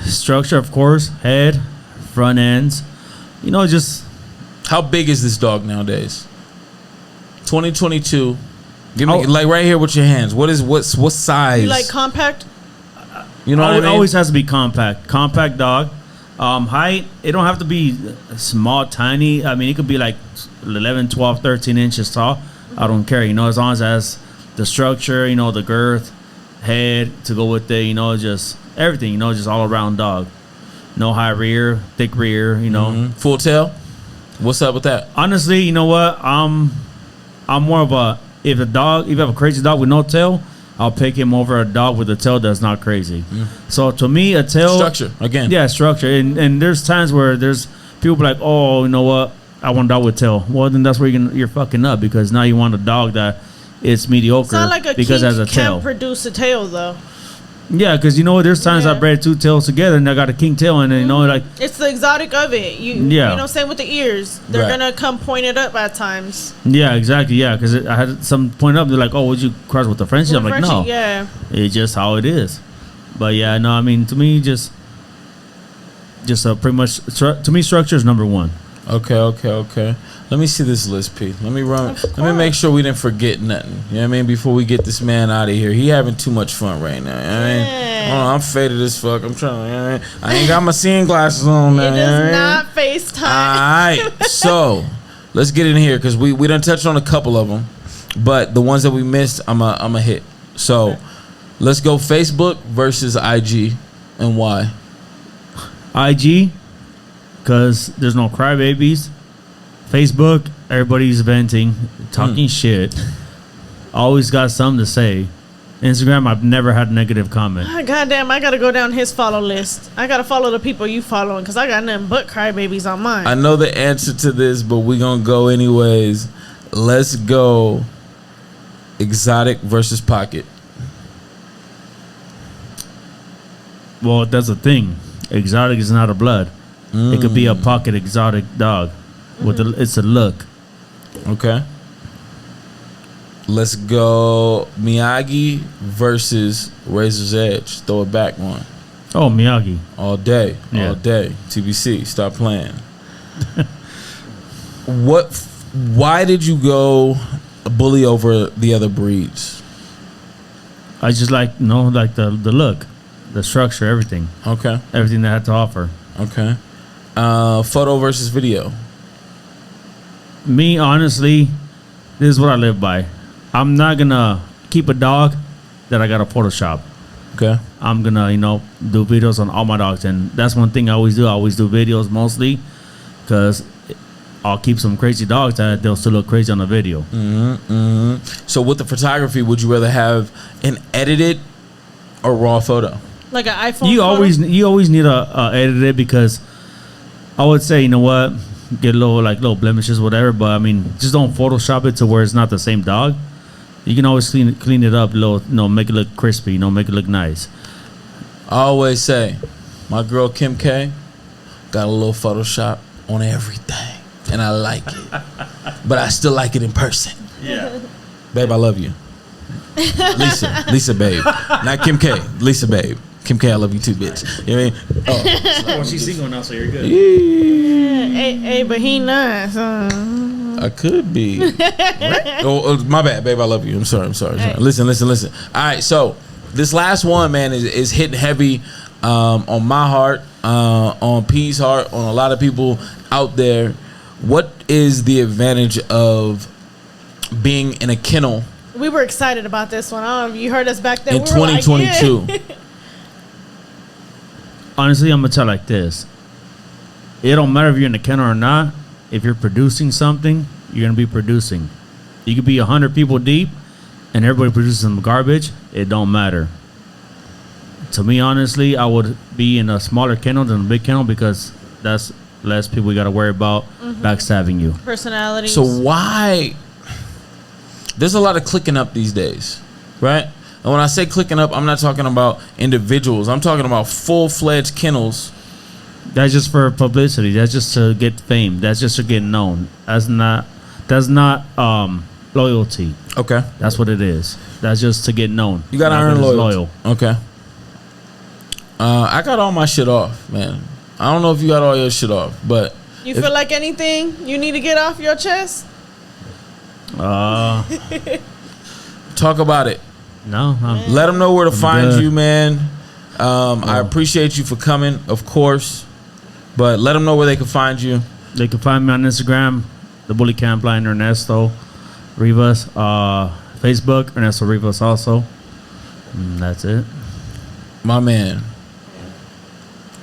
Structure, of course, head, front ends. Just
How big is this dog nowadays? 2022. Give me
Oh.
like right here with your hands. What size?
You like compact?
You know what I
it
mean?
always has to be compact. Compact dog. Height, it don't have to be small, tiny. I mean, it could be like 11, 12, 13 inches tall. I don't care. As long as it has the structure, the girth, head to go with it, just everything, just all around dog. No high rear, thick rear,
Full tail. What's up with that?
Honestly, you know what? I'm more of a if you have a crazy dog with no tail, I'll pick him over a dog with a tail that's not crazy. So to me, a tail
Structure again.
yeah, structure. And there's times where there's people be like, oh, you know what? I want a dog with tail. Well, then that's where you're fucking up because now you want a dog that is mediocre
It's not like a
because it has a
kink
tail.
can't produce a tail though.
Yeah, because there's times I
Yeah.
bred two tails together and I got a king tail and like
It's the exotic of it.
Yeah.
Same with the ears. They're
Right.
gonna come pointed up at times.
yeah, exactly, yeah. Because I had some point up. They're like, oh, would you cross with the Frenchie? I'm like,
Frenchie,
no.
Yeah.
It's just how it is. But yeah, no, I mean, to me, just pretty much, to me, structure is number one.
Okay. Let me see this list, P. Let me make sure we didn't forget nothing. You know what I mean? Before we get this man out of here. He having too much fun right now. You know what I mean?
Yeah.
Oh, I'm faded as fuck. I'm trying to, you know what I mean? I ain't got my seeing glasses on now.
It
you know what I
is
mean?
not FaceTime.
Alright, so let's get in here because we done touched on a couple of them, but the ones that we missed, I'm a hit. So let's go Facebook versus IG and why.
IG, because there's no crybabies. Facebook, everybody's venting, talking shit. Always got something to say. Instagram, I've never had a negative comment.
Goddamn, I gotta go down his follow list. I gotta follow the people you following because I got nothing but crybabies on mine.
I know the answer to this, but we gonna go anyways. Let's go. Exotic versus pocket.
Well, that's the thing. Exotic is not a blood. It could be a pocket exotic dog. It's a look.
Okay. Let's go Miyagi versus Razor's Edge. Throw it back one.
Oh, Miyagi.
All day.
Yeah.
All day. TBC. Stop playing. Why did you go Bully over the other breeds?
I just like the look, the structure, everything.
Okay.
Everything they had to offer.
Okay. Photo versus video.
Me, honestly, this is what I live by. I'm not gonna keep a dog that I gotta Photoshop.
Okay.
I'm gonna, do videos on all my dogs, and that's one thing I always do. I always do videos mostly, because I'll keep some crazy dogs that they'll still look crazy on the video.
So with the photography, would you rather have an edited or raw photo?
Like an iPhone.
You
photo?
always need a edit it, because I would say, you know what, get little blemishes, whatever. But I mean, just don't Photoshop it to where it's not the same dog. You can always clean it up, make it look crispy, make it look nice.
I always say, my girl Kim K got a little Photoshop on everything, and I like it, but I still like it in person.
Yeah,
Babe, I love you. Lisa, babe, not Kim K. Lisa, babe. Kim K, I love you too, bitch. You know what I mean?
well, she's single now, so you're good.
Hey, but he nice.
I could be. Oh, my bad, babe. I love you. I'm sorry. Listen. All right, so this last one, man, is hitting heavy on my heart, on P's heart, on a lot of people out there. What is the advantage of being in a kennel
We were excited about this one. I don't know if you heard us back then.
in
We were like,
2022?
yeah.
Honestly, I'm gonna tell like this. It don't matter if you're in the kennel or not. If you're producing something, you're gonna be producing. You could be 100 people deep, and everybody produces some garbage. It don't matter. To me, honestly, I would be in a smaller kennel than a big kennel, because that's less people you got to worry about backstabbing you.
Personalities.
So why? There's a lot of clicking up these days, right? And when I say clicking up, I'm not talking about individuals. I'm talking about full-fledged kennels.
That's just for publicity. That's just to get fame. That's just to get known. That's not loyalty.
Okay.
That's what it is. That's just to get known.
You gotta
Not
earn
that it's
loyalty.
loyal.
Okay. I got all my shit off, man. I don't know if you got all your shit off, but
you feel like anything you need to get off your chest?
talk about it.
No.
Let them know where to find
good.
you, man. I appreciate you for coming, of course, but let them know where they can find you.
They can find me on Instagram, the Bully Campline, Ernesto Rivas. Facebook, Ernesto Rivas also. And that's it.
My man.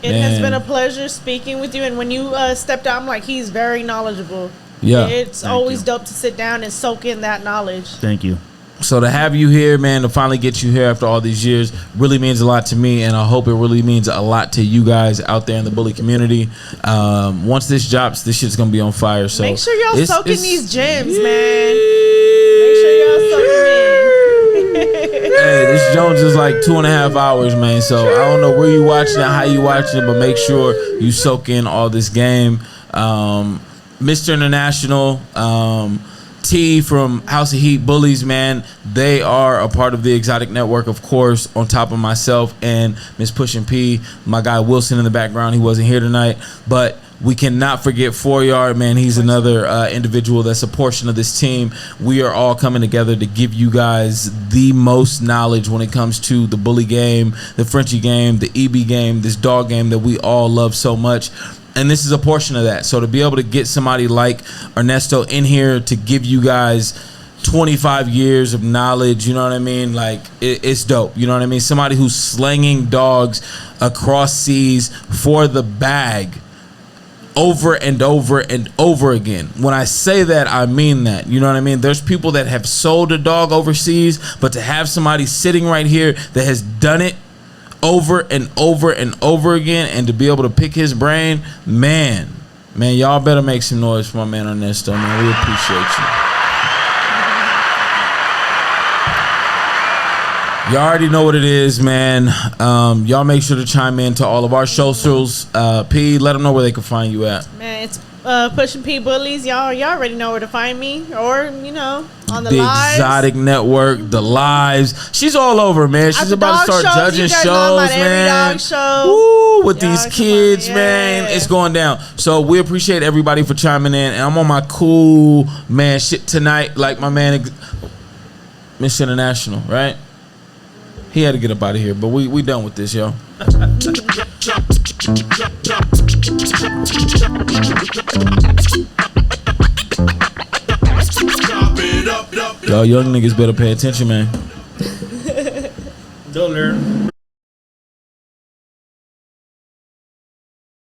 It has
Man.
been a pleasure speaking with you. And when you stepped out, I'm like, he's very knowledgeable.
Yeah.
It's
Thank
always
you.
dope to sit down and soak in that knowledge.
Thank you.
So to have you here, man, to finally get you here after all these years really means a lot to me, and I hope it really means a lot to you guys out there in the bully community. Once this drops, this shit's gonna be on fire. So
Make sure y'all soak in
it's-
these gems, man. Make sure y'all soak them
Hey, this Jones is like 2.5 hours, man. So I don't know where you watching it, how you watching it, but make sure you soak in all this game. Mr. International, T from House of Heat Bullies, man. They are a part of the Exotic Network, of course, on top of myself and Miss Pushin' P. My guy Wilson in the background, he wasn't here tonight, but we cannot forget 4Yard, man. He's another individual that's a portion of this team. We are all coming together to give you guys the most knowledge when it comes to the bully game, the Frenchie game, the EB game, this dog game that we all love so much. And this is a portion of that. So to be able to get somebody like Ernesto in here to give you guys 25 years of knowledge, you know what I mean? Like, it's dope, you know what I mean? Somebody who's slinging dogs across seas for the bag over and over and over again. When I say that, I mean that, you know what I mean? There's people that have sold a dog overseas, but to have somebody sitting right here that has done it over and over and over again, and to be able to pick his brain, man, y'all better make some noise for my man Ernesto, man. We appreciate you. Y'all already know what it is, man. Y'all make sure to chime in to all of our socials. P, let them know where they can find you at.
Man, it's Pushing P Bullies. Y'all already know where to find me, or on the lives.
Exotic Network, the lives. She's all over, man. She's about to start judging shows, man. Woo, with these kids, man. It's going down. So we appreciate everybody for chiming in. And I'm on my cool man shit tonight, like my man Miss International, right? He had to get up out of here, but we done with this, yo. Y'all young niggas better pay attention, man.
Don't learn.